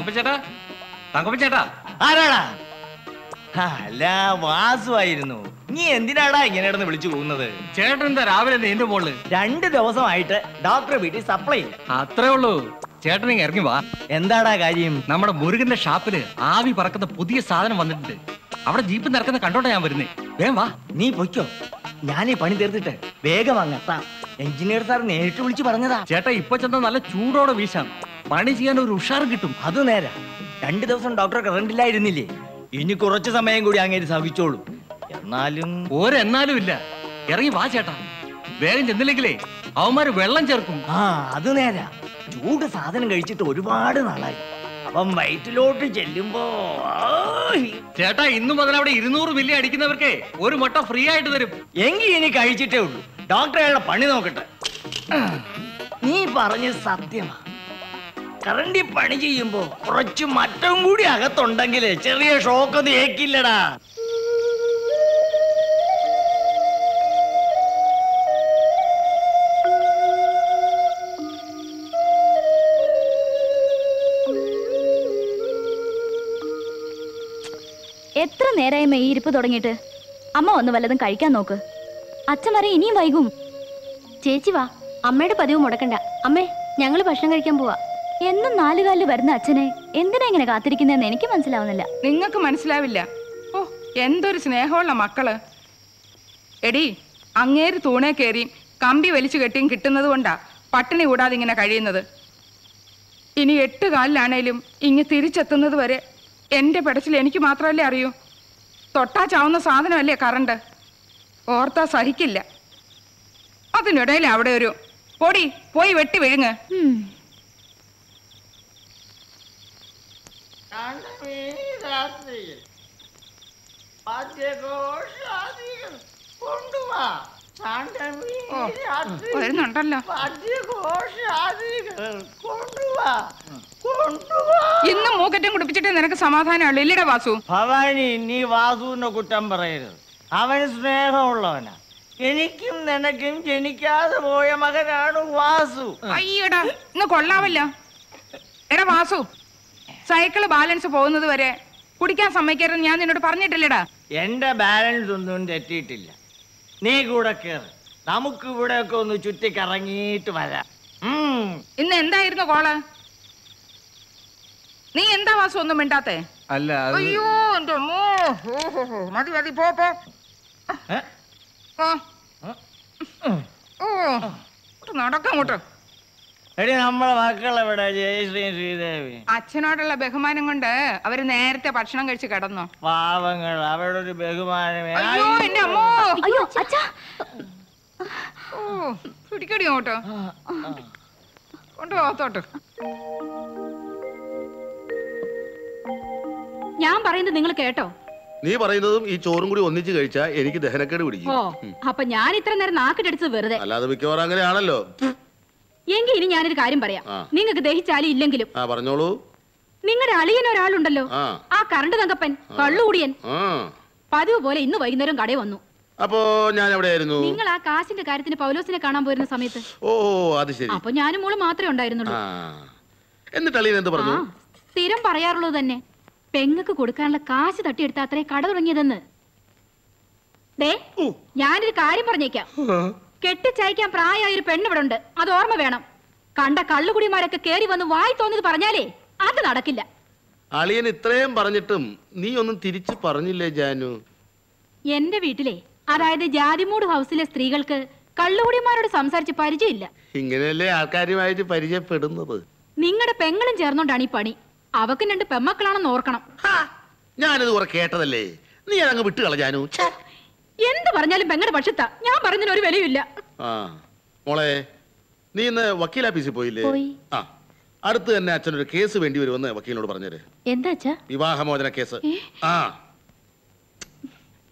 തങ്കപ്പച്ചേട്ടാ ആരാടാ? അല്ല, വാസുവായിരുന്നു. നീ എന്തിനാടാ ഇങ്ങനെ ഇടന്ന് വിളിച്ചു പോകുന്നത്? ചേട്ടൻ എന്താ രാവിലെ നീന്റെ മോള്? 2 ദിവസമായിട്ട് ഡോക്ടറെ വീട്ടിൽ സപ്ലൈ ഇല്ല. അത്രേ ഉള്ളൂ. ചേട്ടൻ ഇറങ്ങി വാ. എന്താടാ കാര്യം? നമ്മുടെ മുരുകന്റെ ഷാപ്പില് ആവി പറക്കുന്ന പുതിയ സാധനം വന്നിട്ടുണ്ട്. അവിടെ ജീപ്പ് നിറക്കുന്ന കണ്ടോണ്ടാ ഞാൻ വരുന്നേ. വേഗം വാ. നീ പൊയ്ക്കോ, ഞാനീ പണി തീർത്തിട്ട് വേഗം അങ്ങെത്താം. എഞ്ചിനീയർ സാർ നേരിട്ട് വിളിച്ചു പറഞ്ഞതാ. ചേട്ടാ ഇപ്പൊ ചെന്ന നല്ല ചൂടോടെ വീശാം. പണി ചെയ്യാൻ ഒരു ഉഷാർ കിട്ടും. അത് നേരാ. 2 ദിവസം ഡോക്ടറെ കറണ്ടില്ലായിരുന്നില്ലേ? ഇനി കുറച്ചു സമയം കൂടി അങ്ങേര് സഹിച്ചോളൂ. എന്നാലും ഒരെന്നാലും ഇല്ല. ഇറങ്ങി വാ ചേട്ടാ. വേഗം ചെന്നില്ലെങ്കിലേ അവന്മാര് വെള്ളം ചേർക്കും. അത് നേരാ. ചൂട് സാധനം കഴിച്ചിട്ട് ഒരുപാട് നാളായി. അപ്പം വയറ്റിലോട്ട് ചെല്ലുമ്പോ ചേട്ടാ ഇന്നു മുതൽ അവിടെ 200 മില്ലി അടിക്കുന്നവർക്ക് ഒരു മുട്ട ഫ്രീ ആയിട്ട് തരും. എങ്കിൽ ഇനി കഴിച്ചിട്ടേ ഉള്ളൂ. ഡോക്ടറെ പണി നോക്കട്ടെ. നീ പറഞ്ഞ സത്യമാ. കറണ്ടി പണി ചെയ്യുമ്പോ കുറച്ച് മറ്റം കൂടി അകത്തുണ്ടെങ്കിൽ ചെറിയ ഷോക്കൊന്നും ഏക്കില്ലടാ. എത്ര നേരമായി ഈ ഇരിപ്പ് തുടങ്ങിയിട്ട്? അമ്മ വന്ന് വല്ലതും കഴിക്കാൻ നോക്ക്. അച്ഛൻ വരെ ഇനിയും വൈകും. ചേച്ചി വാ. അമ്മയുടെ പതിവ് മുടക്കണ്ട. അമ്മേ, ഞങ്ങള് ഭക്ഷണം കഴിക്കാൻ പോവാ. എന്നും 4 കാലിൽ വരുന്ന അച്ഛനെ എന്തിനാ ഇങ്ങനെ കാത്തിരിക്കുന്നതെന്ന് എനിക്ക് മനസ്സിലാവുന്നില്ല. നിങ്ങൾക്ക് മനസ്സിലാവില്ല. ഓ, എന്തൊരു സ്നേഹമുള്ള മക്കള്. എടി, അങ്ങേര് തൂണേ കയറിയും കമ്പി വലിച്ചു കെട്ടിയും കിട്ടുന്നത് കൊണ്ടാ പട്ടിണി കൂടാതെ ഇങ്ങനെ കഴിയുന്നത്. ഇനി 8 കാലിലാണേലും ഇങ്ങ് തിരിച്ചെത്തുന്നത് വരെ എന്റെ പെടച്ചിൽ എനിക്ക് മാത്രമല്ലേ അറിയൂ. തൊട്ടാ ചാവുന്ന സാധനമല്ലേ കറണ്ട്. ഓർത്താ സഹിക്കില്ല. അതിനിടയിൽ അവിടെ ഒരു പൊടി പോയി വെട്ടി വിഴുങ്ങ്. വരുന്നുണ്ടല്ലോ. ഇന്നും മൂക്കറ്റം കുടിപ്പിച്ചിട്ട് നിനക്ക് സമാധാനമുള്ളൂ ഇല്ലടാ വാസു? ഭവാനി, നീ വാസുവിനെ കുറ്റം പറയരുത്. അവന് സ്നേഹമുള്ളവനാ. എനിക്കും നിനക്കും ജനിക്കാതെ പോയ മകനാണ് വാസു. അയ്യടാ, ഇന്ന് കൊള്ളാമല്ലോ. എടാ വാസു, സൈക്കിള് ബാലൻസ് പോകുന്നത് വരെ കുടിക്കാൻ സമ്മതിക്കരുത് ഞാൻ നിന്നോട് പറഞ്ഞിട്ടില്ലടാ. എന്റെ ബാലൻസ് ഒന്നും തെറ്റിയിട്ടില്ല. നീ കൂടെ കേറ്. നമുക്ക് ഇവിടെയൊക്കെ ഒന്ന് ചുറ്റിക്കറങ്ങിയിട്ട് വരാം. ഇന്ന് എന്തായിരുന്നു കോള്? നീ എന്താ വാസു ഒന്നും മിണ്ടാത്തെ? അല്ല, അയ്യോ എന്റെ മതി മതി പോ പോ. നടക്കങ്ങോട്ട്. എടി, നമ്മളെ മക്കളെവിടെ? ജയശ്രീ, ശ്രീദേവി? അച്ഛനോടുള്ള ബഹുമാനം കൊണ്ട് അവര് നേരത്തെ ഭക്ഷണം കഴിച്ച് കിടന്നോ? പാവങ്ങൾ, അവരുടെ ഒരു ബഹുമാനമേ. അയ്യോ എന്റെ അമ്മോ. അയ്യോ അച്ഛാ. ഓ, പിടിക്കടി അങ്ങോട്ട്. കൊണ്ടുപോകത്തോട്ട്. ഞാൻ പറയുന്നത് നിങ്ങൾ കേട്ടോ? നീ പറയുന്നതും ഈ ചോറും കൂടി ഒന്നിച്ച് കഴിച്ചാ എനിക്ക് ദഹനക്കേട് പിടിക്കും. അപ്പൊ ഞാൻ ഇത്ര നേരം നാക്കിട്ടടിച്ചത് വെറുതെ. അല്ലാതെ മിക്കവാറും അങ്ങനെയാണല്ലോ. എങ്കിൽ ഇനി ഞാനൊരു കാര്യം പറയാം. നിങ്ങൾക്ക് ദഹിച്ചാലും ഇല്ലെങ്കിലും പറഞ്ഞോളൂ. നിങ്ങളുടെ അളിയൻ ഒരാളുണ്ടല്ലോ, ആ കറണ്ട് തങ്കപ്പൻ, കള്ളുകൂടിയൻ. പതിവ് പോലെ ഇന്ന് വൈകുന്നേരം കടയിൽ വന്നു. അപ്പോ ഞാൻ എവിടെയായിരുന്നു? നിങ്ങൾ ആ കാശിന്റെ കാര്യത്തിന് പൗലോസിനെ കാണാൻ പോയിരുന്ന സമയത്ത്. ഓ, അത് ശരി. അപ്പൊ ഞാനും മോള് മാത്രമേ ഉണ്ടായിരുന്നുള്ളൂ. എന്നിട്ട് അളിയൻ എന്ത് പറഞ്ഞു? സ്ഥിരം പറയാറുള്ളത് തന്നെ, പെങ്ങക്ക് കൊടുക്കാനുള്ള കാശ് തട്ടിയെടുത്ത അത്രേ കട തുടങ്ങിയതെന്ന്. ഞാനൊരു കാര്യം പറഞ്ഞേക്കാം. കെട്ടിച്ചയക്കാൻ പ്രായമായ ഒരു പെണ്ണ് ഇവിടെ ഉണ്ട്, അത് ഓർമ്മ വേണം. കണ്ട കള്ളുകുടിമാരൊക്കെ കേറി വന്ന് വായി തോന്നിയത് പറഞ്ഞാലേ അത് നടക്കില്ല. അളിയൻ ഇത്രയും പറഞ്ഞിട്ടും നീ ഒന്നും തിരിച്ചു പറഞ്ഞില്ലേ ജാനു? എന്റെ വീട്ടിലെ, അതായത് ജാതിമൂട് ഹൗസിലെ സ്ത്രീകൾക്ക് കള്ളുകുടിമാരോട് സംസാരിച്ച് പരിചയമില്ല. ഇങ്ങനെയല്ലേ ആൾക്കാരുമായിട്ട് പരിചയപ്പെടുന്നത്? നിങ്ങളുടെ പെങ്ങളും ചേർന്നോണ്ടാണ് ഈ പണി. അവക്ക് 2 പെമ്മക്കളാണെന്ന് ഓർക്കണം. ഞാനിത് കുറെ കേട്ടതല്ലേ, നീ അങ്ങ് വിട്ടുകള ജാനു. എന്ത് പറഞ്ഞാലും പെങ്ങളുടെ പക്ഷത്താ. ഞാൻ പറയുന്നതിന് ഒരു വിലയില്ല. മോളെ, നീ ഇന്ന് വക്കീലാഫീസിൽ പോയില്ലേ? അടുത്ത് തന്നെ അച്ഛനൊരു കേസ് വേണ്ടി വരുമെന്ന് വക്കീലിനോട് പറഞ്ഞേര്. എന്താ അച്ഛാ? വിവാഹമോചന കേസ്.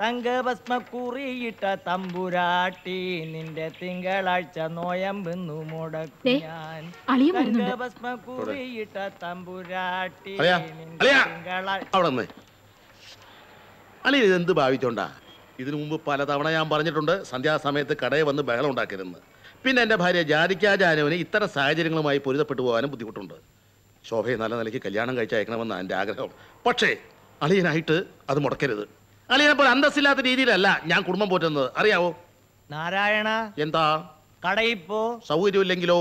തങ്കഭസ്മക്കുറിയിട്ട തമ്പുരാട്ടി, നിന്റെ തിങ്കളാഴ്ച നോയമ്പെന്നു മുടക്കും ഞാൻ. തങ്കഭസ്മക്കുറിയിട്ട തമ്പുരാട്ടി. അളി ഇതെന്ത് ഭാവിച്ചോണ്ടാ? ഇതിനു മുമ്പ് പലതവണ ഞാൻ പറഞ്ഞിട്ടുണ്ട് സന്ധ്യാസമയത്ത് കടയിൽ വന്ന് ബഹളം ഉണ്ടാക്കരുതെന്ന്. പിന്നെ എൻ്റെ ഭാര്യ ജാതിക്കാ ജാനുവിന് ഇത്തരം സാഹചര്യങ്ങളുമായി പൊരുത്തപ്പെട്ടു പോകാനും ബുദ്ധിമുട്ടുണ്ട്. ശോഭയെ നല്ല നിലയ്ക്ക് കല്യാണം കഴിച്ചയക്കണമെന്ന് എൻ്റെ ആഗ്രഹം. പക്ഷേ അളിയനായിട്ട് അത് മുടക്കരുത്. അളിയനെ പോലെ അന്തസ്സില്ലാത്ത രീതിയിലല്ല ഞാൻ കുടുംബം പോറ്റുന്നത്, അറിയാവോ? നാരായണ, എന്താ കടയിൽ പോ. സൗകര്യമില്ലെങ്കിലോ?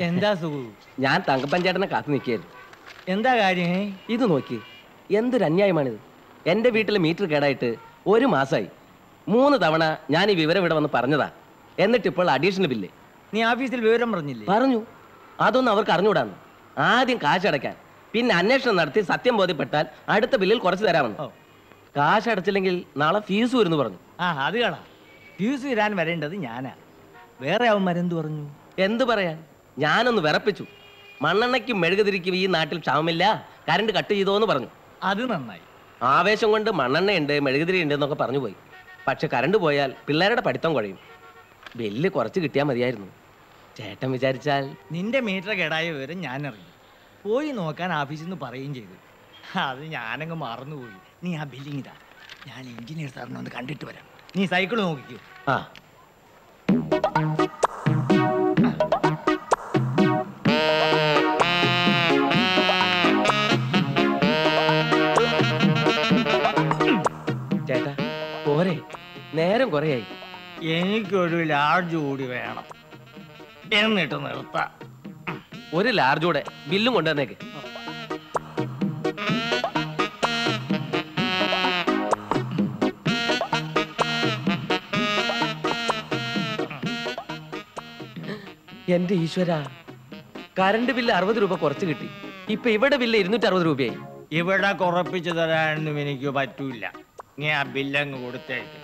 എന്താ സുഖു? ഞാൻ തങ്കപ്പഞ്ചേട്ടനെ കാത്തു നിൽക്കുകയായിരുന്നു. എന്താ കാര്യം? ഇത് നോക്കി, എന്തൊരു അന്യായമാണിത്. എൻ്റെ വീട്ടിലെ മീറ്റർ കേടായിട്ട് 1 മാസമായി. 3 തവണ ഞാൻ ഈ വിവരം ഇവിടെ വന്ന് പറഞ്ഞതാ. എന്നിട്ട് ഇപ്പോൾ അഡീഷണൽ ബില്ല്. നീ ഓഫീസിൽ വിവരം പറഞ്ഞില്ലേ? പറഞ്ഞു. അതൊന്നും അവർക്ക് അറിഞ്ഞുകൂടാന്ന്. ആദ്യം കാശടയ്ക്കാൻ, പിന്നെ അന്വേഷണം നടത്തി സത്യം ബോധ്യപ്പെട്ടാൽ അടുത്ത ബില്ലിൽ കുറച്ച് തരാമെന്ന്. കാശ് അടച്ചില്ലെങ്കിൽ നാളെ ഫീസ് വരുന്നു പറഞ്ഞു. അത് കാണാ. ഫ്യൂസ് വരാൻ വരേണ്ടത് ഞാനാ. വേറെ അവന്മാരെന്ത് പറഞ്ഞു? എന്ത് പറയാൻ, ഞാനൊന്ന് വിറപ്പിച്ചു. മണ്ണെണ്ണയ്ക്കും മെഴുകുതിരിക്കും ഈ നാട്ടിൽ ക്ഷാമമില്ല, കറണ്ട് കട്ട് ചെയ്തോന്ന് പറഞ്ഞു. അത് നന്നായി. ആവേശം കൊണ്ട് മണ്ണെണ്ണയുണ്ട് മെഴുകുതിരി ഉണ്ട് എന്നൊക്കെ പറഞ്ഞു പോയി. പക്ഷെ കറണ്ട് പോയാൽ പിള്ളേരുടെ പഠിത്തം കുഴയും. ബില്ല് കുറച്ച് കിട്ടിയാൽ മതിയായിരുന്നു. ചേട്ടൻ വിചാരിച്ചാൽ. നിന്റെ മീറ്റർ കേടായ വിവരം ഞാൻ അറിഞ്ഞു. പോയി നോക്കാൻ ഓഫീസിൽ നിന്ന് പറയുകയും ചെയ്തു. അത് ഞാനങ്ങ് മറന്നുപോയി. നീ ആ ബില്ലിങ് ഇതാ, ഞാൻ എഞ്ചിനീയർ സാറിനെ ഒന്ന് കണ്ടിട്ട് വരാം. നീ സൈക്കിൾ നോക്കിക്കോ. ആ ചേട്ടാ പോരെ, നേരം കുറയായി. എനിക്കൊരു ലാർജ് കൂടി വേണം, എന്നിട്ട് നിർത്താം. ഒരു ലാർജൂടെ ബില്ലും കൊണ്ടുവന്നേക്ക്. എന്റെ ഈശ്വര, കറണ്ട് ബില്ല് 60 രൂപ കുറച്ച് കിട്ടി. ഇപ്പൊ ഇവിടെ ബില്ല് 260 രൂപയായി. ഇവിടെ കുറപ്പിച്ചു തരാനൊന്നും എനിക്ക് പറ്റൂല. നീ ആ ബില്ലങ്ങ് കൊടുത്തേക്ക്.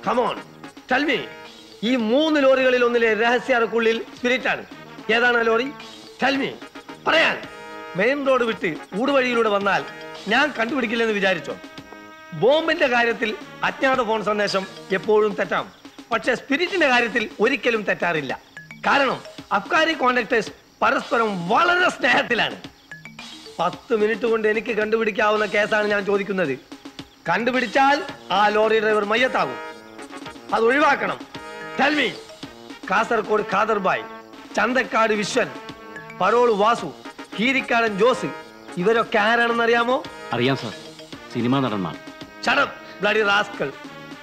കമോൺ ടെൽ മീ, ഈ 3 ലോറികളിൽ ഒന്നിലെ രഹസ്യ അറക്കുള്ളിൽ സ്പിരിറ്റ് ആണ്. ഏതാണ് ആ ലോറി? ടെൽ മീ, പറയാൻ. മെയിൻ റോഡ് വിട്ട് ഊടുവഴിയിലൂടെ വന്നാൽ ഞാൻ കണ്ടുപിടിക്കില്ലെന്ന് വിചാരിച്ചോ? ബോംബിന്റെ കാര്യത്തിൽ അജ്ഞാത ഫോൺ സന്ദേശം എപ്പോഴും തെറ്റാം, പക്ഷെ സ്പിരിറ്റിന്റെ കാര്യത്തിൽ ഒരിക്കലും തെറ്റാറില്ല. കാരണം അബ്കാരി കോൺട്രാക്ടേഴ്സ് പരസ്പരം വളരെ സ്നേഹത്തിലാണ്. 10 മിനിറ്റ് കൊണ്ട് എനിക്ക് കണ്ടുപിടിക്കാവുന്ന കേസാണ് ഞാൻ ചോദിക്കുന്നത്. കണ്ടുപിടിച്ചാൽ ആ ലോറി ഡ്രൈവർ മയ്യത്താകും. അത് ഒഴിവാക്കണം. Tell me, Kasaragod Khaderbhai, Chanthakkad Vishwan, parole Vasu, Keerikkadan Jose, ഇവരൊക്കെ ആരാണെന്ന് അറിയാമോ? അറിയാം സാർ, സിനിമാ നടന്മാർ. ഷടം ബ്ലഡി റാസ്കൽ.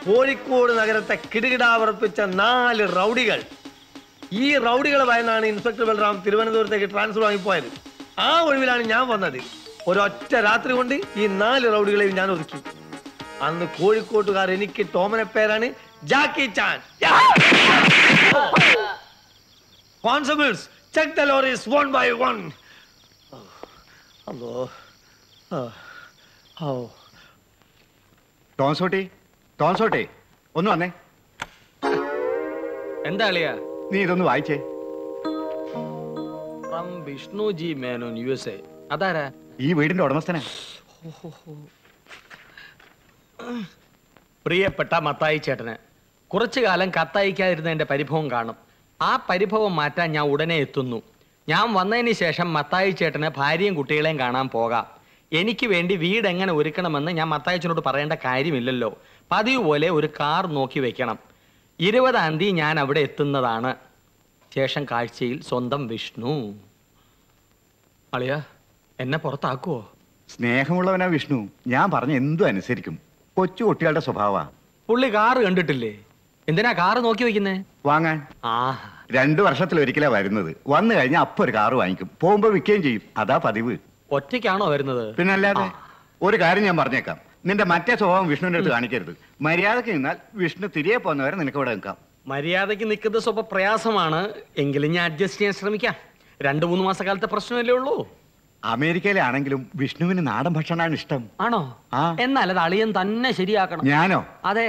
കോഴിക്കോട് നഗരത്തെ കിടുകിടാവർപ്പിച്ച 4 റൗഡികൾ. ഈ റൗഡികളെ ഭയന്നാണ് ഇൻസ്പെക്ടർ ബൽറാം തിരുവനന്തപുരത്തേക്ക് ട്രാൻസ്ഫർ വാങ്ങിപ്പോയത്. ആ ഒഴിവിലാണ് ഞാൻ വന്നത്. ഒരൊറ്റ രാത്രി കൊണ്ട് ഈ 4 റൗഡികളെയും ഞാൻ ഒതുക്കി. അന്ന് കോഴിക്കോട്ടുകാർ എനിക്ക് ടോമനെ പേരാണ് Jackie Chan. Constables, check the lorries one by one. അല്ലോ, തോൺസോട്ടെ ഒന്ന് വന്നേ. എന്താ അളിയാ? നീ ഇതൊന്ന് വായിച്ചേ. From Vishnu G Menon, USA. അതാരാ? ഈ വീടിന്റെ ഉടമസ്ഥനാ. പ്രിയപ്പെട്ട മത്തായി ചേട്ടന് കുറച്ചു കാലം കത്തയക്കാതിരുന്നതിന്റെ പരിഭവം കാണും. ആ പരിഭവം മാറ്റാൻ ഞാൻ ഉടനെ എത്തുന്നു. ഞാൻ വന്നതിന് ശേഷം മത്തായി ചേട്ടന് ഭാര്യയും കുട്ടികളെയും കാണാൻ പോകാം. എനിക്ക് വേണ്ടി വീട് എങ്ങനെ ഒരുക്കണമെന്ന് ഞാൻ മത്തായിച്ചനോട് പറയേണ്ട കാര്യമില്ലല്ലോ. പതിവ് പോലെ ഒരു കാർ നോക്കി വെക്കണം. 20-ാം തീയതി ഞാൻ അവിടെ എത്തുന്നതാണ്. ശേഷം കാഴ്ചയിൽ സ്വന്തം വിഷ്ണു. അളിയ, എന്നെ പുറത്താക്കുവോ? സ്നേഹമുള്ളവനാ വിഷ്ണു. ഞാൻ പറഞ്ഞ എന്തും അനുസരിക്കും. കൊച്ചു കുട്ടികളുടെ സ്വഭാവ. പുള്ളി കാറ് കണ്ടിട്ടില്ലേ? എന്തിനാ കാറ് നോക്കി വെക്കുന്നേ? വാങ്ങാൻ. 2 വർഷത്തിലൊരിക്കലാ വരുന്നത്. വന്നു കഴിഞ്ഞാൽ അപ്പൊ ഒരു കാറ് വാങ്ങിക്കും. പോകുമ്പോ വിൽക്കുകയും ചെയ്യും. അതാ പതിവ്. ഒറ്റയ്ക്കാണോ വരുന്നത്? പിന്നല്ലാതെ. ഒരു കാര്യം ഞാൻ പറഞ്ഞേക്കാം, നിന്റെ മറ്റേ സ്വഭാവം വിഷ്ണുവിന്റെ അടുത്ത് കാണിക്കരുത്. മര്യാദക്ക് നിന്നാൽ വിഷ്ണു തിരികെ പോകുന്നവരെ നിനക്ക് ഇവിടെ നിൽക്കാം. മര്യാദക്ക് നിൽക്കുന്ന സ്വഭാവ പ്രയാസമാണ്. എങ്കിലും ഞാൻ അഡ്ജസ്റ്റ് ചെയ്യാൻ ശ്രമിക്കാം. 2-3 മാസക്കാലത്തെ പ്രശ്നമല്ലേ ഉള്ളൂ. അമേരിക്കയിലാണെങ്കിലും വിഷ്ണുവിന് നാടൻ ഭക്ഷണമാണ് ഇഷ്ടം. ആണോ? എന്നാൽ അത് അളിയൻ തന്നെ ശരിയാക്കണം. ഞാനോ? അതെ,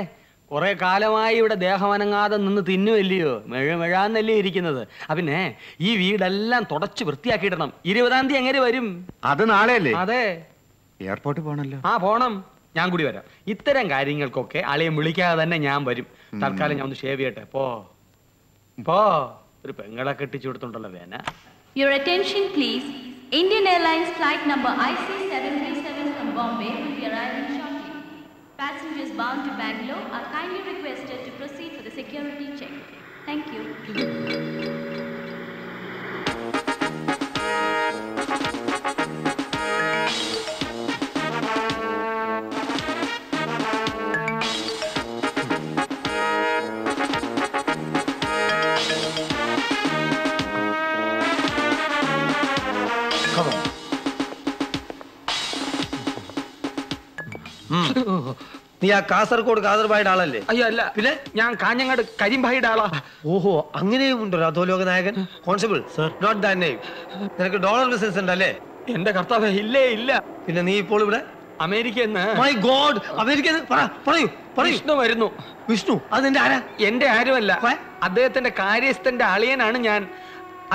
കുറെ കാലമായി ഇവിടെ ദേഹമനങ്ങാതെ നിന്ന് തിന്നുവല്ലയോ, മെഴാന്നല്ലേ ഇരിക്കുന്നത്. പിന്നെ ഈ വീടെല്ലാം തുടച്ച് വൃത്തിയാക്കിയിടണം. 20-ാം തീയതി എങ്ങനെ വരും? അത് നാളെയല്ലേ? അതെ, എയർപോർട്ടിൽ പോണല്ലോ. പോണം. ഞാൻ കൂടി വരാം. ഇത്തരം കാര്യങ്ങൾക്കൊക്കെ അളിയൻ വിളിക്കാതെ തന്നെ ഞാൻ വരും. തൽക്കാലം ഞാൻ ഒന്ന് ഷേവ് ചെയ്യട്ടെ. പോ ഒരു പെങ്ങളെ കെട്ടിച്ചു കൊടുത്തുണ്ടല്ലോ വേന. Your attention please. Indian Airlines flight number IC737 Bombay will be arriving shortly. Passengers bound to Bangalore are kindly requested to proceed for the security check. Thank you. നീ ആ കാസർഗോഡ് കാദർബായുടെ ആളല്ലേ? അയ്യോ അല്ല, പിന്നെ ഞാൻ കാഞ്ഞങ്ങാട് കരിമ്പായിയുടെ ആളാ. ഓഹോ, അങ്ങനെയും ഉണ്ടോ അധോലോക നായകൻ? Constable not that name. നിനക്ക് ഡോളർ ബിസിനസ് ഉണ്ടല്ലേ? എന്റെ കർത്താവേ, ഇല്ലേ ഇല്ല. പിന്നെ നീ ഇപ്പോൾ ഇവിടെ അമേരിക്കന്ന്. മൈ ഗോഡ്, അമേരിക്ക പറയൂ. വിഷ്ണു വരുന്നു. വിഷ്ണു? അതെന്റെ ആരാ? എന്റെ ആരുമല്ല, അദ്ദേഹത്തിന്റെ കാര്യസ്ഥന്റെ അളിയനാണ് ഞാൻ.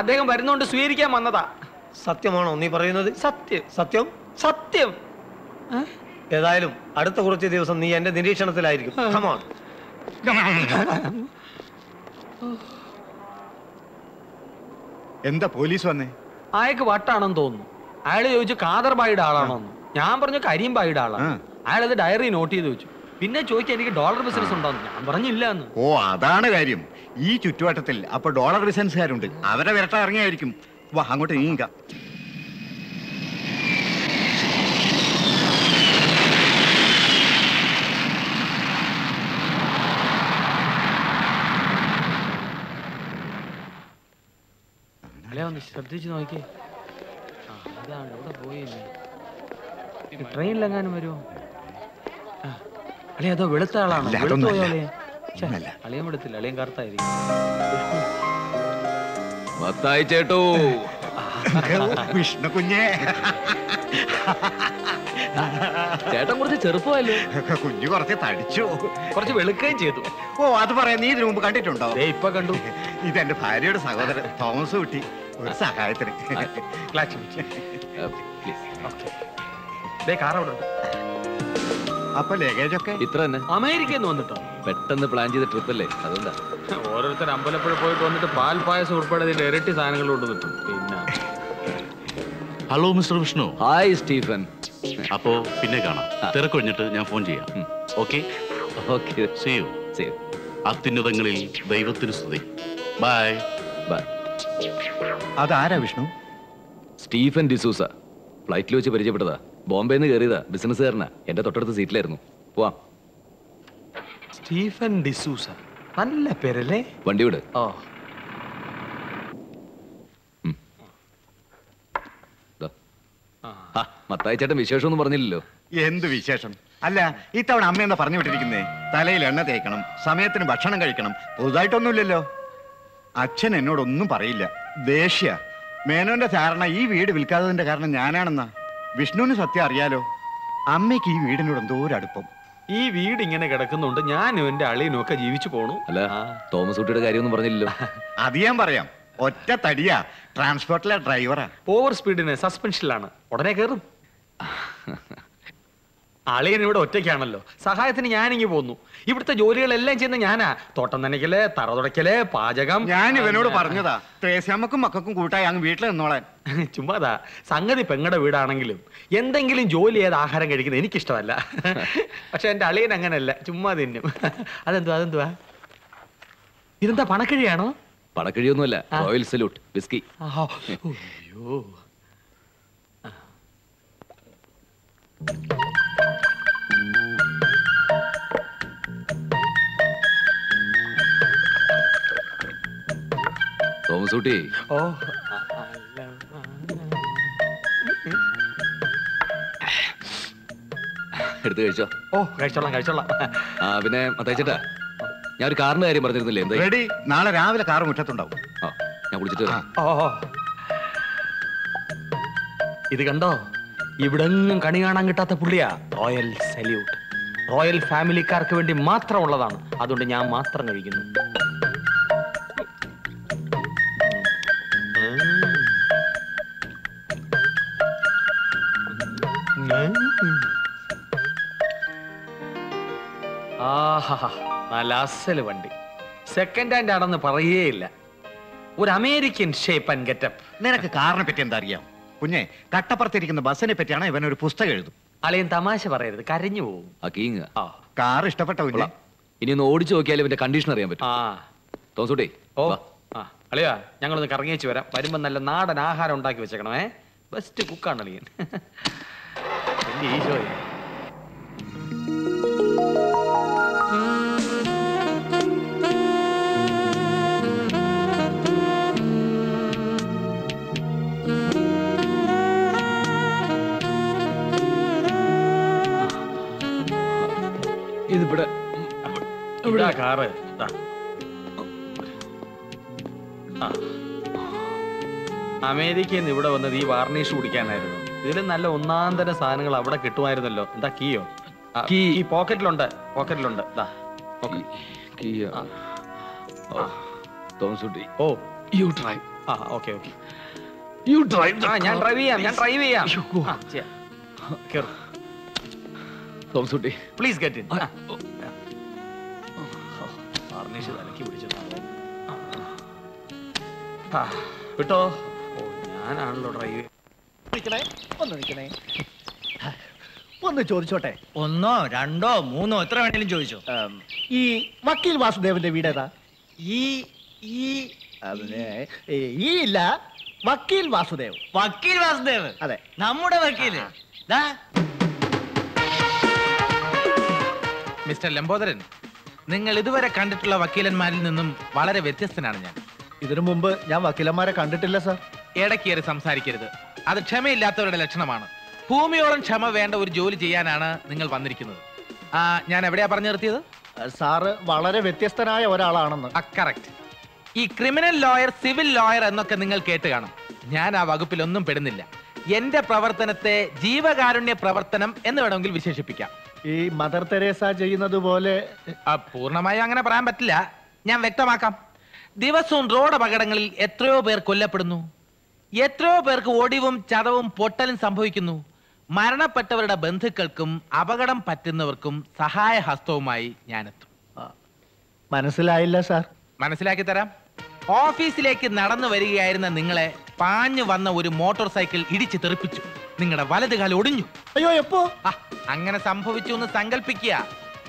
അദ്ദേഹം വരുന്നോണ്ട് സ്വീകരിക്കാൻ വന്നതാ. സത്യമാണോ നീ പറയുന്നത്? സത്യം സത്യം സത്യം. ഏതായാലും അടുത്ത കുറച്ച് ദിവസം നീ എന്റെ നിരീക്ഷണത്തിലായിരിക്കും. Come on. എന്താ പോലീസ് വന്നേ? അയാൾക്ക് വട്ടാണെന്ന് തോന്നുന്നു. അയാള് ചോദിച്ചു കാദർബായിയുടെ ആളാണോന്ന്. ഞാൻ പറഞ്ഞു കരിമ്പായിയുടെ ആളാണ്. അയാളത് ഡയറി നോട്ട് ചെയ്ത് വെച്ചു. പിന്നെ ചോദിക്കാൻ എനിക്ക് ഡോളർ ബിസിനസ് ഉണ്ടോന്ന്. ഞാൻ പറഞ്ഞില്ല എന്ന്. ഓ, അതാണ് കാര്യം. ഈ ചുറ്റുവട്ടത്തിൽ അപ്പൊ ഡോളർ ബിസിനസ്സുകാരുണ്ട്. അവരെ വിരട്ടാൻ ഇറങ്ങിയായിരിക്കും. വാ, അങ്ങോട്ട് നീങ്ങാം. ഒന്ന് ശ്രദ്ധിച്ചു നോക്കിയേ. ഇതാണ് ഇവിടെ പോയില്ലേ. ട്രെയിനിലെങ്ങാനും വരുമോ? അളിയ അതോ വെളുത്ത ആളാണോ? അളിയൻ വെളുത്തില്ല, അളിയൻ കറുത്തായിരിക്കും. മത്തായി ചേട്ടോ. വിഷ്ണു കുഞ്ഞേ, ചേട്ടൻ കുറച്ച് ചെറുപ്പമല്ലേ? കുഞ്ഞു കുറച്ച് തടിച്ചു, കുറച്ച് വെളുക്കുകയും ചെയ്തു. ഓ, അത് പറയാം. നീ ഇതിനു മുമ്പ് കണ്ടിട്ടുണ്ടോ? ഇപ്പൊ കണ്ടു. ഇതെന്റെ ഭാര്യയുടെ സഹോദരൻ തോമസ് കുട്ടി. ഒരു സഹായത്തിന്. അപ്പൊ ലഗേജൊക്കെ ഇത്ര തന്നെ? അമേരിക്കയിൽ നിന്ന് വന്നിട്ടോ? പെട്ടെന്ന് പ്ലാൻ ചെയ്ത ട്രിപ്പ് അല്ലേ, അതുകൊണ്ടാ. ഓരോരുത്തർ അമ്പലപ്പുഴ പോയിട്ട് വന്നിട്ട് പാൽ പായസം ഉൾപ്പെടെ ഇതിന്റെ ഇരട്ടി സാധനങ്ങൾ കൊണ്ടുവന്നിട്ടും. പിന്നെ hello mister Vishnu. Hi Stephen. അപ്പോ പിന്നെ കാണാം. തിരക്കൊഴിഞ്ഞിട്ട് ഞാൻ ഫോൺ ചെയ്യാം. Okay okay. See you. അത്യുന്നതങ്ങളിൽ ദൈവത്തിന് സ്തുതി. Bye bye. അതാരാ വിഷ്ണു? സ്റ്റീഫൻ ഡിസൂസ. ഫ്ലൈറ്റിൽ വെച്ച് പരിചയപ്പെട്ടതാ. ബോംബെന്ന് കയറിയതാ. ബിസിനസ്സുകാരനാ. എന്റെ തൊട്ടടുത്ത സീറ്റിലായിരുന്നു. പോവാം. സ്റ്റീഫൻ ഡിസൂസ, നല്ല പേരല്ലേ? വണ്ടി വിട്. ഓ, മത്തായി ചേട്ടൻ വിശേഷമൊന്നും പറഞ്ഞില്ലല്ലോ. എന്ത് വിശേഷം? അല്ല, ഇത്തവണ അമ്മ എന്താ പറഞ്ഞു വിട്ടിരിക്കുന്നേ? തലയിൽ എണ്ണ തേക്കണം, സമയത്തിന് ഭക്ഷണം കഴിക്കണം. പുതുതായിട്ടൊന്നുമില്ലല്ലോ. അച്ഛൻ എന്നോടൊന്നും പറയില്ല. ദേഷ്യ. മേനോന്റെ ധാരണ ഈ വീട് വിൽക്കാത്തതിന്റെ കാരണം ഞാനാണെന്നാ. വിഷ്ണുവിന് സത്യം അറിയാലോ. അമ്മയ്ക്ക് ഈ വീടിനോട് എന്തോ ഒരു അടുപ്പം. ഈ വീട് ഇങ്ങനെ കിടക്കുന്നുണ്ട് ഞാനും എന്റെ അളിയനും ഒക്കെ ജീവിച്ചു പോണു. അല്ല, തോമസ് കുട്ടിയുടെ കാര്യമൊന്നും പറഞ്ഞില്ലല്ലോ. അത് ഞാൻ പറയാം. ഒറ്റ തടിയാ. ട്രാൻസ്പോർട്ടിലെ ഡ്രൈവറാ. ഓവർ സ്പീഡിന് സസ്പെൻഷനിലാണ്. ഉടനെ കയറും. അളിയൻ ഇവിടെ ഒറ്റയ്ക്കാണല്ലോ. സഹായത്തിന് ഞാനിങ്ങി പോന്നു. ഇവിടുത്തെ ജോലികളെല്ലാം ചെയ്യുന്ന ഞാനാ. തോട്ടം നനയ്ക്കല്, തറ തുടയ്ക്കല്, പാചകം. ഞാൻ ഇവനോട് പറഞ്ഞതാ, ത്രേസ്യാമ്മക്കും മക്കൾക്കും കൂട്ടായി അങ്ങ് വീട്ടിൽ നിന്നോളാൻ. ചുമ്മാതാ. സംഗതി പെങ്ങടെ വീടാണെങ്കിലും എന്തെങ്കിലും ജോലി ചെയ്ത് ആഹാരം കഴിക്കുന്നത് എനിക്കിഷ്ടമല്ല. പക്ഷെ എന്റെ അളിയൻ അങ്ങനല്ല, ചുമ്മാ തിന്നും. അതെന്തുവാ? ഇതെന്താ, പണക്കിഴിയാണോ? പണക്കിഴിയൊന്നുമല്ല, റോയൽ സല്യൂട്ട് വിസ്കി. അയ്യോ, തോമസ് കുട്ടി. ഓ, എടുത്ത് കഴിച്ചോ? ഓ, കഴിച്ചോളാം. പിന്നെ മത്തായി ചേട്ടാ, ഞാൻ ഒരു കാറിന്റെ കാര്യം പറഞ്ഞിരുന്നില്ലേ? എന്താ? റെഡി. നാളെ രാവിലെ കാറ് മുറ്റത്തുണ്ടാവും. ഞാൻ കുളിച്ചിട്ട് വരാം. ഓ, ഇത് കണ്ടോ? ഇവിടെങ്ങും കണി കാണാൻ കിട്ടാത്ത പുള്ളിയാ. Royal salute. റോയൽ ഫാമിലിക്കാർക്ക് വേണ്ടി മാത്രം ഉള്ളതാണ്. അതുകൊണ്ട് ഞാൻ മാത്രം കഴിക്കുന്നു. ആഹാ, നല്ല അസല് വണ്ടി. സെക്കൻഡ് ഹാൻഡ് ആണെന്ന് പറയേയില്ല. ഒരു അമേരിക്കൻ ഷേപ്പ് ആൻഡ് ഗെറ്റപ്പ്. നിനക്ക് കാറിനെ പറ്റി എന്താ അറിയാം? കുഞ്ഞെ, കട്ടപ്പുറത്തിരിക്കുന്ന ബസ്സിനെ പറ്റിയാണ് ഇവനൊരു പുസ്തകം എഴുതും. അളിയൻ തമാശ പറയരുത്, കരഞ്ഞു പോവും. ആ കീങ് കാർ ഇഷ്ടപ്പെട്ടോ കുഞ്ഞെ? ഇനി ഒന്ന് ഓടിച്ചു നോക്കിയാലും ഇവന്റെ കണ്ടീഷൻ അറിയാൻ പറ്റും. തോമസൂട്ടി ഓ ആ അളിയാ, ഞങ്ങളൊന്ന് കറങ്ങിയേച്ച് വരാം. വരുമ്പോ നല്ല നാടൻ ആഹാരം ഉണ്ടാക്കി വെച്ചേക്കണമേ. ബെസ്റ്റ് കുക്കാണ് അളിയൻ. എന്റെ ഈശോയെ. ഇതിവിടെ ഇവിടെ കാറ്. അമേരിക്കയിൽ നിന്ന് ഇവിടെ വന്നത് ഈ വാർണിഷ് കുടിക്കാനായിരുന്നു. ഇതിൽ നല്ല ഒന്നാന്തര സാധനങ്ങൾ അവിടെ കിട്ടുമായിരുന്നല്ലോ. എന്താ കീയോ? കീ പോക്കറ്റിലുണ്ട്, പോക്കറ്റിലുണ്ട്. തോമസൂട്ടി ഓ യു ഡ്രൈവ്. ആ ഓക്കെ ഓക്കെ, യു ഡ്രൈവ്. ഞാൻ ഡ്രൈവ് ചെയ്യാം, ഞാൻ ഡ്രൈവ് ചെയ്യാം. Thomasutty please get in. Varnish തലക്കി പിടിച്ചത് വിട്ടോ. ഓ ഞാനാണല്ലോ ഡ്രൈവ്. ഒന്ന് ചോദിച്ചോട്ടെ? 1 2 3 എത്ര വേണേലും ചോദിച്ചോ. ഈ വക്കീൽ വാസുദേവന്റെ വീട് ഏതാ? ഈ ഇല്ല, വക്കീൽ വാസുദേവ്. വക്കീൽ വാസുദേവ്? അതെ, നമ്മുടെ വക്കീല്. മിസ്റ്റർ ലംബോദരൻ, നിങ്ങൾ ഇതുവരെ കണ്ടിട്ടുള്ള വക്കീലന്മാരിൽ നിന്നും വളരെ വ്യത്യസ്തനാണ് ഞാൻ. ഇതിനു മുമ്പ് ഞാൻ വക്കീലന്മാരെ കണ്ടിട്ടില്ല സാർ. ഇടയ്ക്കേറി സംസാരിക്കരുത്, അത് ക്ഷമയില്ലാത്തവരുടെ ലക്ഷണമാണ്. ഭൂമിയോളം ക്ഷമ വേണ്ട ഒരു ജോലി ചെയ്യാനാണ് നിങ്ങൾ വന്നിരിക്കുന്നത്. ഞാൻ എവിടെയാ പറഞ്ഞു നിർത്തിയത്? സാറ് വളരെ വ്യത്യസ്തനായ ഒരാളാണെന്ന്. കറക്റ്റ്. ഈ ക്രിമിനൽ ലോയർ, സിവിൽ ലോയർ എന്നൊക്കെ നിങ്ങൾ കേട്ട് കാണും. ഞാൻ ആ വകുപ്പിലൊന്നും പെടുന്നില്ല. എന്റെ പ്രവർത്തനത്തെ ജീവകാരുണ്യ പ്രവർത്തനം എന്ന് വേണമെങ്കിൽ വിശേഷിപ്പിക്കാം. ഈ മദർ തെരേസ ചെയ്യുന്നത് പോലെ പൂർണ്ണമായി അങ്ങനെ പറയാൻ പറ്റില്ല. ഞാൻ വ്യക്തമാക്കാം. ദിവസവും റോഡ് അപകടങ്ങളിൽ എത്രയോ പേർ കൊല്ലപ്പെടുന്നു, എത്രയോ പേർക്ക് ഒടിവും ചതവും പൊട്ടലും സംഭവിക്കുന്നു. മരണപ്പെട്ടവരുടെ ബന്ധുക്കൾക്കും അപകടം പറ്റുന്നവർക്കും സഹായഹസ്തവുമായി ഞാനെത്തും. മനസ്സിലായില്ല സാർ. മനസ്സിലാക്കി തരാം. ഓഫീസിലേക്ക് നടന്നു വരികയായിരുന്ന നിങ്ങളെ പാഞ്ഞു വന്ന ഒരു മോട്ടോർ സൈക്കിൾ ഇടിച്ചു തെറിപ്പിച്ചു. നിങ്ങളുടെ വലതുകാലം ഒടിഞ്ഞു. അയ്യോ, എപ്പോ? അങ്ങനെ സംഭവിച്ചു എന്ന് സങ്കല്പിക്കുക.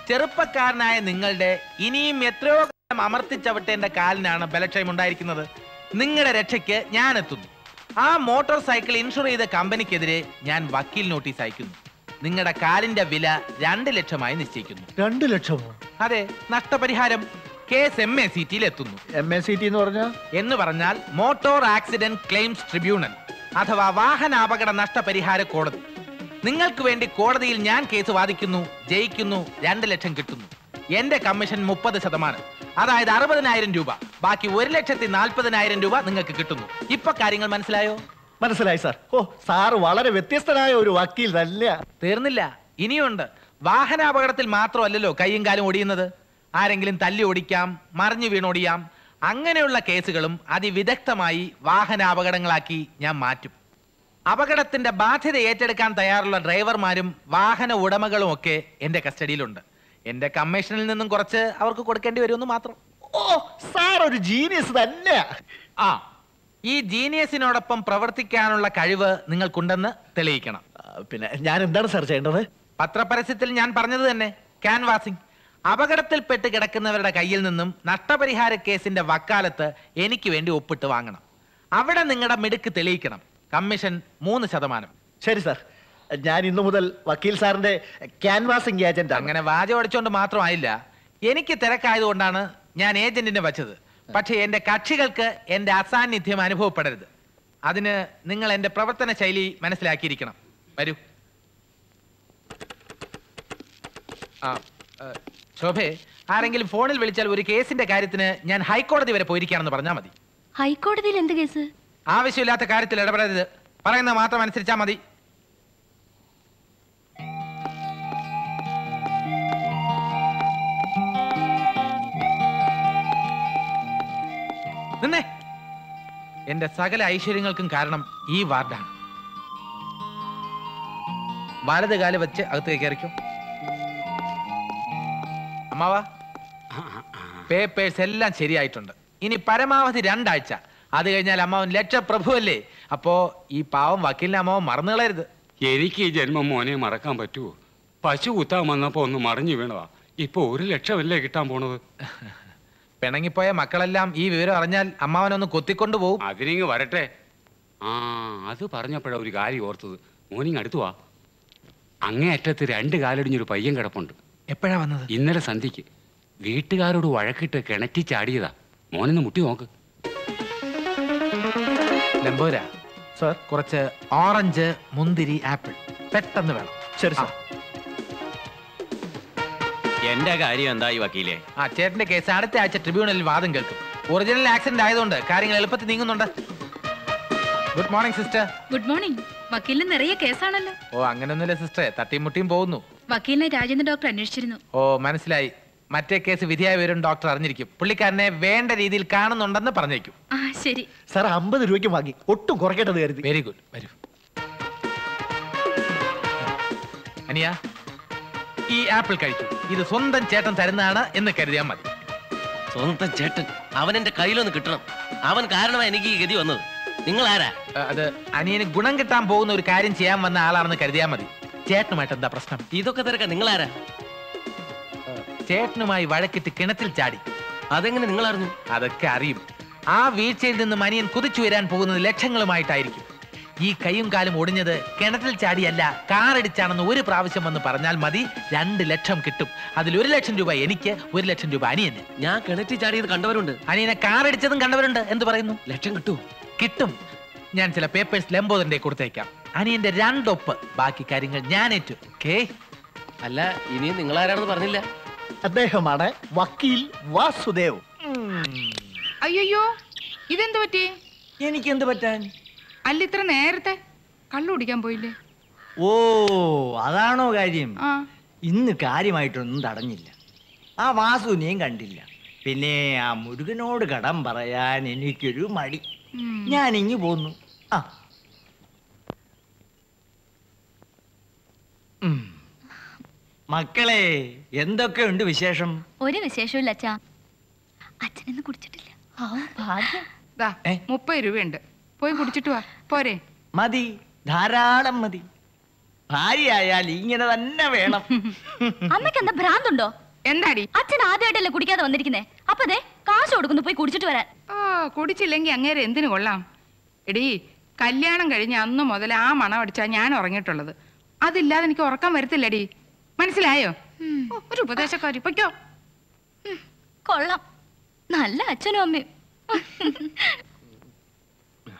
ചെറുപ്പക്കാരനായ നിങ്ങളുടെ ഇനിയും എത്രയോ കാലം അമർത്തിച്ചവിട്ടേണ്ട കാലിനാണ് ബലക്ഷയം ഉണ്ടായിരിക്കുന്നത്. നിങ്ങളുടെ രക്ഷയ്ക്ക് ഞാൻ എത്തുന്നു. ആ മോട്ടോർ സൈക്കിൾ ഇൻഷുർ ചെയ്ത കമ്പനിക്കെതിരെ ഞാൻ വക്കീൽ നോട്ടീസ് അയക്കുന്നു. നിങ്ങളുടെ കാലിന്റെ വില 2 ലക്ഷമായി നിശ്ചയിക്കുന്നു. 2 ലക്ഷമോ? അതെ, നഷ്ടപരിഹാരം. കേസ് MACT എത്തുന്നു. MACT എന്ന് പറഞ്ഞാൽ മോട്ടോർ ആക്സിഡന്റ് ക്ലെയിംസ് ട്രിബ്യൂണൽ അഥവാ വാഹനാപകട നഷ്ടപരിഹാര കോടതി. നിങ്ങൾക്ക് വേണ്ടി കോടതിയിൽ ഞാൻ കേസ് വാദിക്കുന്നു, ജയിക്കുന്നു, 2 ലക്ഷം കിട്ടുന്നു. എന്റെ കമ്മീഷൻ 30%, അതായത് 60,000 രൂപ. ബാക്കി 1,40,000 രൂപ നിങ്ങൾക്ക് കിട്ടുന്നു. ഇപ്പൊ കാര്യങ്ങൾ മനസ്സിലായോ? മനസ്സിലായി സാർ. ഓ, സാർ വളരെ വ്യത്യസ്തനായ ഒരു വക്കീൽ തന്നെ. തീർന്നില്ല, ഇനിയുണ്ട്. വാഹനാപകടത്തിൽ മാത്രമല്ലല്ലോ കൈയും കാലും ഒടിയുന്നത്. ആരെങ്കിലും തല്ലി ഓടിക്കാം, മറിഞ്ഞു വീണോടിയാം. അങ്ങനെയുള്ള കേസുകളും അതിവിദഗ്ധമായി വാഹനാപകടങ്ങളാക്കി ഞാൻ മാറ്റും. അപകടത്തിന്റെ ബാധ്യത ഏറ്റെടുക്കാൻ തയ്യാറുള്ള ഡ്രൈവർമാരും വാഹന ഉടമകളും ഒക്കെ എന്റെ കസ്റ്റഡിയിലുണ്ട്. എന്റെ കമ്മീഷനിൽ നിന്നും കുറച്ച് അവർക്ക് കൊടുക്കേണ്ടി വരുമെന്ന് മാത്രം. ഓ, സാർ ഒരു ജീനിയസ് തന്നെ. ഈ ജീനിയസിനോടൊപ്പം പ്രവർത്തിക്കാനുള്ള കഴിവ് നിങ്ങൾക്കുണ്ടെന്ന് തെളിയിക്കണം. പിന്നെ ഞാൻ എന്താണ് സാർ ചെയ്യേണ്ടത്? പത്രപരസ്യത്തിൽ ഞാൻ പറഞ്ഞത് തന്നെ, ക്യാൻവാസിംഗ്. അപകടത്തിൽപ്പെട്ട് കിടക്കുന്നവരുടെ കയ്യിൽ നിന്നും നഷ്ടപരിഹാര കേസിന്റെ വക്കാലത്ത് എനിക്ക് വേണ്ടി ഒപ്പിട്ട് വാങ്ങണം. അവിടെ നിങ്ങളുടെ മിടുക്ക് തെളിയിക്കണം. കമ്മീഷൻ 3%. ശരി സാർ, ഞാൻ ഇന്നു മുതൽ വക്കീൽ സാറിന്റെ ക്യാൻവാസിംഗ് ഏജന്റ്. അങ്ങനെ വാചോടിച്ചോണ്ട് മാത്രമായില്ല, എനിക്ക് തിരക്കായതുകൊണ്ടാണ് ഞാൻ ഏജന്റിനെ വച്ചത്. പക്ഷേ എന്റെ കക്ഷികൾക്ക് എന്റെ അസാന്നിധ്യം അനുഭവപ്പെടരുത്. അതിന് നിങ്ങൾ എന്റെ പ്രവർത്തന ശൈലി മനസ്സിലാക്കിയിരിക്കണം. വരൂ. ശോഭേ, ആരെങ്കിലും ഫോണിൽ വിളിച്ചാൽ ഒരു കേസിന്റെ കാര്യത്തിന് ഞാൻ ഹൈക്കോടതി വരെ പോയിരിക്കുകയാണെന്ന് പറഞ്ഞാൽ മതി. ഹൈക്കോടതിയിൽ എന്ത് കേസ്? ആവശ്യമില്ലാത്ത കാര്യത്തിൽ ഇടപെടരുത്. പറയുന്നത് മാത്രം അനുസരിച്ചാൽ മതി. നിന്നേ. എന്റെ സകല ഐശ്വര്യങ്ങൾക്കും കാരണം ഈ വാർഡാണ്. വലത് കാല് വെച്ച് അകത്തേക്ക് കയറിക്കോ. അമ്മാവാ, പേപ്പേഴ്സ് എല്ലാം ശരിയായിട്ടുണ്ട്. ഇനി പരമാവധി 2 ആഴ്ച. അത് കഴിഞ്ഞാൽ അമ്മാവൻ ലക്ഷപ്രഭുവല്ലേ. അപ്പോ ഈ പാവം വക്കീലിനെ അമ്മാവൻ മറന്നു കളയരുത്. എനിക്ക് ഈ ജന്മം മോനെ മറക്കാൻ പറ്റുമോ? പശു കുത്താൻ വന്നപ്പോ ഒന്ന് മറിഞ്ഞു വീണതാ. ഇപ്പൊ 1 ലക്ഷമല്ലേ കിട്ടാൻ പോണത്. പിണങ്ങിപ്പോയ മക്കളെല്ലാം ഈ വിവരം അറിഞ്ഞാൽ അമ്മാവനൊന്ന് കൊത്തിക്കൊണ്ടു പോകും. അതിനിങ്ങ് വരട്ടെ. ആ അത് പറഞ്ഞപ്പോഴാ ഒരു കാര്യം ഓർത്തത്. മോനിങ് അടുത്തു വാ. അങ്ങേ അറ്റത്ത് 2 കാലടിഞ്ഞൊരു പയ്യൻ കിടപ്പുണ്ട്. എപ്പോഴാ വന്നത്? ഇന്നലെ സന്ധ്യക്ക്. വീട്ടുകാരോട് വഴക്കിട്ട് കിണറ്റി ചാടിയതാ. മോനൊന്ന് മുട്ടി നോക്ക്. ലംബോര സർ, കുറച്ച് ഓറഞ്ച്, മുന്തിരി, ആപ്പിൾ പെട്ടെന്ന് വേണം. ശരി സാർ. എന്റെ കാര്യം എന്തായി വക്കീലെ? ആ ചേട്ടന്റെ കേസ് അടുത്ത ആഴ്ച ട്രിബ്യൂണലിൽ വാദം കേൾക്കും. ഒറിജിനൽ ആക്സിഡന്റ് ആയതുകൊണ്ട് കാര്യങ്ങൾ എളുപ്പത്തിൽ നീങ്ങുന്നുണ്ട്. Good morning sister. Good morning. വക്കീലിന് നിറയെ കേസാണല്ലോ. ഓ അങ്ങനൊന്നുമില്ല സിസ്റ്ററെ, തട്ടിയും മുട്ടിയും പോകുന്നു. വക്കീലിനെ രാജേന്ദ്ര ഡോക്ടർ അന്വേഷിച്ചിരുന്നു. ഓ മനസ്സിലായി. മറ്റേ കേസ് വിധിയായ വരും ഡോക്ടർ അറിഞ്ഞിരിക്കും. പുള്ളിക്കാരനെ വേണ്ട രീതിയിൽ കാണുന്നുണ്ടെന്ന് പറഞ്ഞേക്കും. ആ ശരി സാർ. 50 രൂപയ്ക്ക് വാങ്ങി, ഒട്ടും കുറയ്ക്കേണ്ടത് കരുതി. Very good. വരൂ അനിയ, ഈ ആപ്പിൾ കഴിച്ചു. ഇത് സ്വന്തം ചേട്ടൻ തരുന്നതാണ് എന്ന് കരുതിയാൽ മതി. സ്വന്തം ചേട്ടൻ? അവൻ എന്റെ കയ്യിലൊന്ന് കിട്ടണം. അവൻ കാരണമാണ് എനിക്ക് ഈ ഗതി വന്നത്. നിങ്ങൾ ആരാ? അത് അനിയന് ഗുണം കിട്ടാൻ പോകുന്ന ഒരു കാര്യം ചെയ്യാൻ വന്ന ആളാണെന്ന് കരുതിയാൽ മതി. ചേട്ടനുമായിട്ട് എന്താ പ്രശ്നം? ഇതൊക്കെ തിരക്കാം. നിങ്ങൾ ആരാ? ചേട്ടനുമായി വഴക്കിട്ട് കിണറ്റിൽ ചാടി. അതെങ്ങനെ നിങ്ങൾ അറിഞ്ഞു? അതൊക്കെ അറിയും. ആ വീഴ്ചയിൽ നിന്ന് അനിയൻ കുതിച്ചു വരാൻ പോകുന്നത് ലക്ഷങ്ങളുമായിട്ടായിരിക്കും. ഈ കൈയും കാലും ഒടിഞ്ഞത് കിണറ്റിൽ ചാടിയല്ല, കാറടിച്ചാണെന്ന് ഒരു പ്രാവശ്യം വന്ന് പറഞ്ഞാൽ മതി. 2 ലക്ഷം കിട്ടും. അതിൽ 1 ലക്ഷം രൂപ എനിക്ക്, 1 ലക്ഷം രൂപ അനിയന്. ഞാൻ കിണറ്റിൽ ചാടിയത് കണ്ടവരുണ്ട്. അനിയനെ കാറടിച്ചതും കണ്ടവരുണ്ട്. എന്ത് പറയുന്നു? ലക്ഷം കിട്ടും. കിട്ടും. ഞാൻ ചില പേപ്പേഴ്സ് ലംബോദരന്റെ കൊടുത്തേക്കാം. അനിയന്റെ 2 ഒപ്പ്. ബാക്കി കാര്യങ്ങൾ ഞാൻ ഏറ്റു. ഓക്കേ? അല്ല, ഇനിയും നിങ്ങൾ ആരാണെന്ന് പറഞ്ഞില്ല. അദ്ദേഹമാണ് വക്കീൽ വാസുദേവ്. അയ്യോ, ഇതെന്ത് പറ്റി? എനിക്ക് എന്ത് പറ്റാൻ? അല്ല, ഇത്ര നേരത്തെ കള്ളു കുടിക്കാൻ പോയില്ലേ? ഓ അതാണോ കാര്യം? ആ ഇന്ന് കാര്യമായിട്ടൊന്നും തടഞ്ഞില്ല. ആ വാസുവിനെയും കണ്ടില്ല. പിന്നെ ആ മുരുകനോട് കടം പറയാൻ എനിക്കൊരു മടി. ഞാൻ ഇങ്ങു പോന്നു. ആ മക്കളെ, എന്തൊക്കെയുണ്ട് വിശേഷം? ഒരു വിശേഷമില്ല അച്ഛാ. അച്ഛനൊന്നും കുടിച്ചിട്ടില്ല. ഭാഗ്യം. 30 രൂപയുണ്ട്. പോയി കുടിച്ചിട്ട് വാ. പോരെ? മതി, ധാരാളം മതി. ഭാര്യയായാൽ ഇങ്ങനെ തന്നെ വേണം. അമ്മയ്ക്ക് എന്താ ഭ്രാന്തുണ്ടോ? എന്താടി? അച്ഛൻ ആദ്യമായിട്ടല്ലേ കുടിക്കാതെ വന്നിരിക്കുന്നേ. അപ്പൊ അതെ കാശ് കൊടുക്കുന്നു പോയി കുടിച്ചിട്ട് വരാൻ. കുടിച്ചില്ലെങ്കിൽ അങ്ങേരെ എന്തിനു കൊള്ളാം? എടീ, കല്യാണം കഴിഞ്ഞ അന്ന് മുതൽ ആ മണം അടിച്ചാ ഞാൻ ഉറങ്ങിയിട്ടുള്ളത്. അതില്ലാതെ എനിക്ക് ഉറക്കം വരത്തില്ലടി. മനസ്സിലായോ? ഒരു ഉപദേശക്കാരി. പൊയ്ക്കോ. കൊള്ളാം, നല്ല അച്ഛനും അമ്മയും.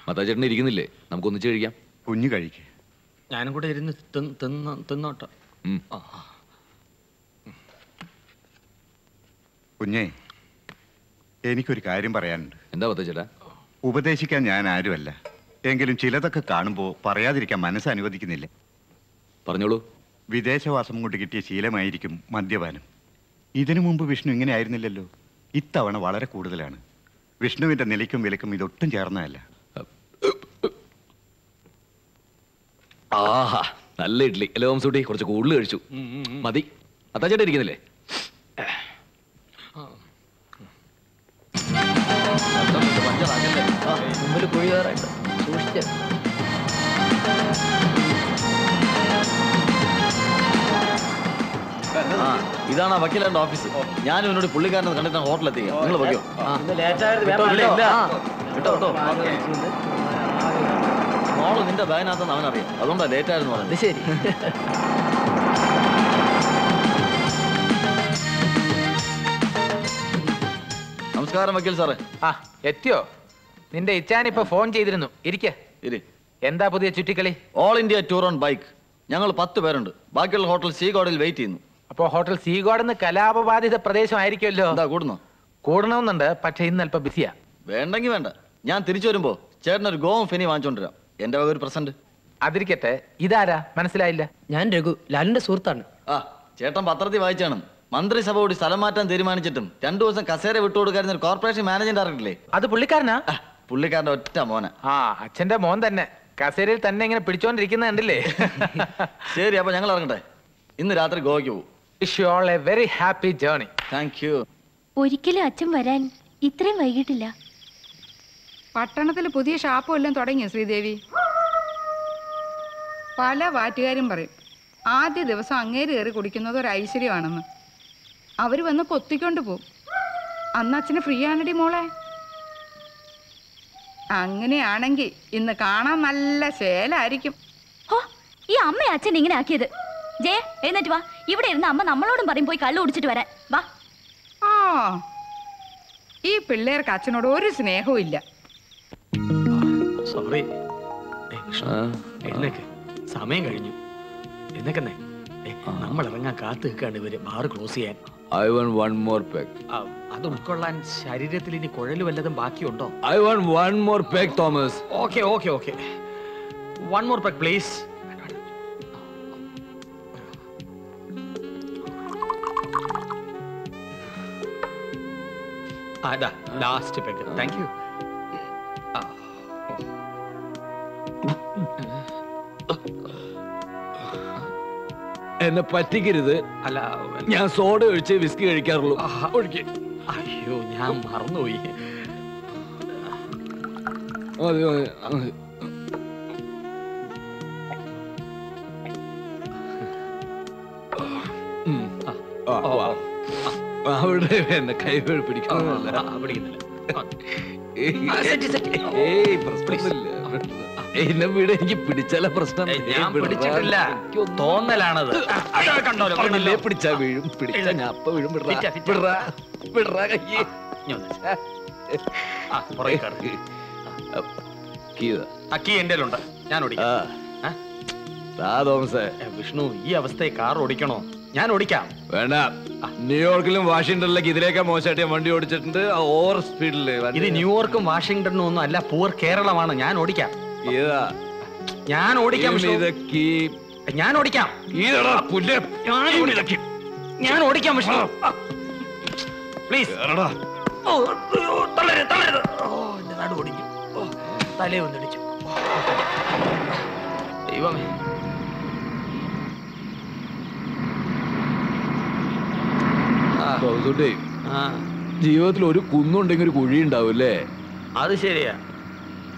മത്താച്ചേട്ടൻ ഇരിക്കുന്നില്ലേ? നമുക്ക് ഒന്നിച്ച് കഴിക്കാം. കുഞ്ഞു കഴിക്കേ. ഞാനും കൂടെ ഇരുന്ന് തിന്നോട്ടോ. കുഞ്ഞേ, എനിക്കൊരു കാര്യം പറയാനുണ്ട്. എന്താ മത്താച്ചേട്ടാ? ഉപദേശിക്കാൻ ഞാൻ ആരുമല്ല. എങ്കിലും ചിലതൊക്കെ കാണുമ്പോൾ പറയാതിരിക്കാൻ മനസ്സ് അനുവദിക്കുന്നില്ല. പറഞ്ഞോളൂ. വിദേശവാസം കൊണ്ട് കിട്ടിയ ശീലമായിരിക്കും മദ്യപാനം. ഇതിനു മുമ്പ് വിഷ്ണു ഇങ്ങനെ ആയിരുന്നില്ലല്ലോ. ഇത്തവണ വളരെ കൂടുതലാണ്. വിഷ്ണുവിന്റെ നിലയ്ക്കും വിലക്കും ഇതൊട്ടും ചേർന്നതല്ല. ആഹാ, നല്ല ഇഡ്ലി. അല്ലേ ഓംസൂട്ടി? കുറച്ച് കൂടുതൽ കഴിച്ചു. മതി. മത്താച്ചേട്ടൻ ഇരിക്കുന്നില്ലേ? മുമ്പിൽ കുഴി കയറായിട്ട് സൂക്ഷിച്ച്. ഇതാണ് വക്കീലാന്റെ ഓഫീസ്. ഞാൻ ഇവനോട് പുള്ളിക്കാരനെ കണ്ടിട്ട് ഹോട്ടലെത്തിക്കാം. നിങ്ങൾ വയ്ക്കോ? കേട്ടോ മോള് നിന്റെ ബാഗിനകത്തെന്ന് അവനറിയാം. അതുകൊണ്ടാണ് ലേറ്റ് ആയിരുന്നു പറഞ്ഞത്. ശരി. നമസ്കാരം വക്കീൽ സാറേ. ആ എത്തിയോ? നിന്റെ ഇച്ചാനിപ്പോ ഫോൺ ചെയ്തിരുന്നു. ഇരിക്കേ. എന്താ പുതിയ ചുറ്റിക്കളി? All India tour on bike. ഞങ്ങൾ 10 പേരുണ്ട്. ബാക്കിയുള്ള ഹോട്ടൽ സീഗോഡിൽ വെയിറ്റ് ചെയ്യുന്നു. അപ്പോ ഹോട്ടൽ സീഗോഡെന്ന് കലാപബാധിത പ്രദേശമായിരിക്കുമല്ലോ. എന്താ കൂടുന്നോ? കൂടണമെന്നുണ്ട്, പക്ഷെ ഇന്ന് അല്പം ബിസിയാ. വേണ്ടെങ്കിൽ വേണ്ട. ഞാൻ തിരിച്ചു വരുമ്പോ ചേട്ടനൊരു ഗോവം ഫെനി വാങ്ങിച്ചോണ്ടിരാം. എന്റെ വക ഒരു പ്രസന്റ്. അതിരിക്കട്ടെ, ഇതാരാ? മനസ്സിലായില്ല. ഞാൻ രഘു, ലാലിന്റെ സുഹൃത്താണ്. ആ ചേട്ടൻ പത്രത്തിൽ വായിച്ചാണ്. മന്ത്രിസഭ കൂടി സ്ഥലം മാറ്റാൻ തീരുമാനിച്ചിട്ടും 2 ദിവസം കസേര വിട്ടുകൊടുക്കാരുന്ന ഒരു കോർപ്പറേഷൻ മാനേജിംഗ് ഡയറക്ടറില്ലേ? അത് പുള്ളിക്കാരനാ? പുള്ളിക്കാരന്റെ ഒറ്റ മോന. ആ അച്ഛന്റെ മോൻ തന്നെ. കസേരയിൽ തന്നെ ഇങ്ങനെ പിടിച്ചോണ്ടിരിക്കുന്ന കണ്ടില്ലേ? ശരി, അപ്പൊ ഞങ്ങൾ ഇറങ്ങട്ടെ. ഇന്ന് രാത്രി ഗോവയ്ക്ക് പോകും. Wish you all A very happy journey. Thank you. ഒരിക്കലും അച്ഛൻ വരാൻ ഇത്രയും വൈകിട്ടില്ല. പട്ടണത്തിൽ പുതിയ ഷാപ്പും എല്ലാം തുടങ്ങിയോ ശ്രീദേവി? പല വാറ്റുകാരും പറയും ആദ്യ ദിവസം അങ്ങേര് കയറി കുടിക്കുന്നത് ഒരു ഐശ്വര്യമാണെന്ന്. അവര് വന്ന് കൊത്തിക്കൊണ്ട് പോവും. അന്ന് അച്ഛന് ഫ്രീ ആണടി മോളെ. അങ്ങനെയാണെങ്കിൽ ഇന്ന് കാണാൻ നല്ല ശേലായിരിക്കും. ഈ അമ്മ അച്ഛൻ ഇങ്ങനെ ആക്കിയത്. ജയ എഴുന്നേറ്റ് വാ. ഇവിടെ ഇരുന്ന് അമ്മ നമ്മളോടും പറയും പോയി കള്ളു കുടിച്ചിട്ട് വരാൻ. വാ. ആ ഈ പിള്ളേർക്ക് അച്ഛനോട് ഒരു സ്നേഹവും ഇല്ല. സോറി. എഴുന്നേക്ക്, സമയം കഴിഞ്ഞു. എഴുന്നേക്കുന്നേ. നമ്മൾ ഇറങ്ങാൻ കാത്തു നിൽക്കാണ്ട് ഇവര് ബാർ ക്ലോസ് ചെയ്യാൻ. I want one more peg. അത് ഉൾക്കൊള്ളാൻ ശരീരത്തിൽ ഇനി കുഴൽ വല്ലതും ബാക്കിയുണ്ടോ? I want one more peg, Thomas. Okay, okay, okay. One more peg, please. അതാ ലാസ്റ്റ് പെഗ്. Thank you. എന്നെ പറ്റിക്കരുത്. അല്ല, ഞാൻ സോഡ ഒഴിച്ച് വിസ്കി കഴിക്കാറുള്ളൂ. ഒഴിക്ക്. അയ്യോ, ഞാൻ മറന്നുപോയി. മതി മതി. അവിടെ എന്നെ കൈ പിടിക്കുന്നില്ല. എന്നെ വീട് എനിക്ക് പിടിച്ചാല പ്രശ്നം. ഞാൻ പിടിച്ചിട്ടില്ല, തോന്നലാണത്. കണ്ടോലേ പിടിച്ചാ വീഴും. പിടിച്ചാ ഞാൻ അപ്പ വീഴും. വിടറാ കയ്യേ. കീ എന്റെ ഉണ്ട്, ഞാൻ ഓടിക്കാം. വിഷ്ണു, ഈ അവസ്ഥയെ കാർ ഓടിക്കണോ? ഞാൻ ഓടിക്കാം. വേണ്ട. ന്യൂയോർക്കിലും വാഷിംഗ്ടണിലേക്ക് ഇതിലേക്കാ മോശമായിട്ട് ഞാൻ വണ്ടി ഓടിച്ചിട്ടുണ്ട്. ഓവർ സ്പീഡില്. ഇത് ന്യൂയോർക്കും വാഷിംഗ്ടണും ഒന്നും അല്ല, പൂർ കേരളമാണ്. ഞാൻ ഓടിക്കാം. ഞാൻ ഓടിക്കാം. ഞാൻ ഓടിക്കാം. ഞാൻ ഓടിക്കാം വിഷ്ണു, പ്ലീസ്. നാട് ഓടിക്കും. തലേ വന്നിടിച്ചു. ദൈവമേ. ജീവിതത്തിൽ ഒരു കുന്നുണ്ടെങ്കിൽ ഒരു കുഴി ഉണ്ടാവും അല്ലേ? അത് ശരിയാ.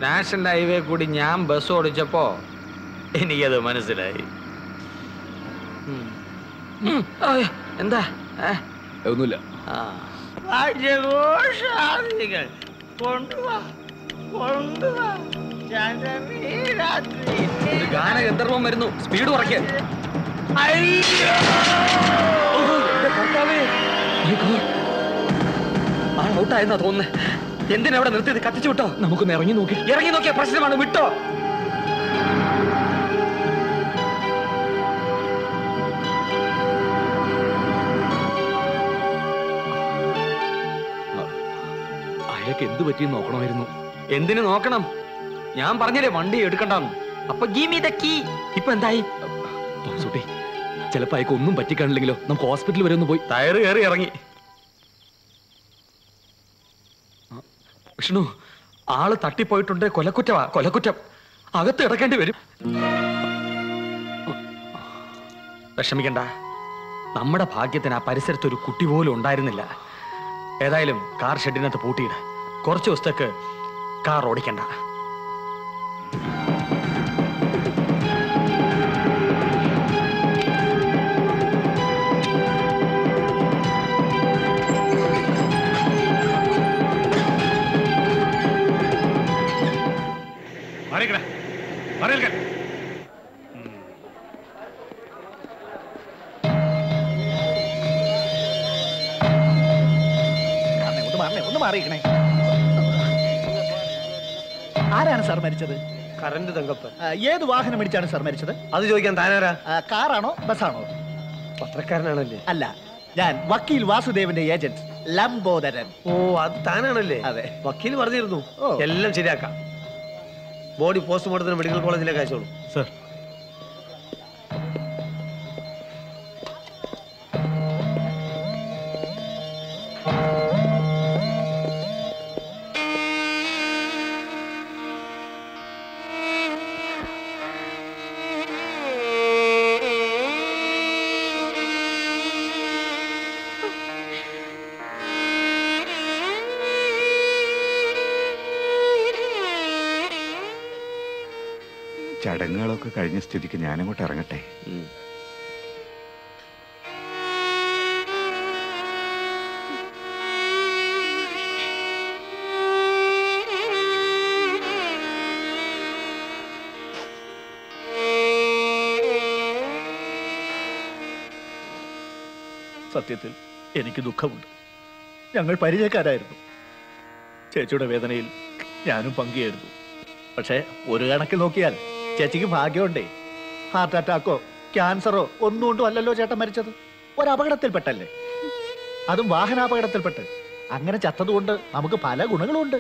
നാഷണൽ ഹൈവേ കൂടി ഞാൻ ബസ് ഓടിച്ചപ്പോ എനിക്കത് മനസ്സിലായി. എന്താ? ഒന്നുമില്ല. ഗാനഗന്ധർവം വരുന്നു. സ്പീഡ് കുറയ്ക്കാൻ. ഔട്ടായെന്നാ തോന്നുന്നത്. എന്തിനാ അവിടെ നിർത്തിയത്? കത്തിച്ചു വിട്ടോ? നമുക്കൊന്ന് ഇറങ്ങി നോക്കിയ പ്രശ്നമാണ്. വിട്ടോ. അയാൾക്ക് എന്ത് പറ്റിയെന്ന് നോക്കണമായിരുന്നു. എന്തിനു നോക്കണം? ഞാൻ പറഞ്ഞില്ലേ വണ്ടി എടുക്കണ്ടെന്ന്. അപ്പൊ ഇപ്പൊ എന്തായി? ചിലപ്പോ അയക്ക് ഒന്നും പറ്റിക്കാണില്ലെങ്കിലോ? നമുക്ക് ഹോസ്പിറ്റലിൽ വരെ ഒന്ന് പോയി. ടയറ് കയറി ഇറങ്ങി. വിഷ്ണു, ആള് തട്ടിപ്പോയിട്ടുണ്ട്. കൊലക്കുറ്റം. അകത്ത് കിടക്കേണ്ടി വരും. വിഷമിക്കണ്ട. നമ്മുടെ ഭാഗ്യത്തിന് ആ പരിസരത്ത് ഒരു കുട്ടി പോലും ഉണ്ടായിരുന്നില്ല. ഏതായാലും കാർ ഷെഡിനകത്ത് പൂട്ടിയിട. കുറച്ച് ദിവസത്തേക്ക് കാർ ഓടിക്കണ്ട. ഒന്ന് മാറിയിക്കണേ. ആരാണ് സാർ മരിച്ചത്? കറന്റ് തങ്കപ്പൻ. ഏത് വാഹനം ഇടിച്ചാണ് സാർ മരിച്ചത്? അത് ചോദിക്കാൻ താനാരാ? കാറാണോ ബസ്സാണോ? പത്രക്കാരനാണല്ലേ? അല്ല, ഞാൻ വക്കീൽ വാസുദേവന്റെ ഏജന്റ് ലംബോദരൻ. ഓ, അത് താനാണല്ലേ? അതെ. വക്കീൽ പറഞ്ഞിരുന്നു എല്ലാം ശരിയാക്കാം. ബോഡി പോസ്റ്റ്മോർട്ടത്തിന് മെഡിക്കൽ കോളേജിലേക്ക് അയച്ചോളൂ. സർ. ചടങ്ങുകളൊക്കെ കഴിഞ്ഞ സ്ഥിതിക്ക് ഞാനങ്ങോട്ട് ഇറങ്ങട്ടെ. സത്യത്തിൽ എനിക്ക് ദുഃഖമുണ്ട്. ഞങ്ങൾ പരിചയക്കാരായിരുന്നു. ചേച്ചിയുടെ വേദനയിൽ ഞാനും പങ്കുചേരുന്നു. പക്ഷേ ഒരു കണക്കിൽ നോക്കിയാൽ ചേച്ചിക്ക് ഭാഗ്യമുണ്ടേ. ഹാർട്ട് അറ്റാക്കോ ക്യാൻസറോ ഒന്നും കൊണ്ടും അല്ലല്ലോ ചേട്ടൻ മരിച്ചത്. ഒരപകടത്തിൽപ്പെട്ടല്ലേ, അതും വാഹനാപകടത്തിൽപ്പെട്ട്. അങ്ങനെ ചത്തതുകൊണ്ട് നമുക്ക് പല ഗുണങ്ങളുമുണ്ട്.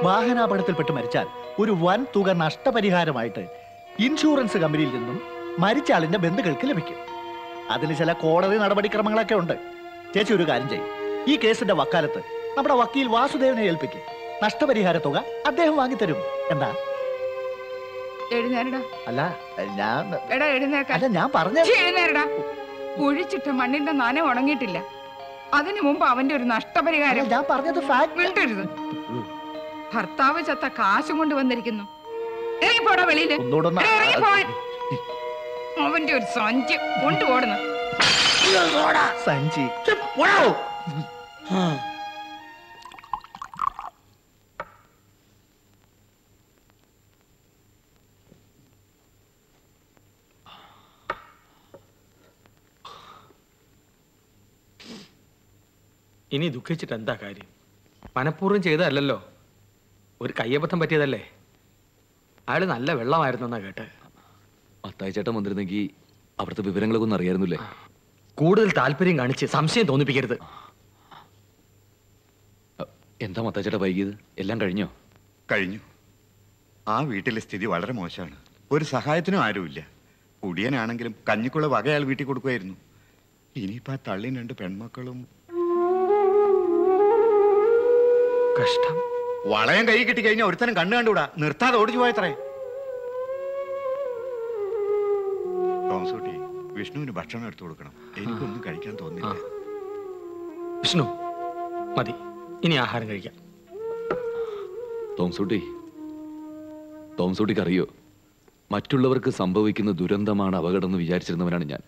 വാഹനാപകടത്തിൽപ്പെട്ട് മരിച്ചാൽ ഒരു വൻ തുക നഷ്ടപരിഹാരമായിട്ട് ഇൻഷുറൻസ് കമ്പനിയിൽ നിന്നും മരിച്ച ആളിന്റെ ബന്ധുക്കൾക്ക് ലഭിക്കും. അതിന് ചില കോടതി നടപടിക്രമങ്ങളൊക്കെ ഉണ്ട്. ചേച്ചി ഒരു കാര്യം ചെയ്യും, ഈ കേസിന്റെ വക്കാലത്ത് നമ്മുടെ വക്കീൽ വാസുദേവനെ ഏൽപ്പിക്കും. നഷ്ടപരിഹാര തുക അദ്ദേഹം വാങ്ങിത്തരും. എന്താ? എഴുന്നേരടാ. അല്ല ഞാൻ എടാ എഴുന്നേൽക്കാൻ. അല്ല ഞാൻ പറഞ്ഞ എഴുന്നേരടാ. കുഴിച്ചിട്ട മണ്ണിന്റെ നന ഉണങ്ങിയിട്ടില്ല. അതിനു മുമ്പ് അവന്റെ ഒരു നഷ്ടപരിഹാരം. ഞാൻ പറഞ്ഞത് മിണ്ടരുത്. ഭർത്താവ് ചത്ത കാശും കൊണ്ട് വന്നിരിക്കുന്നു. ഇറങ്ങിപ്പോടാ വെളിയില്. ഇറങ്ങിപ്പോൻ. അവന്റെ ഒരു സഞ്ചി കൊണ്ടുപോടുന്നു. സഞ്ചി ഇനി ദുഃഖിച്ചിട്ട് എന്താ കാര്യം? മനഃപൂർവ്വം ചെയ്തതല്ലല്ലോ, ഒരു കയ്യബദ്ധം പറ്റിയതല്ലേ. അയാള് നല്ല വെള്ളമായിരുന്നെന്നാ കേട്ടെ. മത്തായി ചേട്ടൻ വന്നിരുന്നെങ്കിൽ അവിടുത്തെ വിവരങ്ങളൊക്കെ ഒന്നും അറിയായിരുന്നില്ലേ. കൂടുതൽ താല്പര്യം കാണിച്ച് സംശയം തോന്നിപ്പിക്കരുത്. എന്താ മത്തായി ചേട്ടാ വൈകിയത്? എല്ലാം കഴിഞ്ഞോ? കഴിഞ്ഞു. ആ വീട്ടിലെ സ്ഥിതി വളരെ മോശമാണ്. ഒരു സഹായത്തിനും ആരുമില്ല. കുടിയനാണെങ്കിലും കഞ്ഞിക്കുള്ള വക അയാൾ വീട്ടിൽ കൊടുക്കുമായിരുന്നു. ഇനിയിപ്പോ ആ തള്ളിയും 2 പെൺമക്കളും. കഷ്ടം. വളയം കൈ കിട്ടി കഴിഞ്ഞാൽ ഒരുത്തനും കണ്ണു കണ്ടുകൂടാ. നിർത്താതെ ഓടിച്ചു പോയത്രേ. ടോംസൂട്ടി, വിഷ്ണുവിന് ഭക്ഷണം എടുത്തു കൊടുക്കണം. എനിക്കൊന്നും കഴിക്കാൻ തോന്നില്ല. വിഷ്ണു മതി, ഇനി ആഹാരം കഴിക്കാം. ടോംസൂട്ടിക്ക് അറിയോ, മറ്റുള്ളവർക്ക് സംഭവിക്കുന്ന ദുരന്തമാണ് അപകടം എന്ന് വിചാരിച്ചിരുന്നവനാണ് ഞാൻ.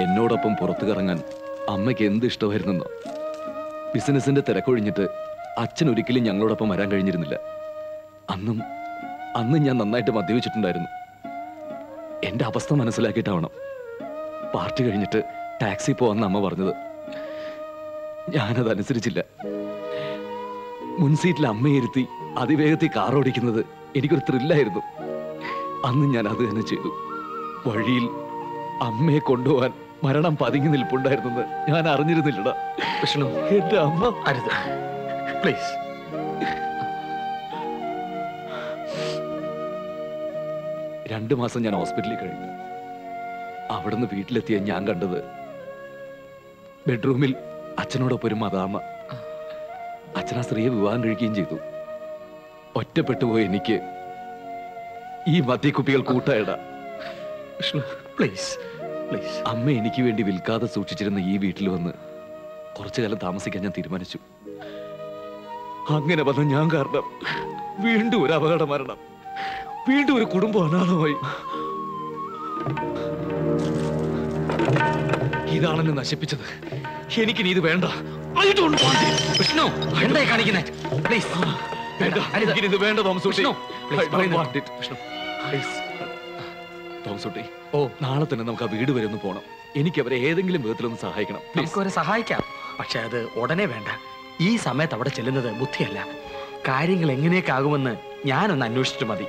എന്നോടൊപ്പം പുറത്തു കറങ്ങാൻ അമ്മയ്ക്ക് എന്ത് ഇഷ്ടമായിരുന്നെന്നോ. ബിസിനസിന്റെ തിരക്കൊഴിഞ്ഞിട്ട് അച്ഛൻ ഒരിക്കലും ഞങ്ങളോടൊപ്പം വരാൻ കഴിഞ്ഞിരുന്നില്ല. അന്നും ഞാൻ നന്നായിട്ട് മദ്യപിച്ചിട്ടുണ്ടായിരുന്നു. എന്റെ അവസ്ഥ മനസ്സിലാക്കിയിട്ടാവണം പാർട്ടി കഴിഞ്ഞിട്ട് ടാക്സി പോവാന്ന് അമ്മ പറഞ്ഞത്. ഞാനതനുസരിച്ചില്ല. മുൻസീറ്റിൽ അമ്മയിരുത്തി അതിവേഗത്തിൽ കാർ ഓടിക്കുന്നത് എനിക്കൊരു ത്രില്ലായിരുന്നു. അന്ന് ഞാൻ അത് തന്നെ ചെയ്തു. വഴിയിൽ അമ്മയെ കൊണ്ടുപോകാൻ മരണം പതുങ്ങി നിൽപ്പുണ്ടായിരുന്നെന്ന് ഞാൻ അറിഞ്ഞിരുന്നില്ലടാ. വിഷ്ണു, എന്റെ അമ്മ. അരുത് പ്ലീസ്. 2 മാസം ഞാൻ ഹോസ്പിറ്റലിൽ കഴിഞ്ഞു. അവിടുന്ന് വീട്ടിലെത്തിയ ഞാൻ കണ്ടത് ബെഡ്റൂമിൽ അച്ഛനോടൊപ്പം ഒരു മദാമ്മ. അച്ഛൻ ആ സ്ത്രീയെ വിവാഹം കഴിക്കുകയും ചെയ്തു. ഒറ്റപ്പെട്ടുപോയി എനിക്ക് ഈ മദ്യക്കുപ്പികൾ കൂട്ടായിടാ. Please please. അമ്മ എനിക്ക് വേണ്ടി വിൽക്കാതെ സൂക്ഷിച്ചിരുന്ന ഈ വീട്ടിൽ വന്ന് കുറച്ചു കാലം താമസിക്കാൻ ഞാൻ തീരുമാനിച്ചു. അങ്ങനെ വന്ന ഞാൻ കാരണം വീണ്ടും ഒരു അപകട മരണം, വീണ്ടും ഒരു കുടുംബം അനാഥമായി. ഇതാണെന്നെ നശിപ്പിച്ചത്. എനിക്കിനി ഇത് വേണ്ട. വിഷ്ണു, എന്തായി കാണിക്കുന്നേ? പ്ലീസ് വേണ്ട, എനിക്കിത് വേണ്ട തോമസൂട്ടി. തോമസൂട്ടി, നാളെ തന്നെ നമുക്ക് ആ വീട് വരെ ഒന്ന് പോണം. എനിക്ക് അവരെ ഏതെങ്കിലും വിധത്തിലൊന്ന് സഹായിക്കണം. നമുക്കവരെ സഹായിക്കാം, പക്ഷെ അത് ഉടനെ വേണ്ട. ഈ സമയത്ത് അവിടെ ചെല്ലുന്നത് ബുദ്ധിയല്ല. കാര്യങ്ങൾ എങ്ങനെയൊക്കെ ആകുമെന്ന് ഞാനൊന്ന് അന്വേഷിച്ചിട്ട് മതി.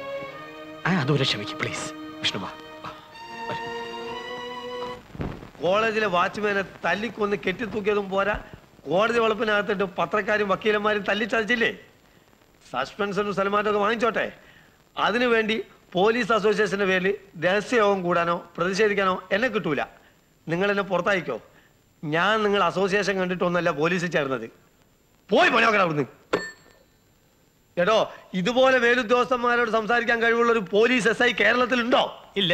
അതുവരെ ക്ഷമിക്കും പ്ലീസ്. വിഷ്ണു വാ. കോളേജിലെ വാച്ച്മാനെ തല്ലിക്കൊന്ന് കെട്ടിത്തൂക്കിയതും പോരാ, കോടതി വളപ്പിനകത്തിട്ട് പത്രക്കാരും വക്കീലന്മാരും തല്ലിച്ചതച്ചില്ലേ. സസ്പെൻഷനും സൽമാനൊക്കെ വാങ്ങിച്ചോട്ടെ. അതിനുവേണ്ടി പോലീസ് അസോസിയേഷന്റെ പേരിൽ രഹസ്യയോഗം കൂടാനോ പ്രതിഷേധിക്കാനോ എന്നെ കിട്ടൂല. നിങ്ങൾ എന്നെ പുറത്തായിക്കോ. ഞാൻ നിങ്ങൾ അസോസിയേഷൻ കണ്ടിട്ടൊന്നല്ല പോലീസിൽ ചേർന്നത്. പോയി പണിയോക്കണം അവിടുന്ന്. എടോ, ഇതുപോലെ മേലുദ്യോഗസ്ഥന്മാരോട് സംസാരിക്കാൻ കഴിവുള്ള ഒരു പോലീസ് SI കേരളത്തിലുണ്ടോ? ഇല്ല.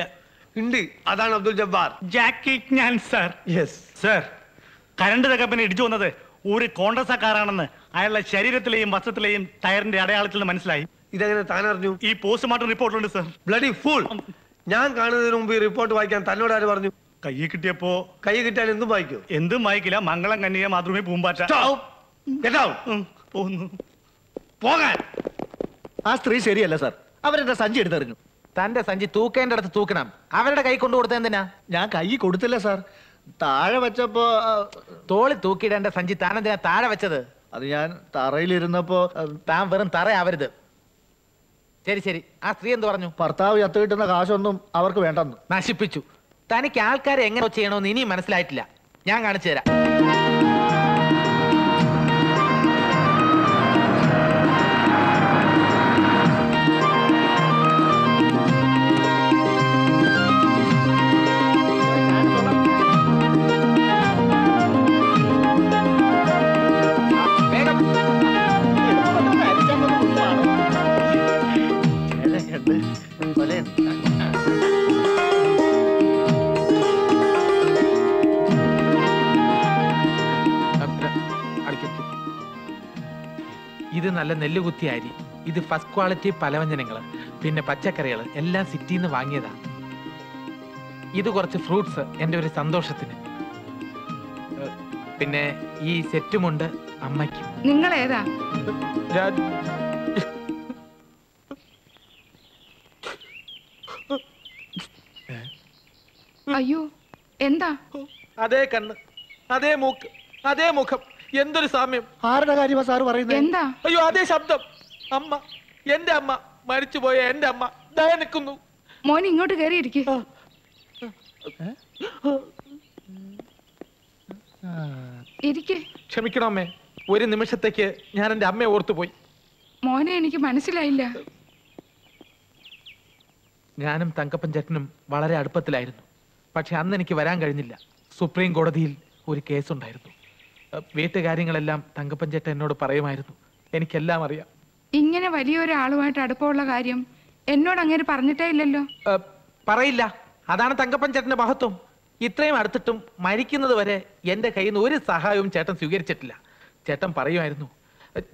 ഉണ്ട്. അതാണ് അബ്ദുൽ ജബ്ബാർ. ജാക്കി ഞാൻ സാർ. യെസ് സാർ, കരണ്ട് തകപ്പിന് ഇടിച്ചു വന്നത് ഒരു കോൺഗ്രസ്സാക്കാരാണെന്ന് അയാളുടെ ശരീരത്തിലെയും വസ്ത്രത്തിലെയും ടയറിന്റെ അടയാളത്തിൽ നിന്ന് മനസ്സിലായി. ഇതെങ്ങനെ താൻ അറിഞ്ഞു? ഈ പോസ്റ്റ്മോർട്ടം റിപ്പോർട്ടിലുണ്ട് സർ. Bloody fool! ഞാൻ കാണുന്നതിന് മുമ്പ് ഈ റിപ്പോർട്ട് വായിക്കാൻ തന്നോട് ആര് പറഞ്ഞു? കൈ കിട്ടിയപ്പോ. കൈ കിട്ടിയാൽ എന്തും വായിക്കോ? എന്തും വായിക്കില്ല. മംഗളം കന്യ മാതൃമേ പൂമ്പാറ്റ. പോകാൻ! ആ സ്ത്രീ ശരിയല്ല സാർ. അവരെന്റെ സഞ്ചി എടുത്തെറിഞ്ഞു. തന്റെ സഞ്ചി തൂക്കേണ്ട അടുത്ത് തൂക്കണം. അവരുടെ കൈ കൊണ്ടു കൊടുത്ത എന്തിനാ? ഞാൻ കൈ കൊടുത്തില്ല സാർ. താഴെ വെച്ചപ്പോ തോളി തൂക്കിയിടേണ്ട സഞ്ചി താനെന്തിനാ താഴെ വെച്ചത്? അത് ഞാൻ തറയിലിരുന്നപ്പോ. താൻ വെറും തറയാവരുത്. ശരി ശരി, ആ സ്ത്രീ എന്ത് പറഞ്ഞു? ഭർത്താവ് ചത്തു കിട്ടുന്ന കാശൊന്നും അവർക്ക് വേണ്ടെന്ന്. നശിപ്പിച്ചു. തനിക്ക് ആൾക്കാരെ എങ്ങനെ ചെയ്യണമെന്ന് ഇനിയും മനസ്സിലായിട്ടില്ല. ഞാൻ കാണിച്ചു തരാം. ഇത് നല്ല നെല്ലുകുത്തി അരി. ഇത് ഫസ്റ്റ് ക്വാളിറ്റി പലവ്യഞ്ജനങ്ങൾ, പിന്നെ പച്ചക്കറികൾ എല്ലാം സിറ്റിയിൽ നിന്ന് വാങ്ങിയതാ. ഇത് കുറച്ച് ഫ്രൂട്ട്സ് എൻ്റെ ഒരു സന്തോഷത്തിന്. പിന്നെ ഈ സെറ്റുമുണ്ട് അമ്മയ്ക്കും. നിങ്ങൾ ഏതാ? അയ്യോ, എന്താ? അതേ കണ്ണ്, അതേ മൂക്ക്, അതേ മുഖം, എന്തൊരു സാമ്യം. ആരുടെ കാര്യമാ സാറ് പറയുന്നത്? എന്താ? അയ്യോ, അതേ ശബ്ദം. അമ്മ, എന്റെ അമ്മ, മരിച്ചുപോയ എന്റെ അമ്മ ദാ നിൽക്കുന്നു. മോൻ ഇങ്ങോട്ട് കയറിയിരിക്കേ. ഇരിക്കേ. ക്ഷമിക്കണം അമ്മേ, ഒരു നിമിഷത്തേക്ക് ഞാൻ എന്റെ അമ്മയെ ഓർത്തുപോയി. മോനെ എനിക്ക് മനസ്സിലായില്ല. ഞാനും തങ്കപ്പൻ ചേട്ടനും വളരെ അടുപ്പത്തിലായിരുന്നു. പക്ഷെ അന്ന് എനിക്ക് വരാൻ കഴിഞ്ഞില്ല. സുപ്രീം കോടതിയിൽ ഒരു കേസുണ്ടായിരുന്നു. വീട്ടുകാര്യങ്ങളെല്ലാം തങ്കപ്പൻ ചേട്ടൻ എന്നോട് പറയുമായിരുന്നു. എനിക്കെല്ലാം അറിയാം. ഇങ്ങനെ വലിയൊരാളുമായിട്ട് അടുപ്പമുള്ള കാര്യം എന്നോട് അങ്ങനെ പറഞ്ഞിട്ടേ ഇല്ലല്ലോ. പറയില്ല. അതാണ് തങ്കപ്പൻ ചേട്ടന്റെ മഹത്വം. ഇത്രയും അടുത്തിട്ടും മരിക്കുന്നത് വരെ എന്റെ കയ്യിൽ നിന്ന് ഒരു സഹായവും ചേട്ടൻ സ്വീകരിച്ചിട്ടില്ല. ചേട്ടൻ പറയുമായിരുന്നു,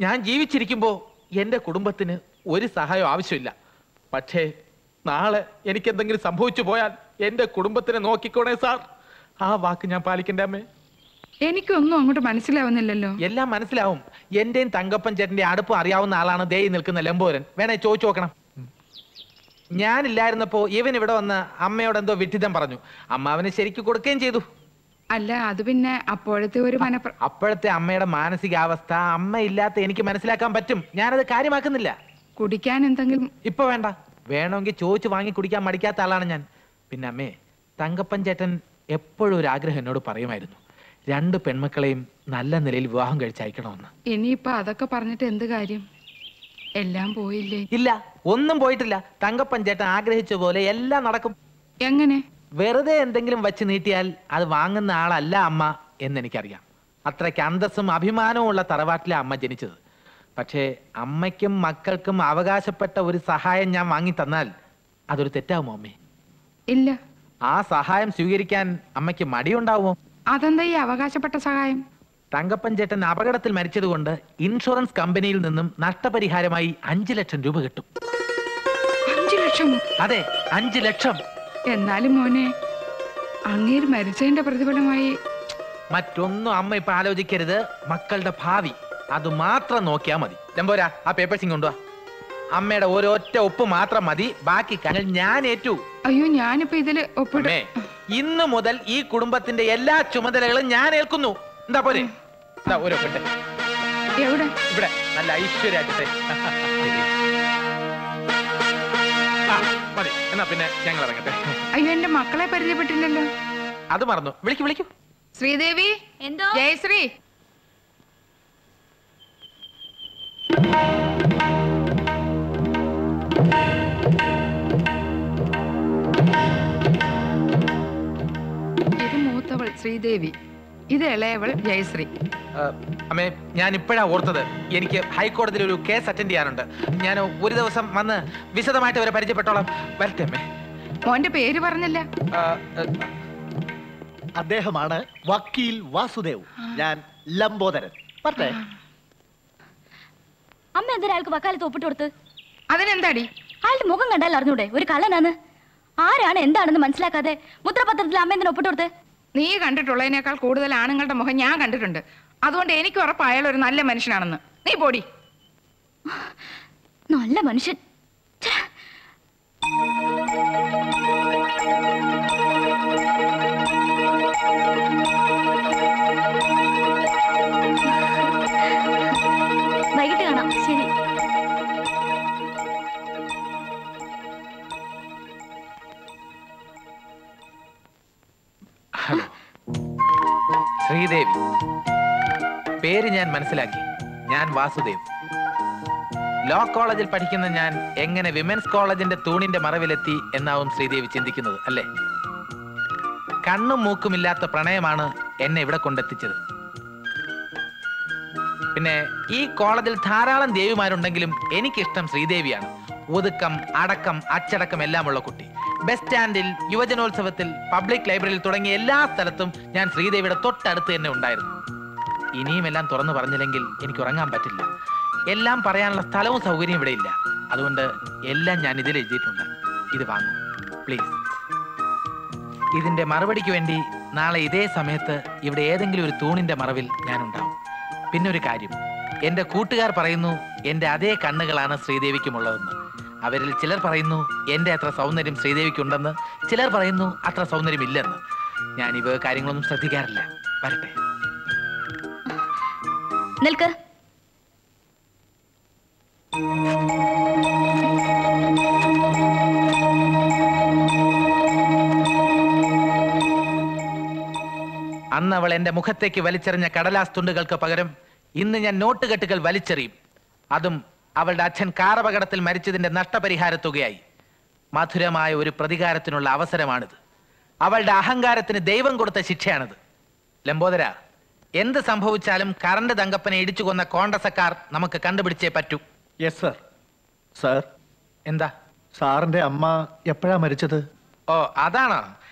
ഞാൻ ജീവിച്ചിരിക്കുമ്പോൾ എന്റെ കുടുംബത്തിന് ഒരു സഹായം ആവശ്യമില്ല. പക്ഷേ നാളെ എനിക്ക് എന്തെങ്കിലും സംഭവിച്ചു പോയാൽ എന്റെ കുടുംബത്തിനെ നോക്കിക്കോണേ സാർ. ആ വാക്ക് ഞാൻ പാലിക്കണ്ടേ അമ്മേ? എനിക്കൊന്നും അങ്ങോട്ട് മനസ്സിലാവുന്നില്ലല്ലോ. എല്ലാം മനസ്സിലാവും. എന്റെയും തങ്കപ്പൻ ചേട്ടന്റെ അടുപ്പം അറിയാവുന്ന ആളാണ് ദേ നിൽക്കുന്ന ലംബോരൻ. വേണേ ചോദിച്ചു നോക്കണം. ഞാനില്ലായിരുന്നപ്പോ ഇവൻ ഇവിടെ വന്ന് അമ്മയോട് എന്തോ വിഡ്ഢിതം പറഞ്ഞു. അമ്മ അവന് ശരിക്ക് കൊടുക്കുകയും ചെയ്തു. അല്ല, അത് പിന്നെ അപ്പോഴത്തെ ഒരു അപ്പോഴത്തെ അമ്മയുടെ മാനസികാവസ്ഥ അമ്മ ഇല്ലാത്ത എനിക്ക് മനസ്സിലാക്കാൻ പറ്റും. ഞാനത് കാര്യമാക്കുന്നില്ല. കുടിക്കാൻ എന്തെങ്കിലും ഇപ്പൊ വേണ്ട. വേണമെങ്കിൽ ചോദിച്ചു വാങ്ങി കുടിക്കാൻ മടിക്കാത്ത ആളാണ് ഞാൻ. പിന്നെ അമ്മേ, തങ്കപ്പൻ ചേട്ടൻ എപ്പോഴും ഒരു ആഗ്രഹം എന്നോട് പറയുമായിരുന്നു, 2 പെൺമക്കളെയും നല്ല നിലയിൽ വിവാഹം കഴിച്ചയക്കണമെന്ന്. ഇനിയിപ്പൊ അതൊക്കെ പറഞ്ഞിട്ട് എന്ത് കാര്യം? എല്ലാം പോയില്ലേ? ഇല്ല, ഒന്നും പോയിട്ടില്ല. തങ്കപ്പൻ ചേട്ടൻ ആഗ്രഹിച്ച പോലെ എല്ലാം നടക്കും. എങ്ങനെ? വെറുതെ എന്തെങ്കിലും വച്ച് നീട്ടിയാൽ അത് വാങ്ങുന്ന ആളല്ല അമ്മ എന്നെനിക്കറിയാം. അത്രയ്ക്ക് അന്തസ്സും അഭിമാനവും ഉള്ള തറവാട്ടിലെ അമ്മ ജനിച്ചത്. പക്ഷേ അമ്മയ്ക്കും മക്കൾക്കും അവകാശപ്പെട്ട ഒരു സഹായം ഞാൻ വാങ്ങി തന്നാൽ അതൊരു തെറ്റാവുമോ അമ്മേ? ഇല്ല. ആ സഹായം സ്വീകരിക്കാൻ അമ്മയ്ക്ക് മടിയുണ്ടാവുമോ? അതെന്താ ഈ അവകാശപ്പെട്ട സഹായം? തങ്കപ്പൻ ചേട്ടൻ അപകടത്തിൽ മരിച്ചതുകൊണ്ട് ഇൻഷുറൻസ് കമ്പനിയിൽ നിന്നും നഷ്ടപരിഹാരമായി 5 ലക്ഷം രൂപ കിട്ടും. 5 ലക്ഷമോ? അതെ, 5 ലക്ഷം. എന്നാലും മോനെ, അങ്ങേര് മരിച്ചതിന്റെ പ്രതിഫലമായി മറ്റൊന്നും അമ്മ ഇപ്പൊ ആലോചിക്കരുത്. മക്കളുടെ ഭാവി അത് മാത്രം നോക്കിയാ മതി. ലംബോരാ, ആ പേപ്പേഴ്സ് കൊണ്ടുവാ. അമ്മയുടെ ഒരൊറ്റ ഒപ്പ് മാത്രം മതി. ബാക്കി കാര്യങ്ങൾ ഞാൻ ഏറ്റു. അയ്യോ, ഞാനിപ്പോ ഇതില് ഒപ്പിടേ. ഇന്നു മുതൽ ഈ കുടുംബത്തിന്റെ എല്ലാ ചുമതലകളും ഞാൻ ഏൽക്കുന്നു. എന്താ പോരെ? ഒരു ഒപ്പിട്ടെ. എവിടെ? ഇവിടെ നല്ല ഐശ്വര്യാക്കട്ടെ. മതി. എന്നാ പിന്നെ ഞങ്ങൾ ഇറങ്ങട്ടെ. അയ്യോ, എന്റെ മക്കളെ പരിചയപ്പെട്ടില്ലല്ലോ. അത് മറന്നു. വിളിക്കൂ. ശ്രീദേവി. എന്തോ? ജയശ്രീ. ഇത് മൂത്തവൾ ശ്രീദേവി, ഇത് ഇളയവൾ ജയശ്രീ. അമ്മേ, ഞാൻ ഇപ്പോഴാ ഓർത്തത്, എനിക്ക് ഹൈക്കോടതിയിൽ ഒരു കേസ് അറ്റൻഡ് ചെയ്യാനുണ്ട്. ഞാൻ ഒരു ദിവസം വന്ന് വിശദമായിട്ട് അവരെ പരിചയപ്പെട്ടോളാം. വരട്ടെ അമ്മേ. മോന്റെ പേര് പറഞ്ഞില്ല. അദ്ദേഹമാണ് വക്കീൽ വാസുദേവ്. ഞാൻ ലംബോദരൻ. പറഞ്ഞേ. അമ്മ എന്തിനാ അയാൾക്ക് വക്കാലത്ത് ഒപ്പിട്ട് കൊടുത്ത്? അതിനെന്താടി? അയാളുടെ മുഖം കണ്ടാൽ അറിഞ്ഞൂടെ ഒരു കള്ളനാന്ന്? ആരാണ് എന്താണെന്ന് മനസ്സിലാക്കാതെ മുദ്രപത്രത്തിൽ അമ്മ എന്തിനാ ഒപ്പിട്ട് കൊടുത്ത്? നീ കണ്ടിട്ടുള്ളതിനേക്കാൾ കൂടുതൽ ആണുങ്ങളുടെ മുഖം ഞാൻ കണ്ടിട്ടുണ്ട്. അതുകൊണ്ട് എനിക്ക് ഉറപ്പ് അയാൾ ഒരു നല്ല മനുഷ്യനാണെന്ന്. നീ പോടി. നല്ല മനുഷ്യൻ. വൈകിട്ട് കാണാം. ശരി. ഹലോ, ശ്രീദേവി. പേര് ഞാൻ മനസ്സിലാക്കി. ഞാൻ വാസുദേവ്. ലോ കോളേജിൽ പഠിക്കുന്ന ഞാൻ എങ്ങനെ വിമൻസ് കോളേജിന്റെ തൂണിന്റെ മറവിലെത്തി എന്നാവും ശ്രീദേവി ചിന്തിക്കുന്നത് അല്ലേ? കണ്ണും മൂക്കുമില്ലാത്ത പ്രണയമാണ് എന്നെ ഇവിടെ കൊണ്ടെത്തിച്ചത്. പിന്നെ ഈ കോളേജിൽ ധാരാളം ദേവിമാരുണ്ടെങ്കിലും എനിക്കിഷ്ടം ശ്രീദേവിയാണ്. ഒതുക്കം, അടക്കം, അച്ചടക്കം എല്ലാമുള്ള കുട്ടി. ബസ് സ്റ്റാൻഡിൽ, യുവജനോത്സവത്തിൽ, പബ്ലിക് ലൈബ്രറിയിൽ തുടങ്ങിയ എല്ലാ സ്ഥലത്തും ഞാൻ ശ്രീദേവിയുടെ തൊട്ടടുത്ത് തന്നെ ഉണ്ടായിരുന്നു. ഇനിയും എല്ലാം തുറന്നു പറഞ്ഞില്ലെങ്കിൽ എനിക്ക് ഉറങ്ങാൻ പറ്റില്ല. എല്ലാം പറയാനുള്ള സ്ഥലവും സൗകര്യവും ഇവിടെ ഇല്ല. അതുകൊണ്ട് എല്ലാം ഞാൻ ഇതിൽ എഴുതിയിട്ടുണ്ട്. ഇത് വാങ്ങൂ പ്ലീസ്. ഇതിന്റെ മറുപടിക്ക് വേണ്ടി നാളെ ഇതേ സമയത്ത് ഇവിടെ ഏതെങ്കിലും ഒരു തൂണിന്റെ മറവിൽ ഞാനുണ്ടാവും. പിന്നെ ഒരു കാര്യം, എന്റെ കൂട്ടുകാർ പറയുന്നു എന്റെ അതേ കണ്ണുകളാണ് ശ്രീദേവിക്കുമുള്ളതെന്ന്. അവരിൽ ചിലർ പറയുന്നു എന്റെ അത്ര സൗന്ദര്യം ശ്രീദേവിക്കുണ്ടെന്ന്, ചിലർ പറയുന്നു അത്ര സൗന്ദര്യം ഇല്ലെന്ന്. ഞാൻ ഇവ കാര്യങ്ങളൊന്നും ശ്രദ്ധിക്കാറില്ല. വരട്ടെ. നിൽക്ക്. അന്ന് അവൾ എന്റെ മുഖത്തേക്ക് വലിച്ചെറിഞ്ഞ കടലാസ് തുണ്ടുകൾക്ക് പകരം ഇന്ന് ഞാൻ നോട്ടുകെട്ടുകൾ വലിച്ചെറിയും. അതും അവളുടെ അച്ഛൻ കാറപകടത്തിൽ മരിച്ചതിന്റെ നഷ്ടപരിഹാര തുകയായി. മധുരമായ ഒരു പ്രതികാരത്തിനുള്ള അവസരമാണിത്. അവളുടെ അഹങ്കാരത്തിന് ദൈവം കൊടുത്ത ശിക്ഷയാണിത്. ലംബോദര, എന്ത് സംഭവിച്ചാലും കറണ്ട് തങ്കപ്പനെ ഇടിച്ചു കൊന്ന കോൺഗ്രസക്കാർ നമുക്ക് കണ്ടുപിടിച്ചേ പറ്റൂ. Yes sir. സർ, എന്താ? സാറിന്റെ അമ്മ എപ്പോഴാ മരിച്ചത്? ഓ, അതാണോ?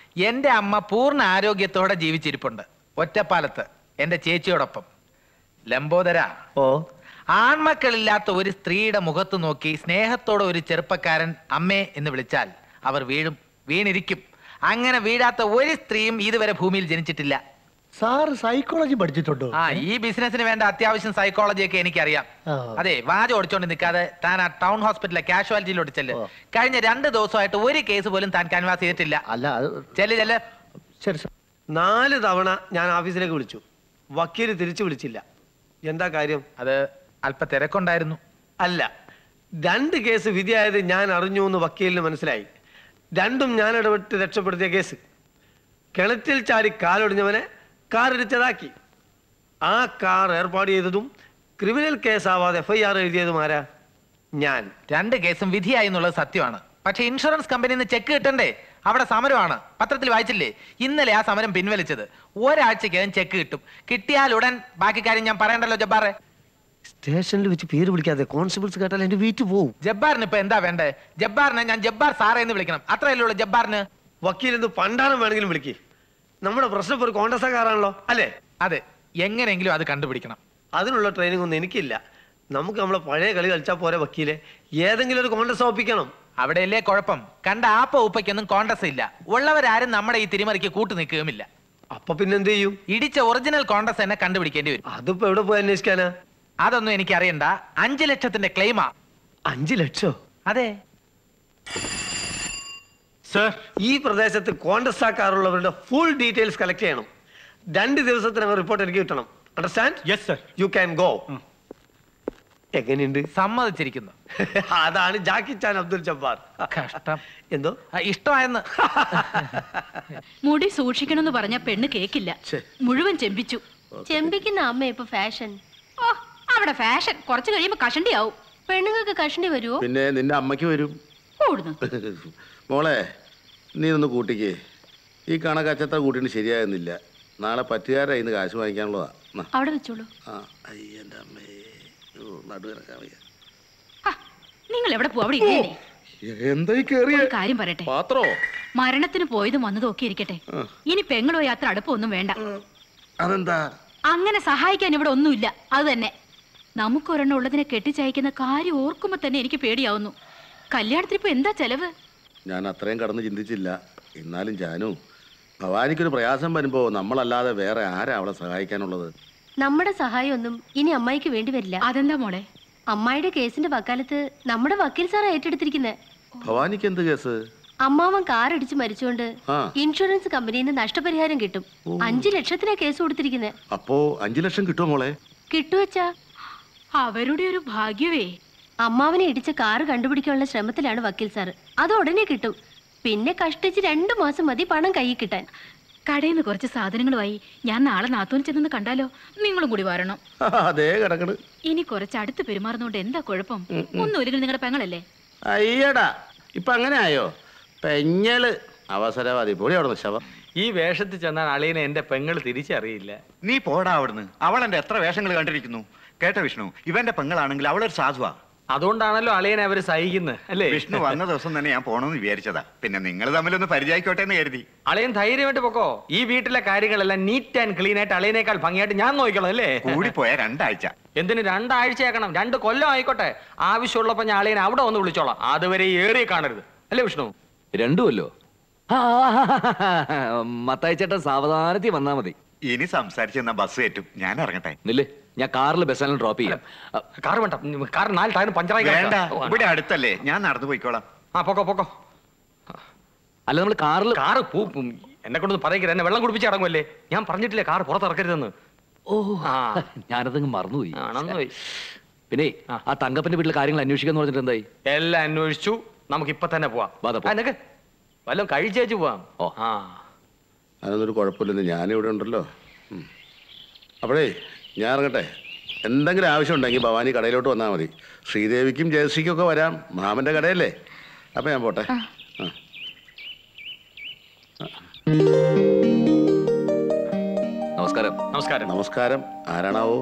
എന്റെ അമ്മ പൂർണ്ണ ആരോഗ്യത്തോടെ ജീവിച്ചിരിപ്പുണ്ട്, ഒറ്റപ്പാലത്ത് എന്റെ ചേച്ചിയോടൊപ്പം. ലംബോദര, ഓ, ആൺമക്കളില്ലാത്ത ഒരു സ്ത്രീയുടെ മുഖത്ത് നോക്കി സ്നേഹത്തോടെ ഒരു ചെറുപ്പക്കാരൻ അമ്മേ എന്ന് വിളിച്ചാൽ അവർ വീണിരിക്കും. അങ്ങനെ വീഴാത്ത ഒരു സ്ത്രീയും ഇതുവരെ ഭൂമിയിൽ ജനിച്ചിട്ടില്ല. സാർ സൈക്കോളജി പഠിച്ചിട്ടുണ്ടോ? ആ, ഈ ബിസിനസിന് വേണ്ട അത്യാവശ്യം സൈക്കോളജി ഒക്കെ എനിക്കറിയാം. അതെ, വാചം ഓടിച്ചോണ്ട് നിൽക്കാതെ താൻ ആ ടൗൺ ഹോസ്പിറ്റലിലെ കാഷ്വാലിറ്റിയിലോട്ട് ചെല്ല്. കഴിഞ്ഞ 2 ദിവസമായിട്ട് ഒരു കേസ് പോലും താൻ കൻവാസ് ചെയ്തിട്ടില്ല. ചെല്ല്. ശരി സർ. 4 തവണ ഞാൻ ഓഫീസിലേക്ക് വിളിച്ചു. വക്കീല് തിരിച്ചു വിളിച്ചില്ല. എന്താ കാര്യം? അത് അല്പ തിരക്കുണ്ടായിരുന്നു. അല്ല, 2 കേസ് വിധിയായത് ഞാൻ അറിഞ്ഞു എന്ന് വക്കീലിന് മനസ്സിലായി. 2ഉം ഞാൻ ഇടപെട്ട് രക്ഷപ്പെടുത്തിയ കേസ്. കിണറ്റിൽ ചാടി കാലൊടിഞ്ഞവനെ കാറിടിച്ചതാക്കി. ആ കാർ ഏർപ്പാട് ചെയ്തതും ക്രിമിനൽ കേസാവാതെ FIR എഴുതിയതും ആരാ? ഞാൻ. 2 കേസും വിധിയായി എന്നുള്ളത് സത്യമാണ്. പക്ഷെ ഇൻഷുറൻസ് കമ്പനിയിൽ നിന്ന് ചെക്ക് കിട്ടണ്ടേ? അവിടെ സമരമാണ്. പത്രത്തിൽ വായിച്ചില്ലേ? ഇന്നലെ ആ സമരം പിൻവലിച്ചത്. ഒരാഴ്ചക്കകം ചെക്ക് കിട്ടും. കിട്ടിയാൽ ഉടൻ ബാക്കി കാര്യം ഞാൻ പറയണ്ടല്ലോ ജബ്ബാറെ. സ്റ്റേഷനിൽ വെച്ച് പേര് വിളിക്കാതെ കോൺസ്റ്റബിൾസ് കേട്ടാൽ എന്റെ വീട്ടിൽ പോവും. ജബ്ബാറിന് ഇപ്പൊ എന്താ വേണ്ടേ? ജബ്ബാറിനെ ഞാൻ ജബ്ബാർ സാറേ എന്ന് വിളിക്കണം, അത്രയല്ലേ ഉള്ളൂ ജബ്ബാറിന്. വക്കീൽ എന്ത് പണ്ടാരം വേണമെങ്കിലും വിളിക്ക്. നമ്മുടെ പ്രശ്നം ഒരു കോൺഗ്രസ്സുകാരാണല്ലോ അല്ലേ? അതെ, എങ്ങനെയെങ്കിലും അത് കണ്ടുപിടിക്കണം. അതിനുള്ള ട്രെയിനിങ് ഒന്നും എനിക്കില്ല. നമുക്ക് നമ്മളെ പഴയ കളി കളിച്ചാൽ പോരെ വക്കീലെ. ഏതെങ്കിലും ഒരു കോൺഗ്രസ് ഒപ്പിക്കണം. അവിടെയല്ലേ കുഴപ്പം. കണ്ട ആപ്പ ഉപ്പയ്ക്കൊന്നും കോൺഗ്രസ് ഇല്ല. ഉള്ളവരാരും നമ്മുടെ ഈ തിരിമറിക്ക് കൂട്ടു നിൽക്കുകയുമില്ല. അപ്പൊ പിന്നെന്ത് ചെയ്യും? ഇടിച്ച ഒറിജിനൽ കോൺഗ്രസ് തന്നെ കണ്ടുപിടിക്കേണ്ടി വരും. അതിപ്പോ എവിടെ പോയി അന്വേഷിക്കാനാ? അതൊന്നും എനിക്ക് അറിയണ്ട. 5 ലക്ഷത്തിന്റെ ക്ലെയിമാ. 5 ലക്ഷം? അതെ സർ. ഈ പ്രദേശത്ത് കോൺഗ്രസ്സാക്കാറുള്ളവരുടെ ഫുൾ ഡീറ്റെയിൽസ് കളക്ട് ചെയ്യണം. 2 ദിവസത്തിനകം റിപ്പോർട്ട് എനിക്ക് കിട്ടണം. Understand? Yes sir. You can go. എങ്ങനെയുണ്ട്? സമ്മതിച്ചിരിക്കുന്നു. അതാണ് ജാക്കി ചാൻ അബ്ദുൽ ജബ്ബാർ. കഷ്ടം. എന്തോ ഇഷ്ടമായെന്ന്. മുടി സൂക്ഷിക്കണമെന്ന് പറഞ്ഞ പെണ്ണ് കേക്കില്ല. മുഴുവൻ ചെമ്പിച്ചു. ചെമ്പിക്കുന്ന അമ്മ ഇപ്പൊ ഫാഷൻ. ഓ, അവിടെ ഫാഷൻ കുറച്ച് കഴിയുമ്പോ കഷണ്ടിയാവും. പെണ്ണുങ്ങൾക്ക് കഷണ്ടി വരുമോ? പിന്നെ നിന്റെ അമ്മയ്ക്ക് വരും. മോളെ, നീ ഒന്ന് കൂട്ടിക്കേ. ഈ കണക്കച്ചത്ര കൂട്ടിന് ശരിയാകുന്നില്ല. നാളെ പറ്റുകാരാ ഇന്ന് കാശ് വാങ്ങിക്കാനുള്ളതാ. അവിടെ വെച്ചോളൂ. അയ്യന്റെ അമ്മേ, നടുവിറക്കാൻ വയ്യ. നിങ്ങൾ എവിടെ പോവാ? അവിടെ ഇല്ലേ? എന്തായി കേറിയ കാര്യം പറയട്ടെ. പാത്രോ? മരണത്തിന് പോയതും വന്നതും ഒക്കെ ഇരിക്കട്ടെ. ഇനി പെങ്ങളോ യാത്ര അടുപ്പൊന്നും വേണ്ട. അതെന്താ? അങ്ങനെ സഹായിക്കാൻ ഇവിടെ ഒന്നുമില്ല. അത് തന്നെ നമുക്കൊരെണ്ണം ഉള്ളതിനെ കെട്ടിച്ചയക്കുന്ന കാര്യം ഓർക്കുമ്പോ തന്നെ എനിക്ക് പേടിയാവുന്നു. കല്യാണത്തിന് ഇപ്പൊ എന്താ ചെലവ്? ഞാൻ അത്രയും കടന്ന് ചിന്തിച്ചില്ല. എന്നാലും ജാനു, ഭവാനിക്കൊരു പ്രയാസം വരുമ്പോ നമ്മളല്ലാതെ വേറെ ആരാ അവളെ സഹായിക്കാനുള്ളത്? നമ്മുടെ സഹായമൊന്നും ഇനി അമ്മായിക്ക് വേണ്ടി വരില്ല. അതെന്താ മോളെ? അമ്മായിയുടെ കേസിന്റെ വക്കാലത്ത് നമ്മുടെ വക്കീൽ സാർ ഏറ്റെടുത്തിരിക്കുന്നത്. ഭവാനിക്ക് എന്ത് കേസ്? അമ്മാവൻ കാറടിച്ച് മരിച്ചുകൊണ്ട് ഇൻഷുറൻസ് കമ്പനിയിൽ നിന്ന് നഷ്ടപരിഹാരം കിട്ടും. 5 ലക്ഷത്തിനാ കേസ് കൊടുത്തിരിക്കുന്നത്. അപ്പോ 5 ലക്ഷം കിട്ടുമോ മോളെ? കിട്ടുവച്ചാ അവരുടെ ഒരു ഭാഗ്യവേ. അമ്മാവനെ ഇടിച്ച കാറ് കണ്ടുപിടിക്കാനുള്ള ശ്രമത്തിലാണ് വക്കീൽ സാറ്. അത് ഉടനെ കിട്ടും. പിന്നെ കഷ്ടിച്ച് 2 മാസം മതി പണം കയ്യിൽ കിട്ടാൻ. കടയിൽ നിന്ന് കുറച്ച് സാധനങ്ങളുമായി ഞാൻ നാളെ നാത്തൂന് ചെന്ന് കണ്ടാലോ? നിങ്ങളും കൂടി വരണം. അതേ കിടക്കണ്. ഇനി കുറച്ച് അടുത്ത് പെരുമാറുന്നോണ്ട് എന്താ കുഴപ്പം? ഒന്നുമില്ലെങ്കിൽ നിങ്ങളുടെ പെങ്ങളല്ലേ? അയ്യടാ, ഇപ്പൊ അങ്ങനെ ആയോ? പെഞ്ഞള് അവസരവാദി പൊടി അവിടെ ശവം. ഈ വേഷത്തിൽ ചെന്നാൽ അളിയനെ എന്റെ പെങ്ങൾ തിരിച്ചറിയില്ല. നീ പോടാ അവിടുന്ന്. അവൾ എന്റെ എത്ര വേഷങ്ങൾ കണ്ടിരിക്കുന്നു. കേട്ട വിഷ്ണു, ഇവന്റെ പെങ്ങളാണെങ്കിൽ അവളൊരു സാധുവാ. അതുകൊണ്ടാണല്ലോ അളിയനെ അവര് സഹിക്കുന്നത് അല്ലേ? വിഷ്ണു വന്ന ദിവസം തന്നെ ഞാൻ പോണമെന്ന് വിചാരിച്ചതാ. പിന്നെ നിങ്ങൾ തമ്മിലൊന്ന് പരിചയിക്കോട്ടെ എന്ന് കരുതി. അളിയൻ ധൈര്യമായിട്ട് പൊക്കോ. ഈ വീട്ടിലെ കാര്യങ്ങളെല്ലാം നീറ്റ് ആൻഡ് ക്ലീൻ ആയിട്ട് അളിയനേക്കാൾ ഭംഗിയായിട്ട് ഞാൻ നോക്കണം അല്ലേ? കൂടിപ്പോയ 2 ആഴ്ച. എന്തിന് 2 ആഴ്ചയാക്കണം? 2 കൊല്ലം ആയിക്കോട്ടെ. ആവശ്യമുള്ളപ്പോ ഞാൻ അളിയനെ അവിടെ വന്ന് വിളിച്ചോളാം. അതുവരെ ഏറിയ കാണരുത് അല്ലേ വിഷ്ണു? 2 കൊല്ലോ? മത്തായി ചേട്ടൻ സാവധാനത്തിൽ വന്നാ മതി. ഇനി സംസാരിച്ചെന്ന ബസ് കയറ്റും. ഞാൻ ഇറങ്ങട്ടെ. നില്ലേ, ഞാൻ കാറിൽ ബസ്സിലും ഡ്രോപ്പ് ചെയ്യാം. കാർ വേണ്ട, കാർ 4 ടയറും പഞ്ചറായി. വേണ്ട, ഇവിടെ അടുത്തല്ലേ, ഞാൻ നടന്നു പോയിക്കോളാം. പൊക്കോ പൊക്കോ. അല്ല, നമ്മൾ കാറിൽ എന്നെ കൊണ്ടൊന്ന് പറയിക്കരുത്. എന്നെ വെള്ളം കുടിപ്പിച്ച് ഇറങ്ങുമല്ലേ? ഞാൻ പറഞ്ഞിട്ടില്ലേ കാർ പുറത്തിറക്കരുതെന്ന്. ഞാനതങ്ങ് മറന്നുപോയി. പിന്നെ ആ തങ്കപ്പന്റെ വീട്ടിലെ കാര്യങ്ങൾ അന്വേഷിക്കാന്ന് പറഞ്ഞിട്ട് എന്തായി? എല്ലാം അന്വേഷിച്ചു. നമുക്ക് ഇപ്പൊ തന്നെ പോവാം. വല്ലതും കഴിച്ചേച്ചു പോവാം. അതൊന്നൊരു കുഴപ്പമില്ലെന്ന് ഞാനിവിടെ ഉണ്ടല്ലോ. അപ്പോഴേ ഞാൻ ഇറങ്ങട്ടെ. എന്തെങ്കിലും ആവശ്യമുണ്ടെങ്കിൽ ഭവാനി കടയിലോട്ട് വന്നാൽ മതി. ശ്രീദേവിക്കും ജയശ്രീക്കും ഒക്കെ വരാം. മാമന്റെ കടയല്ലേ. അപ്പൊ ഞാൻ പോട്ടെ. നമസ്കാരം. നമസ്കാരം. നമസ്കാരം. ആരാണാവോ?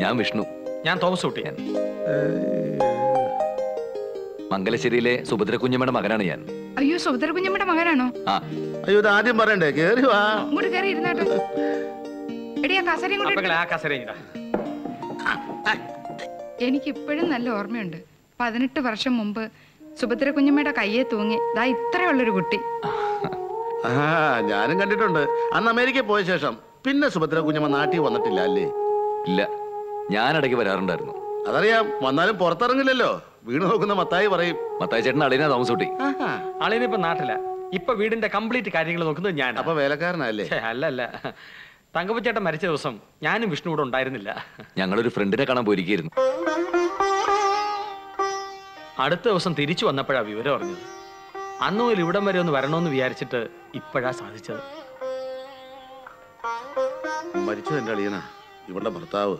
ഞാൻ വിഷ്ണു. ഞാൻ തോമസ് കുട്ടി. മംഗലശ്ശേരിയിലെ സുഭദ്ര കുഞ്ഞമ്മയുടെ മകനാണ് ഞാൻ. അയ്യോ, സുഭദ്ര കുഞ്ഞമ്മയുടെ മകനാണോ? അയ്യോ, ഇത് ആദ്യം പറയണ്ടേ? കേറി വാ. ഇങ്ങോട്ട് കയറി ഇരുന്നാട്ടെ. എടി, ആ കസരയും എനിക്ക് ഇപ്പോഴും നല്ല ഓർമ്മയുണ്ട്. 18 വർഷം മുമ്പ് സുഭദ്ര കുഞ്ഞമ്മയുടെ കയ്യെ തൂങ്ങി ദാ ഇത്രയുള്ളൊരു കുട്ടി. ഞാനും കണ്ടിട്ടുണ്ട്. അന്ന് അമേരിക്കയിൽ പോയ ശേഷം പിന്നെ സുഭദ്ര കുഞ്ഞമ്മ നാട്ടിൽ വന്നിട്ടില്ല അല്ലേ? ഇല്ല, ഞാനിടയ്ക്ക് വരാറുണ്ടായിരുന്നു. അതറിയാം. വന്നാലും പുറത്തിറങ്ങില്ലല്ലോ. വീണ് നോക്കുന്ന മത്തായി പറയും. മത്തായി ചേട്ടൻ അളിയനാ താമസൂട്ടി. അളിയനിപ്പോ നാട്ടില. ഇപ്പൊ വീടിന്റെ കംപ്ലീറ്റ് കാര്യങ്ങൾ നോക്കുന്നത് ഞാൻ. അപ്പൊ വേലക്കാരനല്ലേ? അല്ല, തങ്കപ്പച്ചേട്ടൻ മരിച്ച ദിവസം ഞാനും വിഷ്ണു ഇവിടെ ഉണ്ടായിരുന്നില്ല. ഞങ്ങളൊരു ഫ്രണ്ടിനെ കാണാൻ പോയിരിക്കുന്നു. അടുത്ത ദിവസം തിരിച്ചു വന്നപ്പോഴാ വിവരം അറിഞ്ഞത്. അന്ന് മുതൽ ഇവിടം വരെ ഒന്ന് വരണമെന്ന് വിചാരിച്ചിട്ട് ഇപ്പോഴാ സാധിച്ചത്. മരിച്ചത് എന്റെ അളിയനാ. ഇവളുടെ ഭർത്താവ്,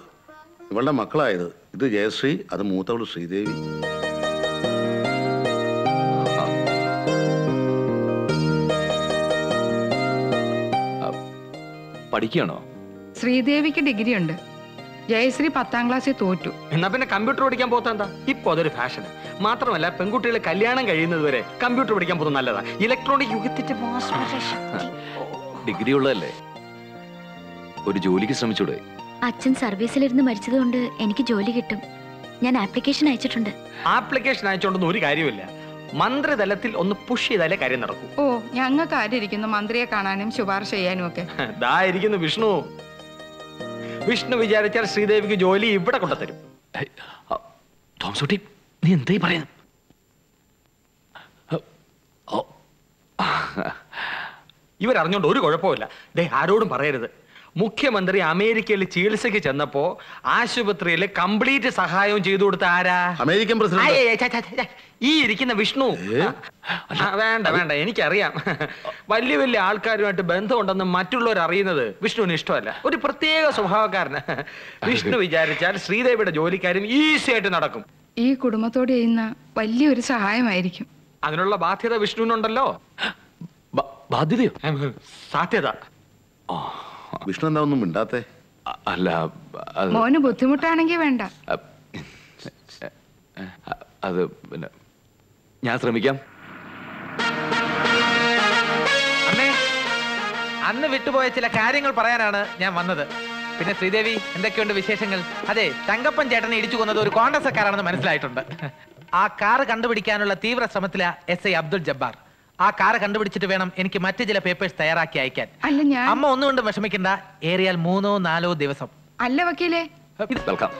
ഇവളുടെ മക്കളായത്. ഇത് ജയശ്രീ, അത് മൂത്തവള് ശ്രീദേവി. പഠിക്കുകയാണോ? ശ്രീദേവിക്ക് ഡിഗ്രി ഉണ്ട്. ജയശ്രീ 10ാം ക്ലാസ്സിൽ തോറ്റു. എന്നാ പിന്നെ കമ്പ്യൂട്ടർ പഠിക്കാൻ പോത്താ? ഇപ്പൊ അതൊരു ഫാഷൻ. മാത്രമല്ല, പെൺകുട്ടികളെ കല്യാണം കഴിയുന്നത് വരെ കമ്പ്യൂട്ടർ പഠിക്കാൻ പോകുന്നത് നല്ലതാ. ഇലക്ട്രോണിക് യുഗത്തിന്റെ ഡിഗ്രി ഉള്ളതല്ലേ, ഒരു ജോലിക്ക് ശ്രമിച്ചൂടെ? അച്ഛൻ സർവീസിലിരുന്ന് മരിച്ചതുകൊണ്ട് എനിക്ക് ജോലി കിട്ടും. ഞാൻ ആപ്ലിക്കേഷൻ അയച്ചിട്ടുണ്ട്. ആപ്ലിക്കേഷൻ അയച്ചോണ്ടൊന്നും ഒരു കാര്യമില്ല. മന്ത്രിതലത്തിൽ ഒന്ന് പുഷ് ചെയ്താലേ കാര്യം നടക്കും. ഓ, ഞങ്ങൾക്ക് ആരിയിരിക്കുന്നു മന്ത്രിയെ കാണാനും ശുപാർശ ചെയ്യാനും ഒക്കെ. ദാ ഇരിക്കുന്നു വിഷ്ണു. വിഷ്ണു വിചാരിച്ചാൽ ശ്രീദേവിക്ക് ജോലി ഇവിടെ കൊണ്ടുതരും. തോമസൂട്ടി, നീ എന്തായി പറയുന്നു? ഇവരറിഞ്ഞോണ്ട് ഒരു കുഴപ്പമില്ല. ദേ, ആരോടും പറയരുത്. മുഖ്യമന്ത്രി അമേരിക്കയിൽ ചികിത്സയ്ക്ക് ചെന്നപ്പോ ആശുപത്രിയിൽ കംപ്ലീറ്റ് സഹായവും ചെയ്തു കൊടുത്ത ആരാ? American president. ഈ ഇരിക്കുന്ന വിഷ്ണു. വേണ്ട, എനിക്കറിയാം. വലിയ വലിയ ആൾക്കാരുമായിട്ട് ബന്ധമുണ്ടെന്ന് മറ്റുള്ളവർ അറിയുന്നത് വിഷ്ണുവിന് ഇഷ്ടമല്ല. ഒരു പ്രത്യേക സ്വഭാവക്കാരന്. വിഷ്ണു വിചാരിച്ചാൽ ശ്രീദേവിയുടെ ജോലിക്കാരും ഈസി ആയിട്ട് നടക്കും. ഈ കുടുംബത്തോട് ചെയ്യുന്ന വലിയൊരു സഹായമായിരിക്കും. അതിനുള്ള ബാധ്യത വിഷ്ണുവിനുണ്ടല്ലോ. ബാധ്യതയോ? സാധ്യത. വിഷ്ണു എന്താ ഒന്നും മിണ്ടാത്തെ? അല്ല, മോന് ബുദ്ധിമുട്ടാണെങ്കിൽ വേണ്ട. അത് പിന്നെ ഞാൻ ശ്രമിക്കാം. അമ്മേ, അന്ന് വിട്ടുപോയ ചില കാര്യങ്ങൾ പറയാനാണ് ഞാൻ വന്നത്. പിന്നെ ശ്രീദേവി, എന്തൊക്കെയുണ്ട് വിശേഷങ്ങൾ? അതെ, തങ്കപ്പൻ ചേട്ടനെ ഇടിച്ചു കൊന്നത് ഒരു കോൺഗ്രസ്സുകാരാണെന്ന് മനസ്സിലായിട്ടുണ്ട്. ആ കാറ് കണ്ടുപിടിക്കാനുള്ള തീവ്ര ശ്രമത്തില SI അബ്ദുൾ ജബ്ബാർ. ആ കാറ് കണ്ടുപിടിച്ചിട്ട് വേണം എനിക്ക് മറ്റു ചില പേപ്പേഴ്സ് തയ്യാറാക്കി അയക്കാൻ. അമ്മ ഒന്നുകൊണ്ടും വിഷമിക്കണ്ട, ഏറിയാൽ 3-4 ദിവസം. അല്ല വക്കീലേ.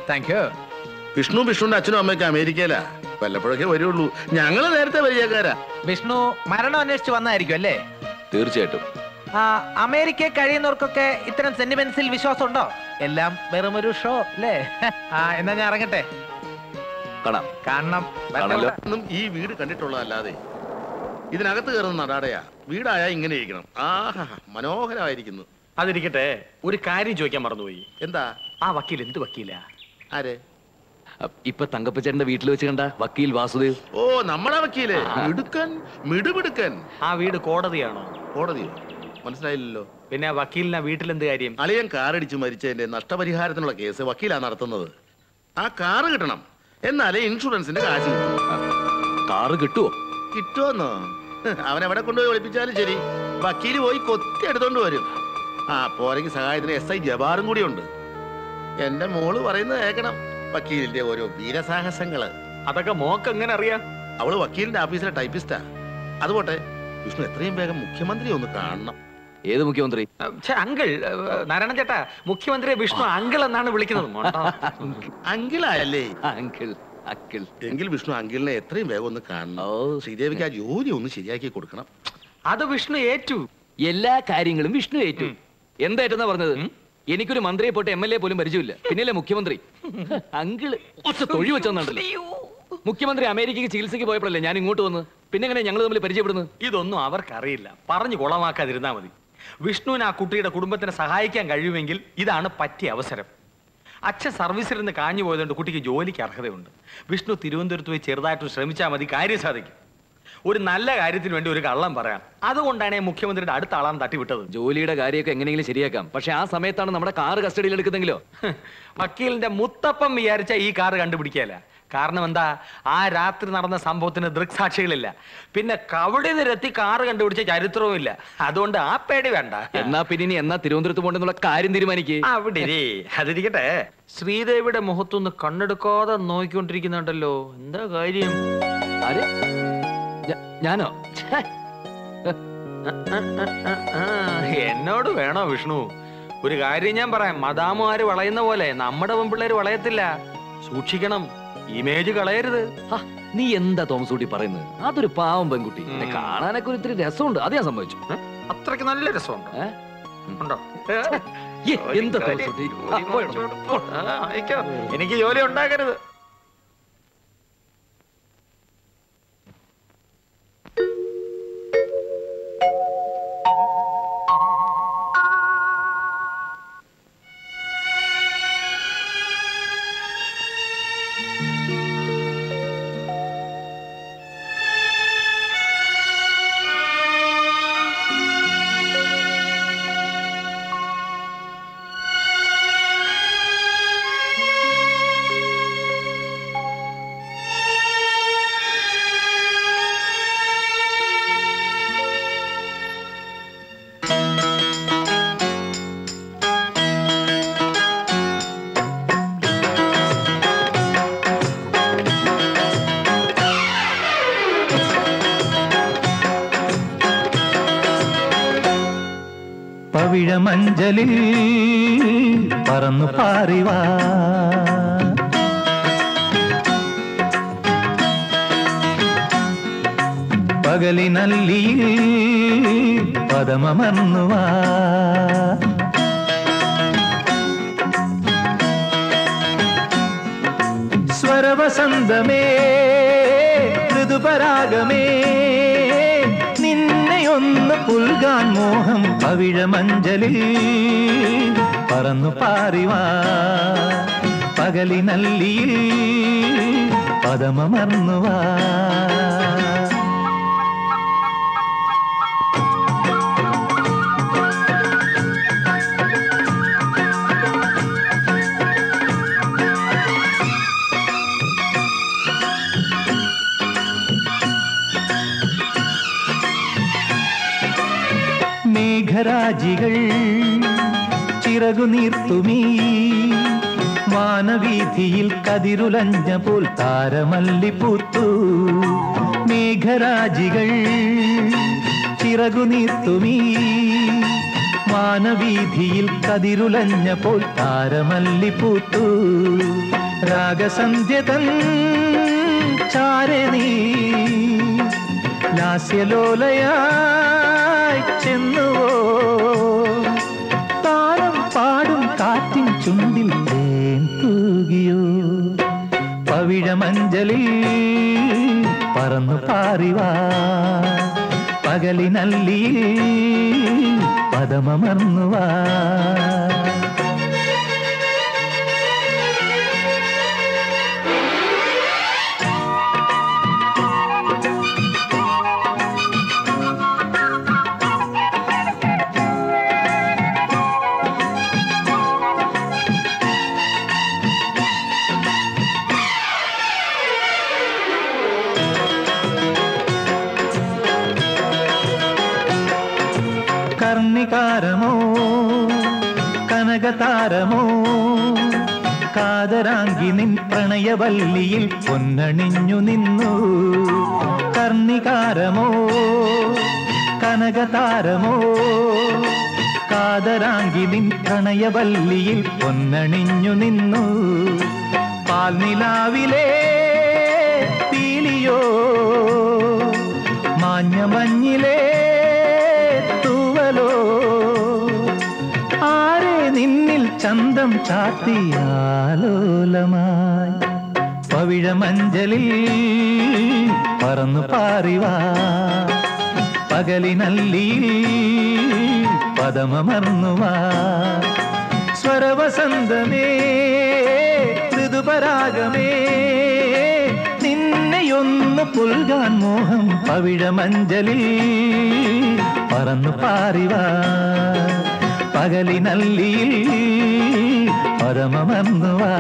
Thank you. വിഷ്ണുവിന്റെ അച്ഛനും അമ്മയൊക്കെ അമേരിക്കയിലാ, വല്ലപ്പോഴൊക്കെ വരുള്ളൂ. ഞങ്ങള് നേരത്തെ പരിചയക്കാരാ. വിഷ്ണു മരണം അന്വേഷിച്ച് വന്നായിരിക്കും അല്ലേ? തീർച്ചയായിട്ടും. അമേരിക്കയിൽ കഴിയുന്നവർക്കൊക്കെ ഇത്തരം സെന്റിമെന്റ്സിൽ വിശ്വാസം ഉണ്ടോ? എല്ലാം വെറും ഒരു ഷോ അല്ലേ? എന്നാ ഞാൻ ഇറങ്ങട്ടെ. കാണണം. ഈ വീട് കണ്ടിട്ടുള്ളതല്ലാതെ ഇതിനകത്ത് കയറുന്ന നടാടയാ. വീടായ ഇങ്ങനെ ഇരിക്കണം. ആഹാ, മനോഹരമായിരിക്കുന്നു. അതിരിക്കട്ടെ, ഒരു കാര്യം ചോദിക്കാൻ മറന്നുപോയി. എന്താ? ആ വക്കീൽ എന്ത് വക്കീലാ? ആര്? ഇപ്പൊ തങ്കപ്പച്ചേട്ടന്റെ വീട്ടിൽ വെച്ച് കണ്ട വക്കീൽ വാസുദേവ്. ഓ, നമ്മളെ വക്കീല്. മിടുമിടുക്കൻ. ആ വീട് കോടതിയാണോ? കോടതിയോ? മനസ്സിലായില്ലല്ലോ. പിന്നെ വക്കീലിനാ വീട്ടിൽ എന്ത് കാര്യം? അളിയൻ കാറടിച്ച് മരിച്ചതിന്റെ നഷ്ടപരിഹാരത്തിനുള്ള കേസ് വക്കീലാ നടത്തുന്നത്. ആ കാറ് കിട്ടണം, എന്നാലേ ഇൻഷുറൻസിന്റെ കാശ് കിട്ടും. കാറ് കിട്ടുവോ? കിട്ടുമെന്നോ? അവനെവിടെ കൊണ്ടുപോയി ഒളിപ്പിച്ചാലും ശരി, വക്കീല് പോയി കൊത്തി എടുത്തോണ്ട് വരും. പോരെങ്കിൽ സഹായത്തിന് SI ജബാറും കൂടി ഉണ്ട്. എന്റെ മോള് പറയുന്നത് കേൾക്കണം, വക്കീലിന്റെ ഓരോ വീരസാഹസങ്ങള്. അതൊക്കെ മോക്ക് എങ്ങനെ അറിയാം? അവള് വക്കീലിന്റെ ഓഫീസിലെ ടൈപ്പിസ്റ്റാ. അതുപോട്ടെ, വിഷ്ണു എത്രയും വേഗം മുഖ്യമന്ത്രി ഒന്ന് കാണണം. ഏത് മുഖ്യമന്ത്രി? അങ്കിൾ നാരായണൻ ചേട്ടാ, മുഖ്യമന്ത്രിയെ വിഷ്ണു അങ്കിൾ എന്നാണ് വിളിക്കുന്നത്. അങ്കിളായല്ലേ? Uncle uncle. എങ്കിൽ വിഷ്ണു അങ്കിളിനെ എത്രയും വേഗം ഒന്ന് കാണണം. ശ്രീദേവിക്ക് ആ ജോലി ഒന്ന് ശരിയാക്കി കൊടുക്കണം. അത് വിഷ്ണു ഏറ്റു. എല്ലാ കാര്യങ്ങളും വിഷ്ണു ഏറ്റു. എന്തായിട്ടെന്നാ പറഞ്ഞത്? എനിക്കൊരു മന്ത്രിയെ പോയിട്ട് MLA പോലും പരിചയമില്ല, പിന്നല്ലേ മുഖ്യമന്ത്രി. അങ്കിള് തൊഴി വെച്ചോന്നുണ്ടല്ലോ. മുഖ്യമന്ത്രി അമേരിക്കക്ക് ചികിത്സയ്ക്ക് പോയപ്പോഴല്ലേ ഞാൻ ഇങ്ങോട്ട് വന്ന്. പിന്നെ എങ്ങനെ ഞങ്ങൾ തമ്മിൽ പരിചയപ്പെടുന്നു? ഇതൊന്നും അവർക്കറിയില്ല. പറഞ്ഞു കുളമാക്കാതിരുന്നാ മതി. വിഷ്ണുവിന് ആ കുട്ടിയുടെ കുടുംബത്തിനെ സഹായിക്കാൻ കഴിയുമെങ്കിൽ ഇതാണ് പറ്റിയ അവസരം. അച്ഛൻ സർവീസിൽ നിന്ന് കാഞ്ഞു പോയതുകൊണ്ട് കുട്ടിക്ക് ജോലിക്ക് അർഹതയുണ്ട്. വിഷ്ണു തിരുവനന്തപുരത്ത് പോയി ചെറുതായിട്ട് ശ്രമിച്ചാൽ മതി, കാര്യം സാധിക്കും. ഒരു നല്ല കാര്യത്തിന് വേണ്ടി ഒരു കള്ളം പറയാം. അതുകൊണ്ടാണ് മുഖ്യമന്ത്രിയുടെ അടുത്ത ആളാണ് തട്ടിവിട്ടത്. ജോലിയുടെ കാര്യമൊക്കെ എങ്ങനെയെങ്കിലും ശരിയാക്കാം, പക്ഷെ ആ സമയത്താണ് നമ്മുടെ കാറ് കസ്റ്റഡിയിൽ എടുക്കുന്നെങ്കിലോ? വക്കീലിന്റെ മുത്തപ്പം വിചാരിച്ച ഈ കാറ് കണ്ടുപിടിക്കല. കാരണം എന്താ? ആ രാത്രി നടന്ന സംഭവത്തിന് ദൃക്സാക്ഷികളില്ല. പിന്നെ കവടി നിരത്തി കാറ് കണ്ടുപിടിച്ച ചരിത്രവും ഇല്ല. അതുകൊണ്ട് ആ പേടി വേണ്ട. എന്നാ പിന്നെ എന്നാ തിരുവനന്തപുരത്ത് പോകണ്ടെന്നുള്ള കാര്യം തീരുമാനിക്കേ. അവിടെ അതിരിക്കട്ടെ, ശ്രീദേവിയുടെ മുഖത്തൊന്ന് കണ്ണെടുക്കാതെ നോക്കിക്കൊണ്ടിരിക്കുന്നുണ്ടല്ലോ. എന്താ കാര്യം? ഞാനോ? എന്നോട് വേണോ വിഷ്ണു? ഒരു കാര്യം ഞാൻ പറയാം. മദാമുമാര് വളയുന്ന പോലെ നമ്മുടെ പെൺപിള്ളേര് വളയത്തില്ല. സൂക്ഷിക്കണം, ഇമേജ് കളയരുത്. നീ എന്താ തോമസ് കുട്ടി പറയുന്നത്? അതൊരു പാവം പെൺകുട്ടി, കാണാനൊക്കെ ഒരു ഇത്തിരി രസമുണ്ട്. അത് ഞാൻ സംഭവിച്ചു. അത്രയ്ക്ക് നല്ല രസമുണ്ട്. എന്താ എനിക്ക് ജോലി ഉണ്ടാക്കരുത്. പവിഴമഞ്ചലിൽ പറന്നു പാറിവാ, പകലിനല്ലിയിൽ പദമമർന്നുവാ, സ്വരവസന്തമേ ഋതുപരാഗമേ, നിന്നെയൊന്ന് പുൽകാൻ മോഹം. പവിഴമഞ്ചലിൽ പറന്നു പാറിവാ, പകലിനല്ലിയിൽ പദമമർന്നുവാ. മേഘരാജികൾ ചിറകു നീർത്തുമീ വാനവീഥിയിൽ കതിരുലഞ്ഞ പോൽ താരമല്ലിപ്പൂത്തു മേഘരാജികൾ ചിറകു നീർത്തുമീ വാനവീഥിയിൽ കതിരുലഞ്ഞ പോൽ താരമല്ലിപ്പൂത്തു രാഗസന്ധ്യതൻ ചാരെ നീ ലാസ്യലോലയായി ചെന്നുവോ താരം പാടും കാറ്റിൻ ചുണ്ടിൽ തേൻ തൂകിയോ പവിഴമഞ്ചലിൽ പറന്നു പാറിവാ പകലിനല്ലിയിൽ പദമമർന്നുവാ കർണികാരമോ കനകതാരമോ കാതരാങ്കി നിൻ പ്രണയവല്ലിയിൽ പൊന്നണിഞ്ഞു നിന്നു കർണികാരമോ കനകതാരമോ കാതരാങ്കി നിൻ പ്രണയവല്ലിയിൽ പൊന്നണിഞ്ഞു നിന്നു പാൽനിലാവിലെ പീലിയോ മാഞ്ഞമഞ്ഞിലെ ആരെ നിന്നിൽ ചന്തം ചാത്തിയാലോലമായി പവിഴമഞ്ചലിൽ പറന്നു പാറിവാ പകലിനല്ലിയിൽ പദമമർന്നുവാ സ്വരവസന്തമേ ഋതുപരാഗമേ നിന്നെയൊന്നു പുൽകാൻ മോഹം പവിഴമഞ്ചലിൽ പറന്നു പാറിവാ പകലിനല്ലിയിൽ പരമമർന്നുവാ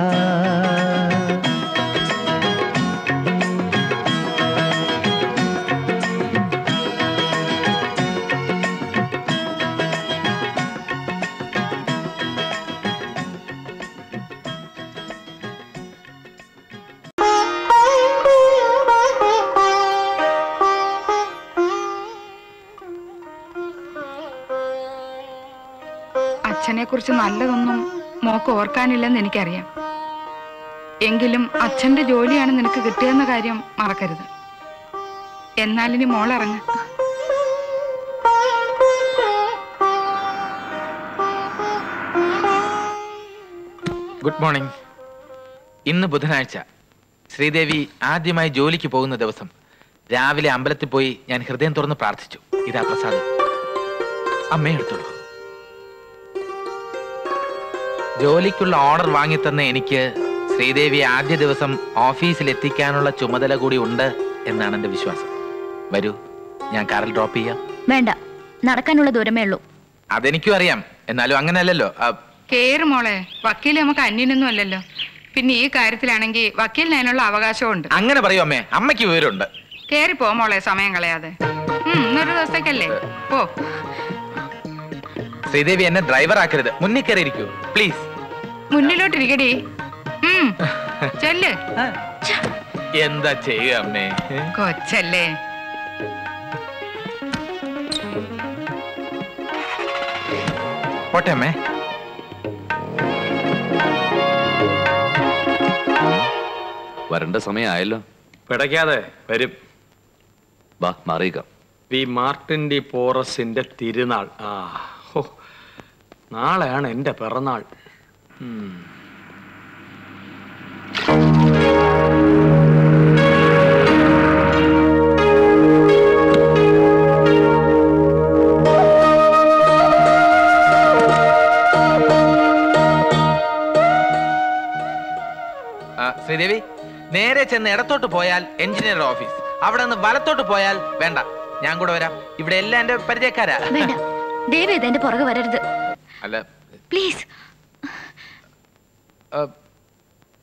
അച്ഛനെ കുറിച്ച് നല്ലതൊന്നും മോക്ക് ഓർക്കാനില്ലെന്ന് എനിക്കറിയാം. എങ്കിലും അച്ഛന്റെ ജോലിയാണ് നിനക്ക് കിട്ടിയെന്ന കാര്യം മറക്കരുത്. എന്നാലിനി മോളിറങ്ങ. Good morning. ഇന്ന് ബുധനാഴ്ച, ശ്രീദേവി ആദ്യമായി ജോലിക്ക് പോകുന്ന ദിവസം. രാവിലെ അമ്പലത്തിൽ പോയി ഞാൻ ഹൃദയം തുറന്ന് പ്രാർത്ഥിച്ചു. ഇതാ പ്രസാദം, അമ്മയെടുത്തോളൂ. ജോലിക്കുള്ള ഓർഡർ വാങ്ങിത്തന്ന എനിക്ക് ശ്രീദേവി ആദ്യ ദിവസം ഓഫീസിൽ എത്തിക്കാനുള്ള ചുമതല കൂടി ഉണ്ട് എന്നാണ് എന്റെ വിശ്വാസം. വരൂ, ഞാൻ കാറിൽ ഡ്രോപ്പ് ചെയ്യാം. വേണ്ട, നടക്കാനുള്ള ദൂരമേ ഉള്ളൂ. അതെനിക്കും അറിയാം, എന്നാലും അങ്ങനെയല്ലല്ലോ. കേറ് മോളെ, വക്കീൽ നമുക്ക് അന്യനൊന്നും അല്ലല്ലോ. പിന്നെ ഈ കാര്യത്തിലാണെങ്കിൽ വക്കീലിന് അതിനുള്ള അവകാശമുണ്ട്. അങ്ങനെ പറയൂ അമ്മേ, അമ്മയ്ക്ക് വിവരമുണ്ട്. കേറി പോ മോളെ, സമയം കളയാതെ. ഇന്നൊരു ദിവസത്തേക്കല്ലേ, പോ. ശ്രീദേവി എന്നെ ഡ്രൈവർ ആക്കരുത്, മുന്നിൽ കയറിയിരിക്കൂ പ്ലീസ്. മുന്നിലോട്ടിരിക്കടി. ചെല്ല്. എന്താ ചെയ്യുക അമ്മേ, കൊച്ചല്ലേ. പോട്ടെ അമ്മേ. വരണ്ട സമയമായല്ലോ. പിടയ്ക്കാതെ വരും. വാ, മാറിയിക്കാം. വി മാർട്ടിൻ ഡി പോറസിന്റെ തിരുനാൾ. നാളെയാണ് എന്റെ പിറന്നാൾ. ശ്രീദേവി, നേരെ ചെന്ന് ഇടത്തോട്ട് പോയാൽ എഞ്ചിനീയർ ഓഫീസ്, അവിടെ നിന്ന് വലത്തോട്ട് പോയാൽ വേണ്ട, ഞാൻ കൂടെ വരാം. ഇവിടെ എല്ലാം എന്റെ പരിചയക്കാരാ. ദയവേത് എന്റെ പുറകെ വരരുത്. അല്ല പ്ലീസ്.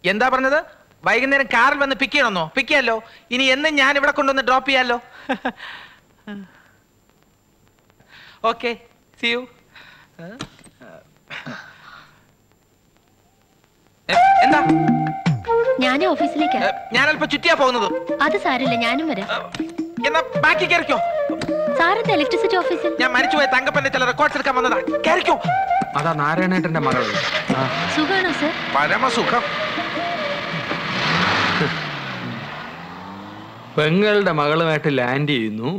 എന്താ പറഞ്ഞത്? വൈകുന്നേരം കാറിൽ വന്ന് പിക്ക് ചെയ്യണമെന്നോ? പിക്ക് ചെയ്യാലോ. ഇനി എന്നും ഞാൻ ഇവിടെ കൊണ്ടുവന്ന് ഡ്രോപ്പ് ചെയ്യാലോ. Okay, see you. എന്താ? ഞാൻ ഓഫീസിലേക്കാ. ഞാൻ അല്പം ചുറ്റിയാ പോകുന്നത്. അത് സാരില്ല, ഞാനും വരാം. എന്നാ ബാക്കി കയറിക്കോ. സാറിന്റെ ഇലക്ട്രിസിറ്റി ഓഫീസിൽ ഞാൻ മരിച്ചുപോയ തങ്കപ്പന്റെ ചില റെക്കോർഡ്സ് എടുക്കാൻ വന്നതാ. കയറിക്കോ. അതാ നാരായണേട്ടന്റെ മകൾ. സുഖാണോ സർ? പരമസുഖം. പെങ്ങളുടെ മകളുമായിട്ട് ലാൻഡ് ചെയ്യുന്നു,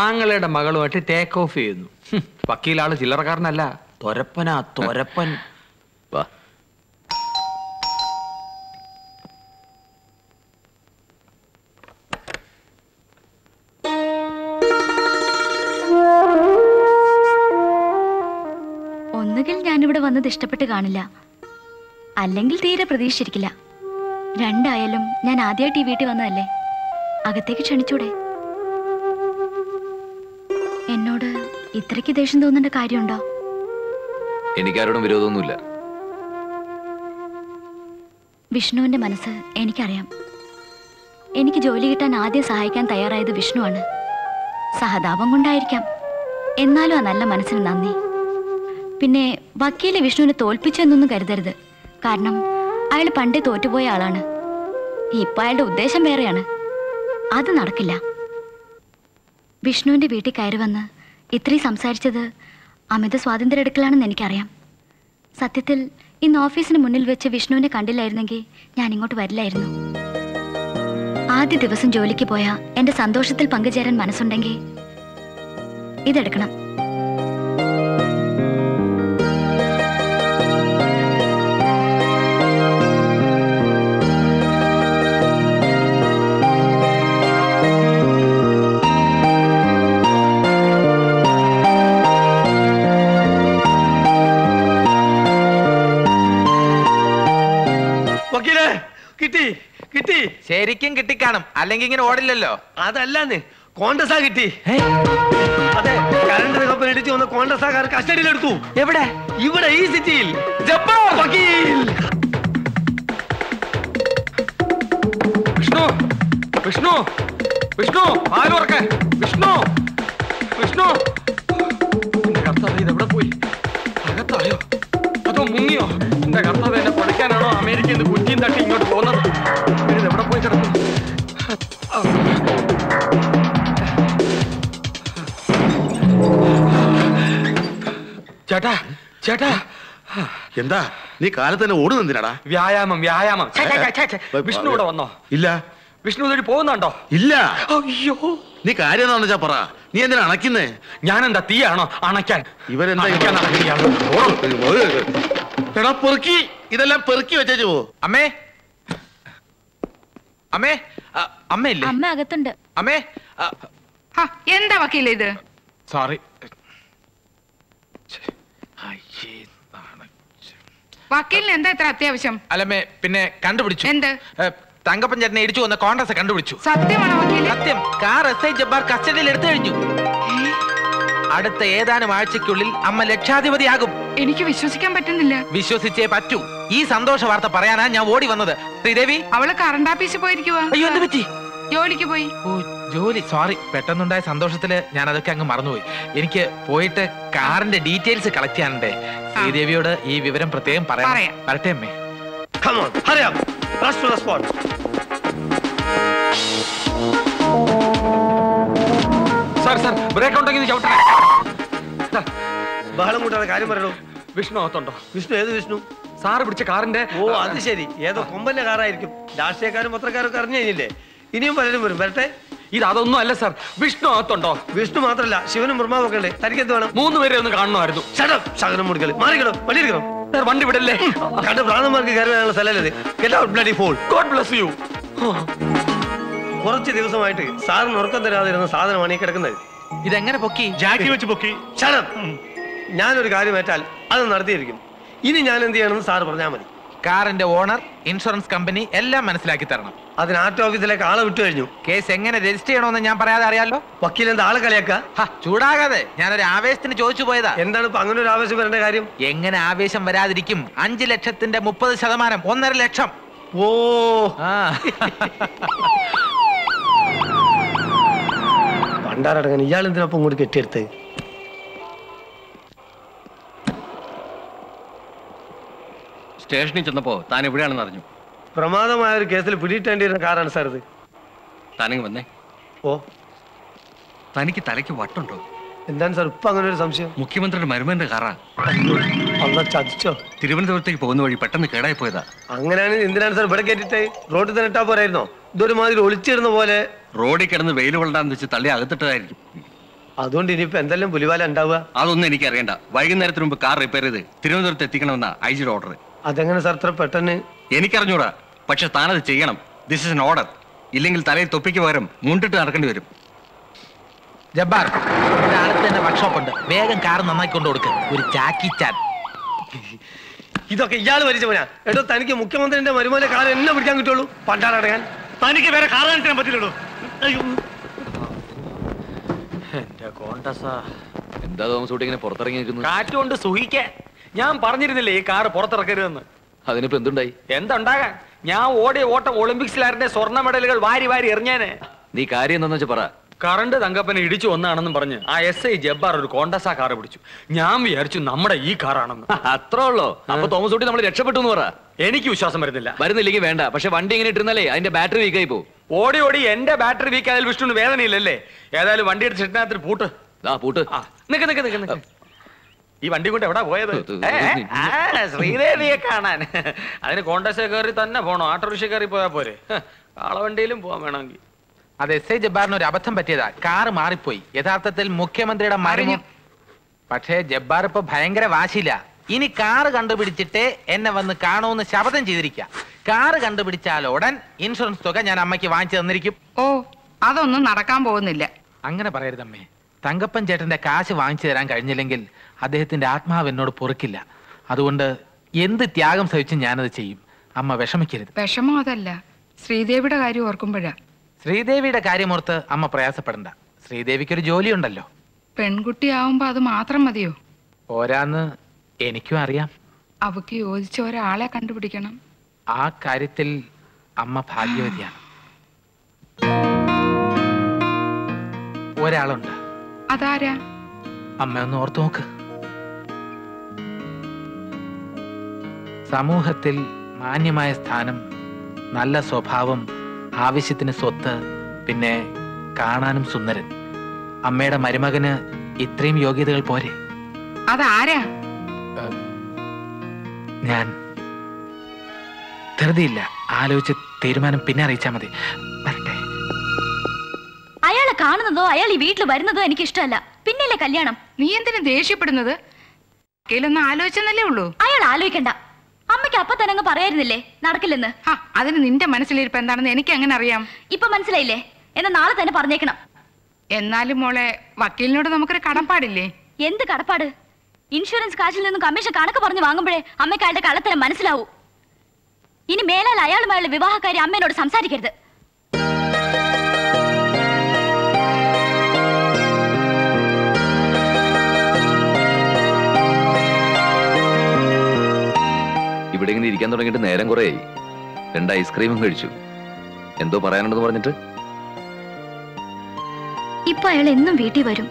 ആങ്ങളുടെ മകളുമായിട്ട് ടേക്ക് ഓഫ് ചെയ്യുന്നു. വക്കീലാള് ചില്ലറക്കാരനല്ല, തൊരപ്പനാ തൊരപ്പൻ. ഒന്നുകിൽ ഞാനിവിടെ വന്നത് ഇഷ്ടപ്പെട്ട് കാണില്ല, അല്ലെങ്കിൽ തീരെ പ്രതീക്ഷിച്ചിരിക്കില്ല. രണ്ടായാലും ഞാൻ ആദ്യമായിട്ട് ഈ വീട്ടിൽ വന്നതല്ലേ, അകത്തേക്ക് ക്ഷണിച്ചൂടെ? എന്നോട് ഇത്രയ്ക്ക് ദേഷ്യം തോന്നേണ്ട കാര്യമുണ്ടോ? എനിക്കാരോടും വിരോധമൊന്നുമില്ല. വിഷ്ണുവിന്റെ മനസ്സ് എനിക്കറിയാം. എനിക്ക് ജോലി കിട്ടാൻ ആദ്യം സഹായിക്കാൻ തയ്യാറായത് വിഷ്ണുവാണ്. സഹതാപം കൊണ്ടായിരിക്കാം, എന്നാലും ആ നല്ല മനസ്സിന് നന്ദി. പിന്നെ വക്കീലെ വിഷ്ണുവിനെ തോൽപ്പിച്ചു എന്നൊന്നും കരുതരുത്. കാരണം അയാൾ പണ്ടേ തോറ്റുപോയ ആളാണ്. ഇപ്പൊ അയാളുടെ ഉദ്ദേശം വേറെയാണ്. അത് നടക്കില്ല. വിഷ്ണുവിന്റെ വീട്ടിൽ കയറി വന്ന് ഇത്രയും സംസാരിച്ചത് അമിത സ്വാതന്ത്ര്യം എടുക്കലാണെന്ന് എനിക്കറിയാം. സത്യത്തിൽ ഇന്ന് ഓഫീസിന് മുന്നിൽ വെച്ച് വിഷ്ണുവിനെ കണ്ടില്ലായിരുന്നെങ്കിൽ ഞാൻ ഇങ്ങോട്ട് വരില്ലായിരുന്നു. ആദ്യ ദിവസം ജോലിക്ക് പോയ എന്റെ സന്തോഷത്തിൽ പങ്കുചേരാൻ മനസ്സുണ്ടെങ്കിൽ ഇതെടുക്കണം. കിട്ടി കിട്ടി, ശരിക്കും കിട്ടിക്കാണും, അല്ലെങ്കിൽ ഇങ്ങനെ ഓടില്ലല്ലോ. അതല്ലാന്ന് കോൺഗ്രസാ കിട്ടി. അതെ, കറണ്ട് കമ്പനി ഇടിച്ചു വന്ന കോൺഗ്രസാകാർ കസ്റ്റഡിയിലെടുത്തു. എവിടെ? ഇവിടെ, ഈ സിറ്റിയിൽ. വിഷ്ണു വിഷ്ണു വിഷ്ണു ആലോർക്കെ വിഷ്ണു വിഷ്ണു. എന്റെ കർത്താവ്, ഇതെവിടെ പോയി? അകത്തായോ അതോ മുങ്ങിയോ? എന്റെ കർത്താവ്, എന്നെ പഠിക്കാനാണോ അമേരിക്കയിൽ നിന്ന് കുറ്റിയും തട്ടി ഇങ്ങോട്ട് പോകുന്നത്? ഇതെവിടെ പോയി കിടക്കും? ചേട്ടാ ചേട്ടാ, എന്താ നീ കാലത്ത് തന്നെ ഓടുന്നെന്തിനാടാ? വ്യായാമം വ്യായാമം. വിഷ്ണു ഇവിടെ വന്നോ? ഇല്ല. വിഷ്ണു ഇതൊരു പോകുന്നുണ്ടോ? ഇല്ല. അയ്യോ, നീ കാര്യം എന്താണെന്ന് വെച്ചാ പറ. നീ എന്തിനാ അണക്കുന്നേ? ഞാനെന്താ തീയാണോ അണയ്ക്കാൻ? ഇവരെന്താ എടാ പെറുക്കി, ഇതെല്ലാം പെറുക്കി വെച്ചേച്ചു പോ. അമ്മേ അമ്മേ അമ്മയില്ലേ? അമ്മ അകത്തുണ്ട്. അമ്മേ എന്താ വക്കീല ഇത്? സോറി. വക്കീലിന് എന്താ ഇത്ര അത്യാവശ്യം? അല്ലമ്മേ, പിന്നെ കണ്ടുപിടിച്ചു. എന്ത്? തങ്കപ്പൻ ചേട്ടനെ ഇടിച്ചു വന്ന കോൺഗ്രസ് കണ്ടുപിടിച്ചു. സത്യമാണോ വക്കീൽ? സത്യം. കാർ എസ് ഐ ജബ്ബാർ കസ്റ്റഡിയിൽ എടുത്തു കഴിഞ്ഞു. അടുത്ത ഏതാനും ആഴ്ചയ്ക്കുള്ളിൽ അമ്മ ലക്ഷാധിപതിയാകും. എനിക്ക് വിശ്വസിക്കാൻ പറ്റുന്നില്ല. വിശ്വസിച്ചേ പറ്റൂ. ഈ സന്തോഷ വാർത്ത പറയാനാ ഞാൻ ഓടി വന്നത്. ശ്രീദേവി, അവള് കറണ്ട് ഓഫീസിൽ പോയിരിക്കുവാ. അയ്യോ, എന്ത് പറ്റി? ജോലിക്ക് പോയി. ഓ, ജോലി. സോറി, പെട്ടെന്നുണ്ടായ സന്തോഷത്തില് ഞാൻ അതൊക്കെ അങ്ങ് മറന്നുപോയി. എനിക്ക് പോയിട്ട് കാറിന്റെ ഡീറ്റെയിൽസ് കളക്ട് ചെയ്യാനുണ്ട്. ശ്രീദേവിയോട് ഈ വിവരം പ്രത്യേകം പറയാം. വരട്ടെ അമ്മേ. Come on, hurry up. Rush to the spot. Sir brake ഉണ്ടെങ്കിൽ ചവിട്ടണേ. ബഹളം കൂട്ടാതെ കാര്യം പറയണോ? വിഷ്ണു അകത്തുണ്ടോ? വിഷ്ണു? ഏത് വിഷ്ണു? സാറ് പിടിച്ച കാറിന്റെ. ഓ, അത് ശരി. ഏതോ കൊമ്പന്റെ കാറായിരിക്കും. രാഷ്ട്രീയക്കാരും പത്രക്കാരൊക്കെ അറിഞ്ഞു കഴിഞ്ഞില്ലേ? ഇനിയും പലരും വരും. വരട്ടെ. ഇത് അതൊന്നും അല്ല സാർ. വിഷ്ണു അകത്തുണ്ടോ? വിഷ്ണു മാത്രല്ല, ശിവനും ബ്രഹ്മാവും ഒക്കെ ഉണ്ട്. തനിക്കെന്ത് വേണം? 3 പേരെ ഒന്ന് കാണണമായിരുന്നു. ശകനം മുടിക്കല് മാറിക്കണോ? വണ്ടി എടുക്കണോ? വണ്ടി വിടല്ലേ? കണ്ട് പ്രാന്തന്മാർക്ക് കയറി വരാനുള്ള സ്ഥലമല്ലേ? Get out, bloody fool. God bless you. കുറച്ച് ദിവസമായിട്ട് സാറിന് ഉറക്കം തരാതിരുന്ന സാധനമാണ് ഈ കിടക്കുന്നത്. ഇതെങ്ങനെ പൊക്കി? ജാക്കി വെച്ച് പൊക്കി. ഞാനൊരു കാര്യം ഏറ്റാൽ അത് നടത്തിയിരിക്കും. ഇനി ഞാൻ എന്ത് ചെയ്യണമെന്ന് സാറ് പറഞ്ഞാൽ മതി. കാറിന്റെ ഓണർ, ഇൻഷുറൻസ് കമ്പനി എല്ലാം മനസ്സിലാക്കി തരണം. അതിന് ആർട്ട് ഓഫീസിലേക്ക് ആളെ വിട്ടു കഴിഞ്ഞു. കേസ് എങ്ങനെ രജിസ്റ്റർ ചെയ്യണമെന്ന് ഞാൻ പറയാതെ അറിയാലോ. വക്കീൽ എന്താ ആളെ കളിയാക്ക? ചൂടാകാതെ, ഞാനൊരു ആവേശത്തിന് ചോദിച്ചു പോയതാ. എന്താണ് ഇപ്പൊ അങ്ങനെ ഒരു ആവേശം വരേണ്ട കാര്യം? എങ്ങനെ ആവേശം വരാതിരിക്കും? 5 ലക്ഷത്തിന്റെ 30%, 1.5 ലക്ഷം. ഓ, പണ്ടാരടങ്ങൻ ഇയാൾ എന്തിനൊപ്പം കൂടി കെട്ടിയെടുത്ത്? സ്റ്റേഷനിൽ ചെന്നപ്പോ താൻ എവിടെയാണെന്ന് അറിഞ്ഞു. പ്രമാദമായ ഒരു കേസിൽ പിടിയിട്ടേണ്ടിയിരുന്ന കാറാണ് സാർ ഇത്. താനങ്ങ് വന്നേ. ഓ, തനിക്ക് തലയ്ക്ക് വട്ടുണ്ടോ? എന്താണ് സാർ ഇപ്പൊ അങ്ങനെ ഒരു സംശയം? മുഖ്യമന്ത്രിയുടെ മരുമന്റെ കാറാ. അല്ല ചതിച്ചോ? തിരുവനന്തപുരത്തേക്ക് പോകുന്ന വഴി പെട്ടെന്ന് കേടായി പോയതാ. അങ്ങനെയാണെങ്കിൽ എന്തിനാണ് സാർ ഇവിടെ കയറ്റിട്ടേ? റോഡിൽ തന്നെ ഇട്ടാ പോരായിരുന്നോ? ഇതൊരു മാതിരി ഒളിച്ചിരുന്ന പോലെ. റോഡിൽ കിടന്ന് വെയിൽ കൊള്ളാന്ന് വെച്ച് തള്ളി അകത്തിട്ടതായിരിക്കും. അതുകൊണ്ട് ഇനിയിപ്പോ എന്തെല്ലാം പുലിവാല ഉണ്ടാവുക? അതൊന്നും എനിക്ക് അറിയണ്ട. വൈകുന്നേരത്തിന് മുമ്പ് കാർ റിപ്പയർ ചെയ്ത് തിരുവനന്തപുരത്ത് എത്തിക്കണമെന്ന ഐജിയുടെ ഓർഡർ. അതെങ്ങനെ സാർ ഇത്ര പെട്ടെന്ന്? എനിക്കറിഞ്ഞൂടാ, പക്ഷെ താനത് ചെയ്യണം. This is an order. ഇല്ലെങ്കിൽ തലയിൽ തൊപ്പിക്ക് പകരം മുണ്ടിട്ട് നടക്കേണ്ടി വരും. ജബ്ബാർ, ഇവിടെ അടുത്ത് തന്നെ വർക്ക്ഷോപ്പ് ഉണ്ട്. വേഗം കാർ നന്നായിക്കൊണ്ട് കൊടുക്ക്. ഒരു ചാക്കി ചാൻ. ഇതൊക്കെ ഇയാൾ വരിച്ച പോനാ. എടോ, തനിക്ക് മുഖ്യമന്ത്രിന്റെ മരുമോനെ കാർ എന്നെ പിടിക്കാൻ കിട്ടുള്ളൂ. പണ്ടാടക്കാൻ തനിക്ക് വേറെ കാർ കാണിക്കാൻ പറ്റില്ലല്ലോ. എന്താ തോമസ് കുട്ടി ഇങ്ങനെ പുറത്തിറങ്ങി നിൽക്കുന്നത്? കാറ്റുകൊണ്ട് സുഖിക്കാൻ. ഞാൻ പറഞ്ഞിരുന്നില്ലേ ഈ കാറ് പുറത്തിറക്കരുതെന്ന്. അതിനിപ്പോ എന്തുണ്ടായി? എന്തുണ്ടാകാൻ? ഞാൻ ഓടിയ ഓട്ടം ഒളിമ്പിക്സിലാരുടെ സ്വർണ്ണ മെഡലുകൾ വാരി വാരി എറിഞ്ഞേനെ. നീ കാര്യം എന്താന്ന് വെച്ചാ പറ. കറണ്ട് തങ്കപ്പനെ ഇടിച്ചു വന്നാണെന്നും പറഞ്ഞ് ആ SI ജബ്ബാർ ഒരു കോണ്ടസ കാർ പിടിച്ചു. ഞാൻ വിചാരിച്ചു നമ്മുടെ ഈ കാറാണെന്ന്. അത്രേ ഉള്ളോ? അപ്പൊ തോമസ് കുട്ടി നമ്മൾ രക്ഷപ്പെട്ടു എന്ന് പറ. എനിക്ക് വിശ്വാസം വരുന്നില്ല. വരുന്നില്ലെങ്കിൽ വേണ്ട. പക്ഷെ വണ്ടി ഇങ്ങനെ ഇട്ടിരുന്നാലേ അതിന്റെ ബാറ്ററി വീക്കായി പോകും. ഓടി ഓടി എന്റെ ബാറ്ററി വീക്ക് ആയാലും വിഷ്ണുവിന് വേദനയില്ലല്ലേ? ഏതായാലും വണ്ടിയുടെ സെറ്റിനകത്ത് പൂട്ട്. പൂട്ട്. നിക്ക് നിക്ക് നിക്ക് നിക്ക്. ഈ വണ്ടി കൊണ്ട് എവിടാ പോയത്? ശ്രീദേവിയെ കാണാൻ. അതിന് കോണ്ടസ കയറി തന്നെ പോണോ? ഓട്ടോറിക്ഷ കയറി പോയാ പോരെ? കാളവണ്ടിയിലും പോവാൻ വേണമെങ്കിൽ. അത് SI ജബ്ബാറിന് ഒരു അബദ്ധം പറ്റിയതാ. കാറ് മാറിപ്പോയി. യഥാർത്ഥത്തിൽ മുഖ്യമന്ത്രിയുടെ മരുമോൻ. പക്ഷേ ജബ്ബാർ ഇപ്പൊ ഭയങ്കര വാശിയില്ല. ഇനി കാറ് കണ്ടുപിടിച്ചിട്ട് എന്നെ വന്ന് കാണുമെന്ന് ശപഥം ചെയ്തിരിക്കുക. കാറ് കണ്ടുപിടിച്ചാൽ ഉടൻ ഇൻഷുറൻസ് തുക ഞാൻ അമ്മയ്ക്ക് വാങ്ങിച്ചു തന്നിരിക്കും. ഓ, അതൊന്നും നടക്കാൻ പോകുന്നില്ല. അങ്ങനെ പറയരുതമ്മേ. തങ്കപ്പൻ ചേട്ടന്റെ കാശ് വാങ്ങിച്ചു തരാൻ കഴിഞ്ഞില്ലെങ്കിൽ അദ്ദേഹത്തിന്റെ ആത്മാവ് എന്നോട് പൊറുക്കില്ല. അതുകൊണ്ട് എന്ത് ത്യാഗം സഹിച്ചും ഞാനത് ചെയ്യും. അമ്മ വിഷമിക്കരുത്. വിഷമം അതല്ല, ശ്രീദേവിയുടെ കാര്യം ഓർക്കുമ്പോഴാ. ശ്രീദേവിയുടെ കാര്യമോർത്ത് അമ്മ പ്രയാസപ്പെടണ്ട. ശ്രീദേവിക്കൊരു ജോലിയുണ്ടല്ലോ. പെൺകുട്ടിയാവുമ്പോ അത് മാത്രം മതിയോ? പോരാന്ന് എനിക്കും അറിയാം. അവക്ക് യോജിച്ച ഒരാളെ കണ്ടുപിടിക്കണം. ആ കാര്യത്തിൽ അമ്മ ഭാഗ്യവതിയാണ്. ഒരാളുണ്ട്. അതാരാ? അമ്മ ഒന്ന് ഓർത്തു നോക്ക്. സമൂഹത്തിൽ മാന്യമായ സ്ഥാനം, നല്ല സ്വഭാവം, ആവശ്യത്തിന് സ്വത്ത്, പിന്നെ കാണാനും സുന്ദരൻ. അമ്മയുടെ മരുമകന് ഇത്രയും യോഗ്യതകൾ പോരെ? അതാരാ? ഞാൻ ധൃതിയില്ല. ആലോചിച്ച് തീരുമാനം പിന്നെ അറിയിച്ചാ മതി. അയാളെ കാണുന്നതോ അയാൾ ഈ വീട്ടിൽ വരുന്നതോ എനിക്ക് ഇഷ്ടമല്ല. പിന്നല്ലേ കല്യാണം? നീ എന്തിനു ദേഷ്യപ്പെടുന്നത്? കയ്യിലൊന്നും ആലോചിച്ചെന്നല്ലേ ഉള്ളൂ. അയാൾ ആലോചിക്കണ്ട. അമ്മയ്ക്ക് അപ്പൊ തന്നെ അങ്ങ് പറയായിരുന്നില്ലേ നടക്കില്ലെന്ന്? അതിന് നിന്റെ മനസ്സിലിരിപ്പ് എന്താണെന്ന് എനിക്ക് എങ്ങനെ അറിയാം? ഇപ്പൊ മനസ്സിലായില്ലേ? എന്നാ നാളെ തന്നെ പറഞ്ഞേക്കണം. എന്നാലും മോളെ, വക്കീലിനോട് നമുക്കൊരു കടപ്പാടില്ലേ? എന്ത് കടപ്പാട്? ഇൻഷുറൻസ് കാശിൽ നിന്നും കമ്മീഷൻ കണക്ക് പറഞ്ഞു വാങ്ങുമ്പോഴേ അമ്മയ്ക്ക് അയാളുടെ കള്ളത്തരം മനസ്സിലാവൂ. ഇനി മേലാൽ അയാളുമായുള്ള വിവാഹക്കാരി അമ്മേനോട് സംസാരിക്കരുത്. ഇവിടെ ഇങ്ങനെ ഇരിക്കാൻ തുടങ്ങിയിട്ട് നേരം കുറേയായി. 2 ഐസ്ക്രീമും കഴിച്ചു. എന്തോ പറയാനുണ്ടെന്ന് പറഞ്ഞിട്ട്? ഇപ്പൊ അയാൾ എന്നും വീട്ടിൽ വരും.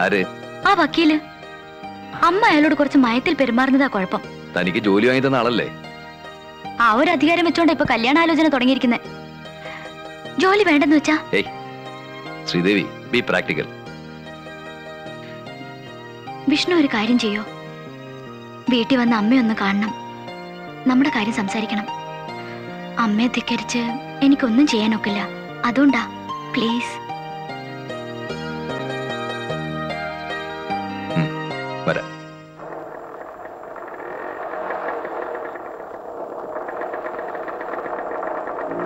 ആര്? ആ വക്കീല്. അമ്മ അയാളോട് കുറച്ച് മയത്തിൽ പെരുമാറുന്നതാ കുഴപ്പം. തനിക്ക് ജോലി വാങ്ങി തന്ന ആളല്ലേ? ആ ഒരു അധികാരം വെച്ചോണ്ട് ഇപ്പൊ കല്യാണാലോചന തുടങ്ങിയിരിക്കുന്നത്. ജോലി വേണ്ടെന്ന് വെച്ചാ? Sridevi, B practical. വിഷ്ണു ഒരു കാര്യം ചെയ്യോ? വീട്ടിൽ വന്ന് അമ്മയൊന്ന് കാണണം. നമ്മുടെ കാര്യം സംസാരിക്കണം. അമ്മയെ ധിക്കരിച്ച് എനിക്കൊന്നും ചെയ്യാനൊക്കില്ല. അതുകൊണ്ടാ. പ്ലീസ്. വരാം.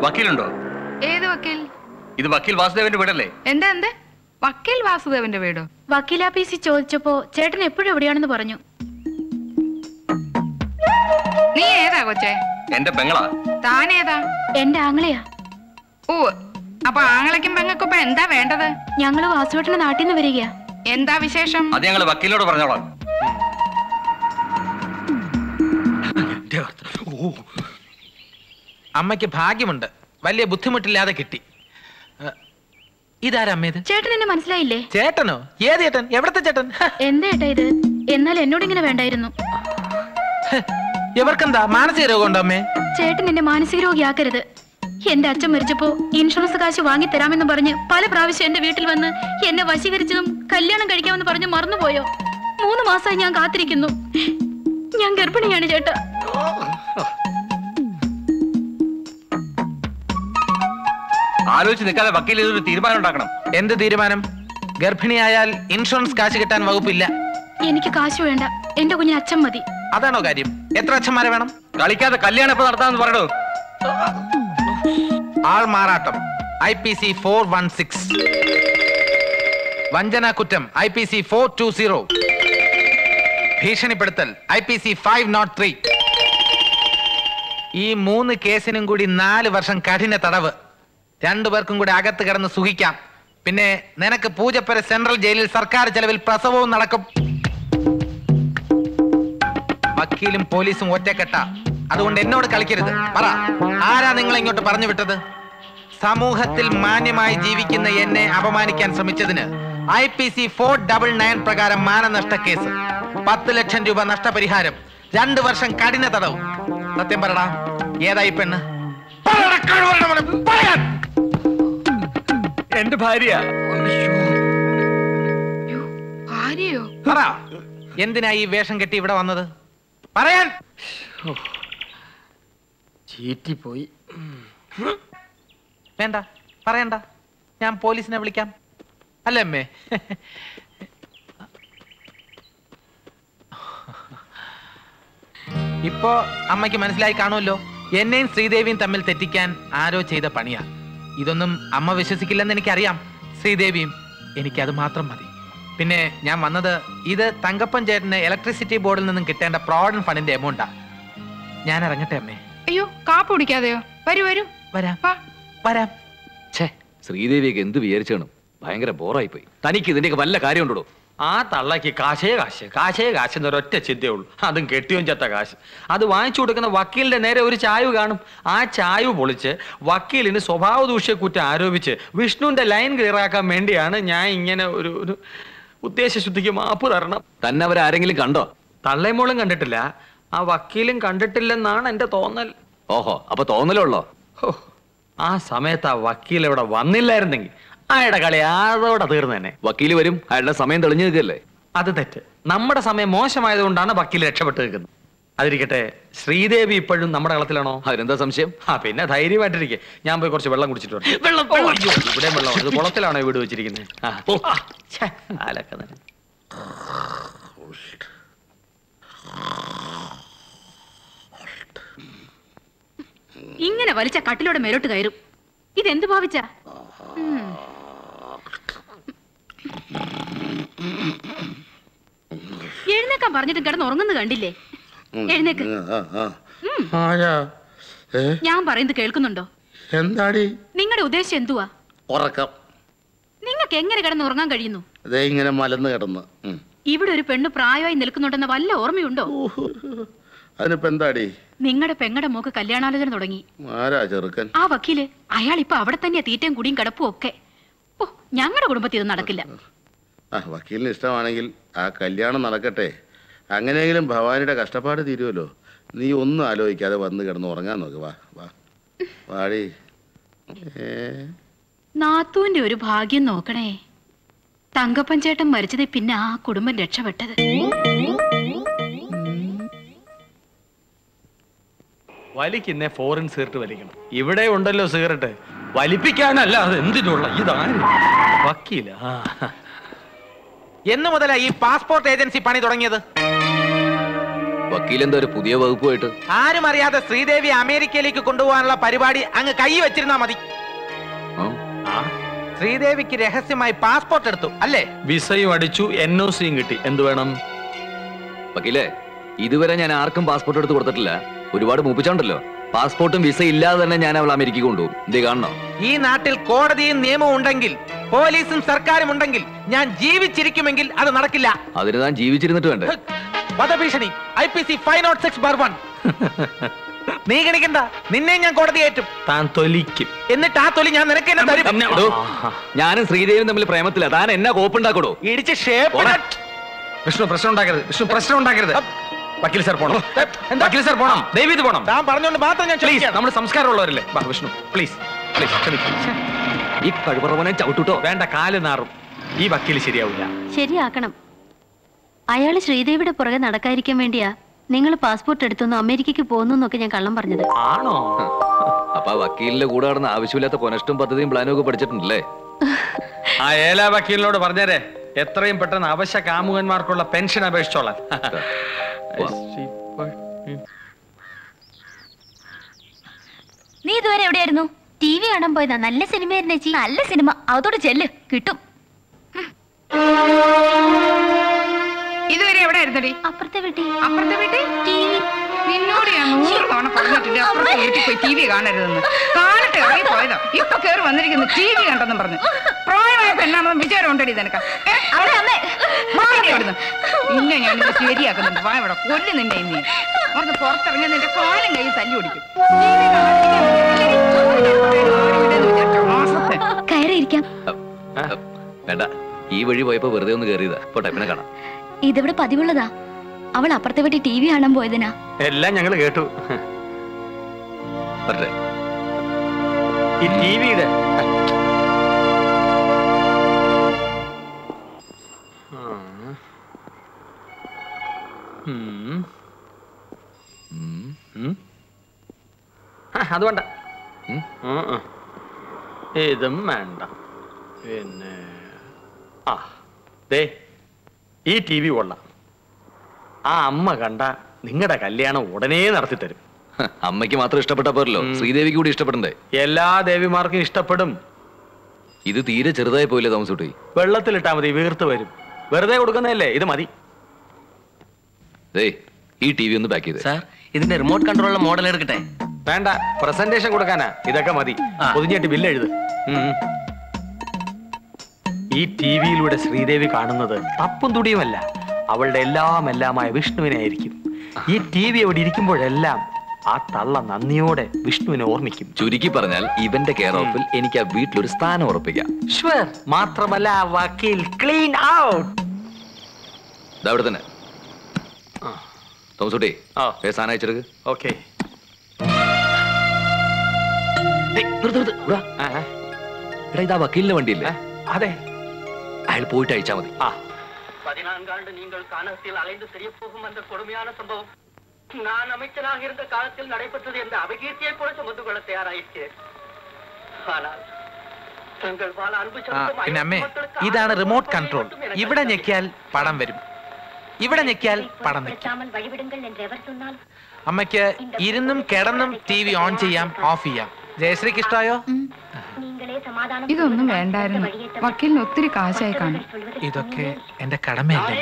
വക്കീലുണ്ടോ? ഏത് വക്കീൽ? ഇത് വക്കീൽ വാസുദേവന്റെ വീടല്ലേ? എന്താ എന്ത്? വക്കീൽ വാസുദേവന്റെ വീടോ? വക്കീലാപ്പീസി ചോദിച്ചപ്പോ ചേട്ടൻ എപ്പോഴും എവിടെയാണെന്ന് പറഞ്ഞു. നീ ഏതാ കൊച്ചേ? എന്റെ പെങ്ങളാ. താനേതാ? എന്റെ ആങ്ങളെയാ. ഓ, അപ്പൊ ആങ്ങളയ്ക്കും പെങ്ങൾക്കും ഇപ്പൊ എന്താ വേണ്ടത്? ഞങ്ങള് വാസുവേട്ടന്റെ നാട്ടിൽ നിന്ന് വരിക. എന്താ വിശേഷം? അത് ഞങ്ങള് വക്കീലിനോട് പറഞ്ഞോളാം. അമ്മയ്ക്ക് ഭാഗ്യമുണ്ട്. വലിയ ബുദ്ധിമുട്ടില്ലാതെ കിട്ടി. ഇതാരമ്മേത്? ചേട്ടൻ എന്നെ മനസ്സിലായില്ലേ? ചേട്ടനോ? ഏത് ചേട്ടൻ? എവിടത്തെ ചേട്ടൻ? എന്താ ഏട്ടാ ഇത്? എന്നാൽ എന്നോട് ഇങ്ങനെ വേണ്ടായിരുന്നു. ഇവർക്കെന്താ മാനസിക രോഗം ഉണ്ടോ അമ്മേ? ചേട്ടൻ എന്നെ മാനസിക രോഗിയാക്കരുത്. എന്റെ അച്ഛൻ മരിച്ചപ്പോ ഇൻഷുറൻസ് കാശ് വാങ്ങി തരാമെന്ന് പറഞ്ഞ് പല പ്രാവശ്യം എന്റെ വീട്ടിൽ വന്ന് എന്നെ വശീകരിച്ചതും കല്യാണം കഴിക്കാമെന്ന് പറഞ്ഞ് മറന്നുപോയോ? 3 മാസമായി ഞാൻ കാത്തിരിക്കുന്നു. ഞാൻ ഗർഭിണിയാണ് ചേട്ടാ. ആലോചിച്ച് നിൽക്കാതെ വക്കീൽ ഇതൊരു തീരുമാനം ഉണ്ടാക്കണം. എന്ത് തീരുമാനം? ഗർഭിണിയായാൽ ഇൻഷുറൻസ് കാശ് കിട്ടാൻ വകുപ്പില്ല. എനിക്ക് കാശ് വേണ്ട, എന്റെ കുഞ്ഞിന് അച്ഛൻ മതി. അതാണോ കാര്യം? എത്ര അച്ഛന്മാരെ വേണം? കളിക്കാതെ കല്യാണം എപ്പോ നടത്താമെന്ന് പറയണോ? ആൾ മാറാട്ടം IPC 416, വഞ്ചന കുറ്റം IPC 420, ഭീഷണിപ്പെടുത്തൽ IPC 503. ഈ 3 കേസിനും കൂടി 4 വർഷം കഠിന തടവ്. 2 പേർക്കും കൂടി അകത്ത് കിടന്ന് സുഖിക്കാം. പിന്നെ നിനക്ക് പൂജപ്പുര സെൻട്രൽ ജയിലിൽ സർക്കാർ ചെലവിൽ പ്രസവവും നടക്കും. വക്കീലും പോലീസും ഒറ്റക്കെട്ട. അതുകൊണ്ട് എന്നോട് കളിക്കരുത്. പറ, ആരാ നിങ്ങളെ ഇങ്ങോട്ട് പറഞ്ഞു വിട്ടത്? സമൂഹത്തിൽ മാന്യമായി ജീവിക്കുന്ന എന്നെ അപമാനിക്കാൻ ശ്രമിച്ചതിന് IPC 499 പ്രകാരം മാനനഷ്ട കേസ്, 10 ലക്ഷം രൂപ നഷ്ടപരിഹാരം, 2 വർഷം കഠിന തടവ്. സത്യം പറടാ, ഏതായി പെണ്ണ്? എന്റെ ഭാര്യ. ഭാര്യയോ? പറ, എന്തിനാ ഈ വേഷം കെട്ടി ഇവിടെ വന്നത്? പറയാൻ. ചീറ്റിപ്പോയി. വേണ്ട, പറയണ്ട. ഞാൻ പോലീസിനെ വിളിക്കാം. അല്ലേ അമ്മേ? ഇപ്പോ അമ്മയ്ക്ക് മനസ്സിലായി കാണുമല്ലോ, എന്നെയും ശ്രീദേവിയും തമ്മിൽ തെറ്റിക്കാൻ ആരോ ചെയ്ത പണിയാ. ഇതൊന്നും അമ്മ വിശ്വസിക്കില്ലെന്ന് എനിക്കറിയാം. ശ്രീദേവിയും എനിക്കത് മാത്രം മതി. പിന്നെ ഞാൻ വന്നത്, ഇത് തങ്കപ്പൻ ചേട്ടന് ഇലക്ട്രിസിറ്റി ബോർഡിൽ നിന്നും കിട്ടേണ്ട പ്രോവിഡന്റ് ഫണ്ടിന്റെ എമൗണ്ടാ. ഞാൻ ഇറങ്ങട്ടെ അമ്മേ. അയ്യോ, കാപ്പ് കുടിക്കാതെയോ? വരൂ വരൂ. വരാം വരാം. ഛേ, ശ്രീദേവിയൊക്കെ എന്ത് വിചാരിച്ചാണ്? ഭയങ്കര ബോറായി പോയി. തനിക്ക് ഇതിന്റെയൊക്കെ വല്ല കാര്യം ഉണ്ടോ? ആ തള്ളക്ക് കാശേ കാശ് എന്നൊരൊറ്റ ചിന്തയേ ഉള്ളൂ. അതും കെട്ടിയോൻ ചത്ത കാശ്. അത് വാങ്ങിച്ചു കൊടുക്കുന്ന വക്കീലിന്റെ നേരെ ഒരു ചായവ് കാണും. ആ ചായവ് പൊളിച്ച് വക്കീലിന് സ്വഭാവ ദൂഷ്യക്കുറ്റം ആരോപിച്ച് വിഷ്ണുവിന്റെ ലൈൻ ക്ലിയർ ആക്കാൻ വേണ്ടിയാണ് ഞാൻ ഇങ്ങനെ ഒരു ഉദ്ദേശശുദ്ധിക്ക് മാപ്പ് തരണം. തന്നെ അവരാരെങ്കിലും കണ്ടോ? തള്ളേമോളും കണ്ടിട്ടില്ല, ആ വക്കീലും കണ്ടിട്ടില്ലെന്നാണ് എന്റെ തോന്നൽ. ഓഹോ, അപ്പൊ തോന്നലുള്ളോ? ആ സമയത്ത് ആ വക്കീൽ ഇവിടെ വന്നില്ലായിരുന്നെങ്കിൽ അയാളുടെ കളി അതോടെ തീർന്നു തന്നെ. വക്കീല് വരും, അയാളുടെ സമയം തെളിഞ്ഞു നിൽക്കല്ലേ? അത് തെറ്റ്. നമ്മുടെ സമയം മോശമായതുകൊണ്ടാണ് വക്കീൽ രക്ഷപ്പെട്ട് നിൽക്കുന്നത്. അതിരിക്കട്ടെ, ശ്രീദേവി ഇപ്പോഴും നമ്മുടെ കളത്തിലാണോ? അതിനെന്താ സംശയം? പിന്നെ ധൈര്യമായിട്ടിരിക്കെ. ഞാൻ പോയി കുറച്ച് വെള്ളം കുടിച്ചിട്ട് വരാം. ഇവിടെ വെള്ളം, അത് കുളത്തിലാണോ വീട് വെച്ചിരിക്കുന്നത്? ഇങ്ങനെ വലിച്ച കട്ടിലോടെ മേലോട്ട് കയറും. ഇതെന്ത് ഭാവിച്ച? എഴുന്നേക്കാൻ പറഞ്ഞിട്ട് കിടന്ന് ഉറങ്ങുന്നത് കണ്ടില്ലേ? എഴുന്നേക്ക്. ഞാൻ പറയുന്നത് കേൾക്കുന്നുണ്ടോ? എന്താടി നിങ്ങളുടെ ഉദ്ദേശം എന്തുവാ? ഉറക്കം. നിങ്ങൾക്ക് എങ്ങനെ കിടന്ന് ഉറങ്ങാൻ കഴിയുന്നു? അതേ ഇങ്ങനെ മലന്ന് കിടന്ന്. ഇവിടെ ഒരു പെണ്ണ് പ്രായമായി നിൽക്കുന്നുണ്ടെന്ന വല്ല ഓർമ്മയുണ്ടോ? അതിനിപ്പോ എന്താടി? നിങ്ങളുടെ പെങ്ങടെ മോക്ക് കല്യാണാലോചന തുടങ്ങി. ആരാ ചെറുക്കൻ? ആ വക്കീല്. അയാൾ ഇപ്പൊ അവിടെ തന്നെയാ, തീറ്റയും കുടിയും കിടപ്പും ഒക്കെ. ഓ, ഞങ്ങളുടെ കുടുംബത്തിൽ ഇത് നടക്കില്ല. വക്കീലിന് ഇഷ്ടമാണെങ്കിൽ ആ കല്യാണം നടക്കട്ടെ. അങ്ങനെയെങ്കിലും ഭവാനിയുടെ കഷ്ടപ്പാട് തീരുമല്ലോ. നീ ഒന്നും ആലോചിക്കാതെ വന്ന് കിടന്ന് ഉറങ്ങാൻ നോക്ക്. വാടി. നാത്തൂന്റെ ഒരു ഭാഗ്യം നോക്കണേ. തങ്കപ്പൻ ചേട്ടൻ മരിച്ചത് പിന്നെ ആ കുടുംബം രക്ഷപ്പെട്ടത്. വലിക്കുന്നേ ഫോറിൻ സിഗരറ്റ് വലിക്കണം. ഇവിടെ ഉണ്ടല്ലോ സിഗരറ്റ്, വലിപ്പിക്കാനല്ല. അത് എന്തിനുള്ള? ഇതാണ് വക്കീല. എന്ന് മുതലാ ഈ പാസ്പോർട്ട് ഏജൻസി പണി തുടങ്ങിയത്? വക്കീലെന്താ ഒരു പുതിയ വകുപ്പുമായിട്ട്? ആരും അറിയാതെ ശ്രീദേവി അമേരിക്കയിലേക്ക് കൊണ്ടുപോകാനുള്ള പരിപാടി അങ്ങ് കൈ വെച്ചിരുന്നാ മതി. ശ്രീദേവിക്ക് രഹസ്യമായി പാസ്പോർട്ട് എടുത്തു അല്ലേ? വിസയും അടിച്ചു, NOCയും കിട്ടി. എന്ത് വേണം? വക്കീലേ, ഇതുവരെ ഞാൻ ആർക്കും പാസ്പോർട്ട് എടുത്ത് കൊടുത്തിട്ടില്ല. ഒരുപാട് മൂപ്പിച്ചാണ്ടല്ലോ. പാസ്പോർട്ടും വിസ ഇല്ലാതെ തന്നെ ഞാൻ അവൾ അമേരിക്കക്ക് കൊണ്ടുപോകും. ഇതേ കാണണോ? ഈ നാട്ടിൽ കോടതിയും നിയമവും ഉണ്ടെങ്കിൽ, പോലീസും സർക്കാരും ഉണ്ടെങ്കിൽ, ഞാൻ ജീവിച്ചിരിക്കുമെങ്കിൽ അത് നടക്കില്ല. അതിന് താൻ ജീവിച്ചിരുന്നിട്ട് വേണ്ടേ? വധഭീഷണി IPC 506/1. നീ ഗണിക്കണ്ട, നിന്നെ ഞാൻ കോടതി ഏറ്റും. താൻ തൊലിക്കും. എന്നിട്ട് ആ തൊലി ഞാൻ നിനക്ക് എന്നെ തരും. ഞാനും ശ്രീദേവിയും തമ്മിൽ പ്രേമത്തില്ല. താൻ എന്നാ കോപ്പുണ്ടാക്കടോ? ഇടിച്ച് ഷേപ്പ്. വിഷ്ണു പ്രശ്നം ഉണ്ടാക്കരുത്. വിഷ്ണു പ്രശ്നം ഉണ്ടാക്കരുത്. വക്കീൽ സാർ പോണം. വക്കീൽ സാർ പോണം. ദയവീത് പോണം. താൻ പറഞ്ഞോണ്ട് മാത്രം ഞാൻ പ്ലീസ്, നമ്മൾ സംസ്കാരമുള്ളവരല്ലേ. വാ വിഷ്ണു, പ്ലീസ് പ്ലീസ് ക്ഷമിക്കും. ഈ കഴിവുറവനെ ചവിട്ടുട്ടോ. വേണ്ട, കാല് നാറും. ഈ വക്കീൽ ശരിയാവില്ല. ശരിയാക്കണം. അയാള് ശ്രീദേവിയുടെ പുറകെ നടക്കാതിരിക്കാൻ വേണ്ടിയാ നിങ്ങൾ പാസ്പോർട്ട് എടുത്തൊന്നും അമേരിക്കക്ക് പോകുന്നൊക്കെ ഞാൻ കള്ളം പറഞ്ഞത്. ആണോ? അപ്പൊ ആ വക്കീലിന്റെ കൂടെ നടന്ന ആവശ്യമില്ലാത്ത കൊനഷ്ടം പദ്ധതിയും പ്ലാനും ഒക്കെ പഠിച്ചിട്ടുണ്ടല്ലേ? ആ ഏലാ വക്കീലിനോട് പറഞ്ഞേരെ എത്രയും പെട്ടെന്ന് അവശ്യ കാമുകന്മാർക്കുള്ള പെൻഷൻ അപേക്ഷിച്ചോളാം. നീ ഇതുവരെ എവിടെയായിരുന്നു? TV കാണാൻ പോയതാ. നല്ല സിനിമയായിരുന്നു ചേച്ചി. നല്ല സിനിമ, അതോടെ ചെല്ല്, കിട്ടും. ഇതുവരെ എവിടെ ആയിരുന്നടി? അപ്പുറത്തെ വീട്ടിൽ. അപ്പുറത്തെ വീട്ടിൽ നിന്നോട് ഞാൻ 100 തവണ പറഞ്ഞിട്ടില്ല അപ്പുറത്തെ വീട്ടിൽ പോയി TV കാണരുതെന്ന്. കാലത്ത് ഇറങ്ങി പോയതാ, ഇപ്പൊ കേറി വന്നിരിക്കുന്നു TV കണ്ടെന്നും പറഞ്ഞു. പ്രായമായ പെണ്ണാണെന്ന് വിചാരം ഉണ്ടടി നിനക്ക്? പിന്നെ ഞാൻ ശരിയാക്കുന്നുണ്ട്. വാ ഇവിടെ കൊല്ലു നിന്റെ ഇനി ഒന്ന് പുറത്തിറങ്ങി നിന്റെ കാലും കൈ തല്ലി ഓടിക്കും. കയറിയിരിക്കാം. വേണ്ട, ഈ വഴി പോയപ്പോ വെറുതെ ഒന്ന് കയറിയതാ. പോട്ടെ, പിന്നെ കാണാം. ഇതിവിടെ പതിവുള്ളതാ. അവൾ അപ്പുറത്തെ വീട്ടിൽ TV കാണാൻ പോയതിനാ. എല്ലാം ഞങ്ങൾ കേട്ടു. വരട്ടെ. ഈ ടിവിയുടെ അത് വേണ്ട, ഇതും വേണ്ട. പിന്നെ ദേ ഈ TV കൊള്ളാം. ആ അമ്മ കണ്ട നിങ്ങളുടെ കല്യാണം ഉടനെ നടത്തി തരും. അമ്മയ്ക്ക് മാത്രം ഇഷ്ടപ്പെട്ട പോരല്ലോ, ശ്രീദേവിക്ക് കൂടി ഇഷ്ടപ്പെടണ്ടേ? എല്ലാ ദേവിമാർക്കും ഇഷ്ടപ്പെടും. ഇത് തീരെ ചെറുതായി പോയില്ലേ താമസൂട്ടി? വെള്ളത്തിലിട്ടാ മതി, വീർത്ത് വരും. വെറുതെ കൊടുക്കുന്നതല്ലേ, ഇത് മതി. ഈ TV ഒന്ന് പാക്ക് ചെയ്ത്. സാർ, ഇതിന്റെ റിമോട്ട് കൺട്രോളുള്ള മോഡൽ എടുക്കട്ടെ? വേണ്ട, പ്രസന്റേഷൻ കൊടുക്കാനാ. ഇതൊക്കെ മതി. പൊതിഞ്ഞിട്ട് ബില്ല് എഴുത്. ഈ ടിവിയിലൂടെ ശ്രീദേവി കാണുന്നത് തപ്പും തുടിയുമല്ല, അവളുടെ എല്ലാമായ വിഷ്ണുവിനെ ആയിരിക്കും. ഈ TV അവിടെ ഇരിക്കുമ്പോഴെല്ലാം ആ തള്ള നന്ദിയോടെ വിഷ്ണുവിനെ ഓർമ്മിക്കും. ചുരുക്കി പറഞ്ഞാൽ ഇവന്റെ കെയർ ഓഫിൽ എനിക്ക് ആ വീട്ടിലൊരു സ്ഥാനം ഉറപ്പിക്കാം. മാത്രമല്ല വക്കീൽ ക്ലീൻ ഔട്ട്. അവിടെ തന്നെ തോമസൂട്ടി, സ്ഥാനം അയച്ചെടുക്ക്. ഓക്കെ. ഇതാ വക്കീലിന്റെ വണ്ടിയില്ലേ? അതെ, അയാൾ പോയിട്ട് അയച്ചാ മതി. 14 ஆண்டு நீங்கள் கானகத்தில் அலைந்து தெரிய போகும் அந்த கொடுமையான சம்பவம் நான் அமைச்சராக இருந்த காலத்தில் நடைபெற்றது என்ற அபகீர்த்தியை கூட சுமந்து கொள்ள தயாராயிருக்கிறேன். ஆனால் தங்கள் வாழ அன்பு പിന്നെ അമ്മേ, ഇതാണ് റിമോട്ട് കൺട്രോൾ. ഇവിടെ ഞെക്കിയാൽ പടം വരും, ഇവിടെ ഞെക്കിയാൽ പടം നിൽക്കും. അമ്മയ്ക്ക് ഇരുന്നും കിടന്നും TV ഓൺ ചെയ്യാം, ഓഫ് ചെയ്യാം. ജയശ്രീക്ക് ഇഷ്ടമായോ? ഇതൊന്നും വേണ്ടായിരുന്നു. വക്കീലിന് ഒത്തിരി കാശായി കാണും. ഇതൊക്കെ എന്റെ കടമയല്ലേ?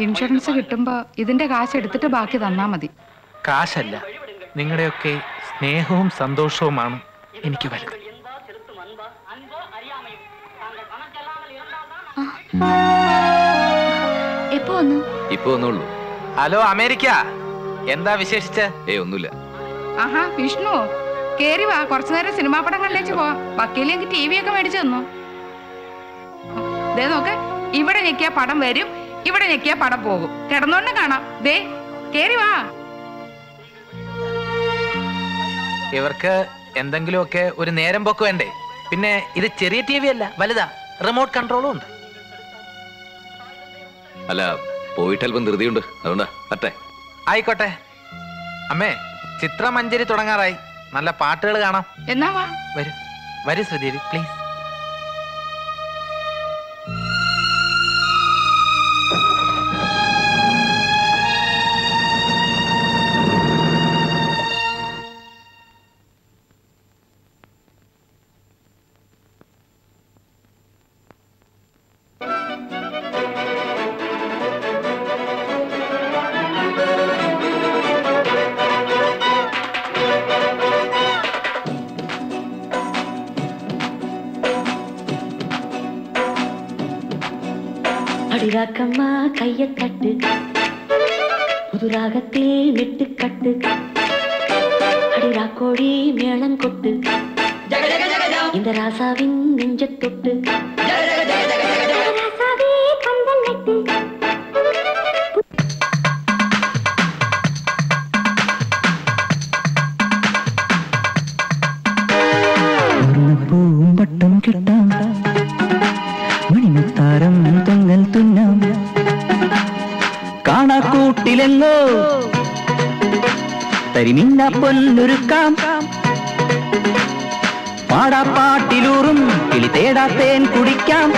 ഇൻഷുറൻസ് കിട്ടുമ്പോ ഇതിന്റെ കാശ് എടുത്തിട്ട് ബാക്കി തന്നാ മതി. കാശല്ല, നിങ്ങളുടെയൊക്കെ സ്നേഹവും സന്തോഷവുമാണ് എനിക്ക് വലുത്. എപ്പോ വന്നു? ഇപ്പൊ വന്നുള്ളൂ. ഹലോ അമേരിക്ക, എന്താ വിശേഷിച്ച്? ഒന്നുമില്ല. ആഹാ വിഷ്ണു, കേറി വാ, കുറച്ചു നേരം സിനിമാ പടം കണ്ടേച്ച് പോവാം. വക്കീൽ എനിക്ക് TV ഒക്കെ മേടിച്ചു തന്നു. ദേ നോക്ക്, ഇവിടെ ഞെക്കിയ പടം വരും, ഇവിടെ ഞെക്കിയ പടം പോകും. കിടന്നോണ്ട് കാണാം. ദേ കേറി വാ. ഇവർക്ക് എന്തെങ്കിലുമൊക്കെ ഒരു നേരം പോക്ക് വേണ്ടേ? പിന്നെ ഇത് ചെറിയ TV അല്ല, വലുതാ, റിമോട്ട് കൺട്രോളും ഉണ്ട്. അല്ല, പോയിട്ട് അല്പം ധൃതിയുണ്ട്, അതുകൊണ്ടാ. പറ്റേ? ആയിക്കോട്ടെ. അമ്മേ, ചിത്രമഞ്ജരി തുടങ്ങാറായി. നല്ല പാട്ടുകൾ കാണാം. എന്നാ വാ. വരൂ വരൂ ശ്രീദേവി, പ്ലീസ്. அடிராக்கம்மா கைய தட்டு, புது ராகத்தில் மெட்டுக்கட்டு, அடிராக்கோழி மேளம் கொட்டு, இந்த ராசாவின் நெஞ்ச தொட்டு, ராசாவே பந்தல் நட்டு, കാണാക്കൂട്ടിലെങ്ങോ തരിമിന്ന പൊന്നുരുക്കാം പാടാപ്പാട്ടിലൂറും കിളി തേടാത്തേൻ കുടിക്കാം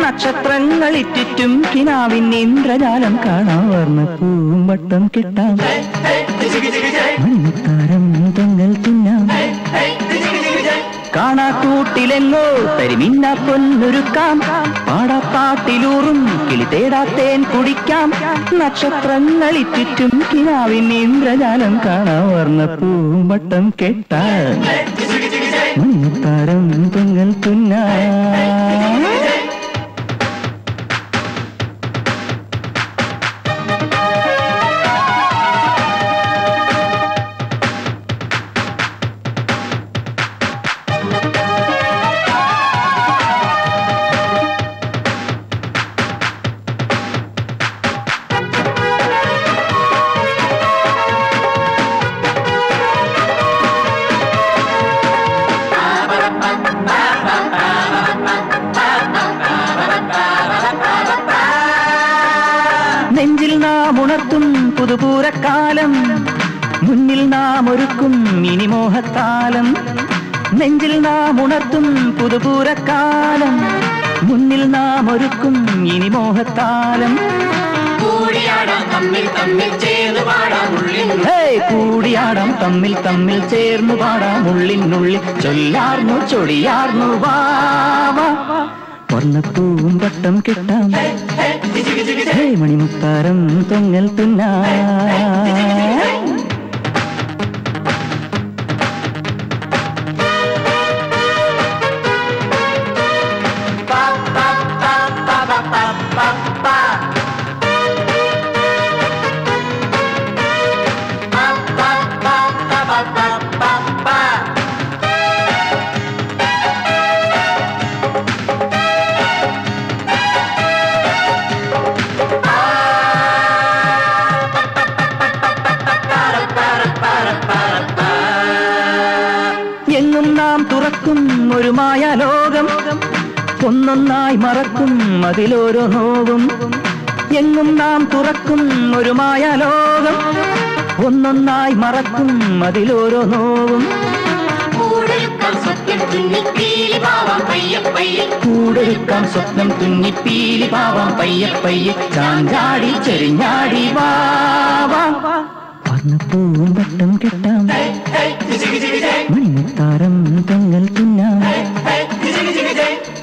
നക്ഷത്രങ്ങളിറ്റും കിനാവിൻ ഇന്ദ്രജാലം കാണാൻ വർണ്ണ പൂമ്പട്ടം കിട്ടാം മണിമുത്താരം തൊങ്ങൽ തിന്നാം കാണാക്കൂട്ടിലെങ്ങോ തരിമിന്ന പൊന്നുരുക്കാം പാടാപ്പാട്ടിലൂറും കിളി തേടാത്തേൻ കുടിക്കാം നക്ഷത്രങ്ങളിറ്റും കിനാവിൻ ഇന്ദ്രജാലം കാണാൻ വർണ്ണ പൂമ്പട്ടം കെട്ടാം മണിമുത്താരം തൊങ്ങൽ തിന്നാം നെഞ്ചിൽ നാം ഉണർത്തും പുതുപൂരക്കാലം മുന്നിൽ നാം ഒരുക്കും ഇനി മോഹത്താലം നെഞ്ചിൽ നാം ഉണർത്തും പുതുപൂരക്കാലം മുന്നിൽ നാം ഒരുക്കും ഇനി മോഹത്താലം കൂടിയാടാം തമ്മിൽ ചേർന്നു പാടാം ഉള്ളിനുള്ളിൽ ചൊല്ലാർന്നു ചൊടിയാർന്നു വാവാ വർണ്ണപ്പൂമ്പട്ടം കിട്ടാം മണിമുത്താരം തൊങ്ങൽ തിന്നാ എങ്ങും നാം തുറക്കും ഒരു മായാലോകം ഒന്നൊന്നായി മറക്കും അതിലോരോ നോവും എങ്ങും നാം തുറക്കും ഒരു മായാലോകം ഒന്നൊന്നായി മറക്കും അതിലോരോ നോവും കൂടൊരുക്കാം സ്വപ്നം തുന്നിപ്പീലി പാവാം പയ്യെ പയ്യെ ചാഞ്ചാടി ചെരിഞ്ഞാടി വാവാ വർണ്ണപ്പൂമ്പട്ടം കെട്ടാം മണിമുത്താരം തൊങ്ങൽ തിന്നാം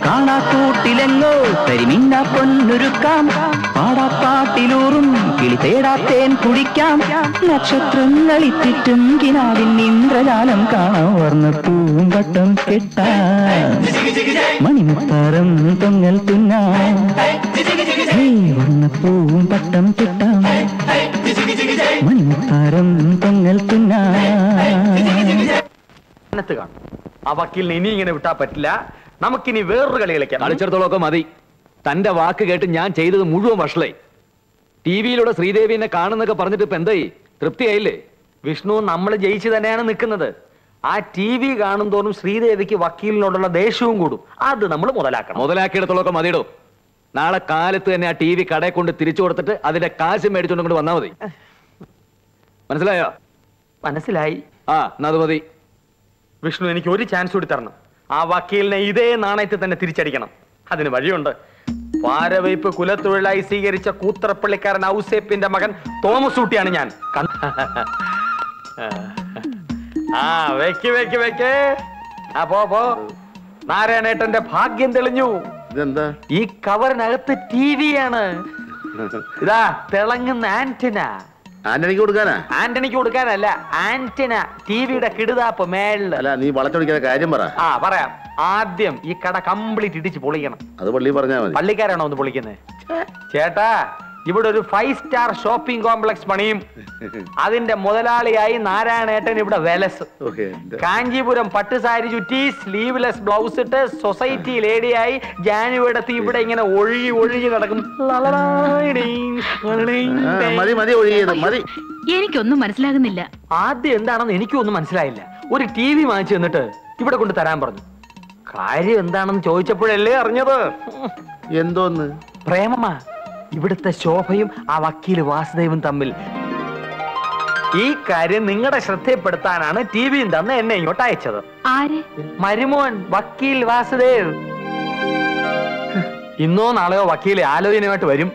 കാണാക്കൂട്ടിലെങ്ങോ കരിമിന്ന പൊന്നുരുക്കാം പാടാപ്പാട്ടിലൂറും കിളി തേടാത്തേൻ കുടിക്കാം നക്ഷത്രങ്ങളിറ്റും കിനാവിൻ ഇന്ദ്രജാലം കാണാം വർണ്ണപ്പൂമ്പട്ടം കെട്ടാം മണിമുത്താരം തൊങ്ങൽ തിന്നാം വർണ്ണപ്പൂമ്പട്ടം കെട്ടാം മണിമുത്താരം തൊങ്ങൽ തിന്നാം ആ വക്കീലിനെ ഇനി ഇങ്ങനെ വിട്ടാ പറ്റില്ല. നമുക്കിനി വേറൊരു കളി കളിക്കാം. കളിച്ചിടത്തോളമൊക്കെ മതി. തന്റെ വാക്ക് കേട്ട് ഞാൻ ചെയ്തത് മുഴുവൻ വഷളായി. ടി വിയിലൂടെ ശ്രീദേവിനെ കാണുന്നൊക്കെ പറഞ്ഞിട്ട് ഇപ്പൊ എന്തായി? തൃപ്തിയായില്ലേ? വിഷ്ണു, നമ്മൾ ജയിച്ചു തന്നെയാണ് നിൽക്കുന്നത്. ആ ടി വി കാണും തോറും ശ്രീദേവിക്ക് വക്കീലിനോടുള്ള ദേഷ്യവും കൂടും. അത് നമ്മൾ മുതലാക്കണം. മുതലാക്കിയിടത്തോളമൊക്കെ മതിയിടോ. നാളെ കാലത്ത് തന്നെ ആ ടി വി കടയിൽ കൊണ്ട് തിരിച്ചു കൊടുത്തിട്ട് അതിന്റെ കാശ് മേടിച്ചോണ്ട് കൊണ്ട് വന്നാൽ മതി. മനസ്സിലായോ? മനസ്സിലായി. ആ, എന്നാ അത് മതി. വിഷ്ണു, എനിക്ക് ഒരു ചാൻസ് കൂടി തരണം. ആ വക്കീലിനെ ഇതേ നാണയത്തിൽ തന്നെ തിരിച്ചടിക്കണം. അതിന് വഴിയുണ്ട്. പാരവയ്പ് കുലത്തൊഴിലായി സ്വീകരിച്ച കൂത്തറപ്പള്ളിക്കാരൻ ഔസേപ്പിന്റെ മകൻ തോമസ് ഊട്ടിയാണ് ഞാൻ. ആ വെക്ക് വെക്ക് വെക്ക്. ആ പോ. നാരായണേട്ടന്റെ ഭാഗ്യം തെളിഞ്ഞു. ഇതെന്താ? ഈ കവറിനകത്ത് ടി വിയാണ്. ഇതാ തിളങ്ങുന്ന ആന്റിന. ആന്റണിക്ക് കൊടുക്കാനാ? ആന്റണിക്ക് കൊടുക്കാനല്ല, ആന്റിന. ടിവിയുടെ കിടുതാപ്പ് മേളില്. അല്ല, നീ വളച്ചൊടിക്കുന്ന കാര്യം പറ. ആ പറയാം. ആദ്യം ഈ കട കംപ്ലീറ്റ് ഇടിച്ച് പൊളിക്കണം. അത് പള്ളി പറഞ്ഞാ മതി. പള്ളിക്കാരാണോ ഒന്ന് പൊളിക്കുന്നത്? ചേട്ടാ, ഇവിടെ ഒരു 5 സ്റ്റാർ ഷോപ്പിംഗ് കോംപ്ലക്സ് പണിയും. അതിന്റെ മുതലാളിയായി നാരായണേട്ടൻ ഇവിടെ വെലസ്. കാഞ്ചീപുരം പട്ടുസാരി ചുറ്റി സ്ലീവ്ലെസ് ബ്ലൗസ് ഇട്ട് സൊസൈറ്റി ലേഡിയായി ജാനുവയുടെ ഇവിടെ ഇങ്ങനെ ഒഴുകി ഒഴുകി നടക്കും. എനിക്കൊന്നും മനസ്സിലാകുന്നില്ല. ആദ്യം എന്താണെന്ന് എനിക്കും ഒന്നും മനസ്സിലായില്ല. ഒരു ടി വി വാങ്ങിച്ചു തന്നിട്ട് ഇവിടെ കൊണ്ട് തരാൻ പറഞ്ഞു. കാര്യം എന്താണെന്ന് ചോദിച്ചപ്പോഴല്ലേ അറിഞ്ഞത്. എന്തോന്ന്? പ്രേമമാ. ഇവിടുത്തെ ശോഭയും ആ വക്കീല് വാസുദേവും തമ്മിൽ ഈ കാര്യം നിങ്ങളുടെ ശ്രദ്ധയിൽപ്പെടുത്താനാണ് ടിവിയും തന്ന് എന്നെ ഇങ്ങോട്ട് അയച്ചത്. ആര്? മരുമോൻ വക്കീൽ വാസുദേവ്. ഇന്നോ നാളെയോ വക്കീൽ ആലോചനയുമായിട്ട് വരും.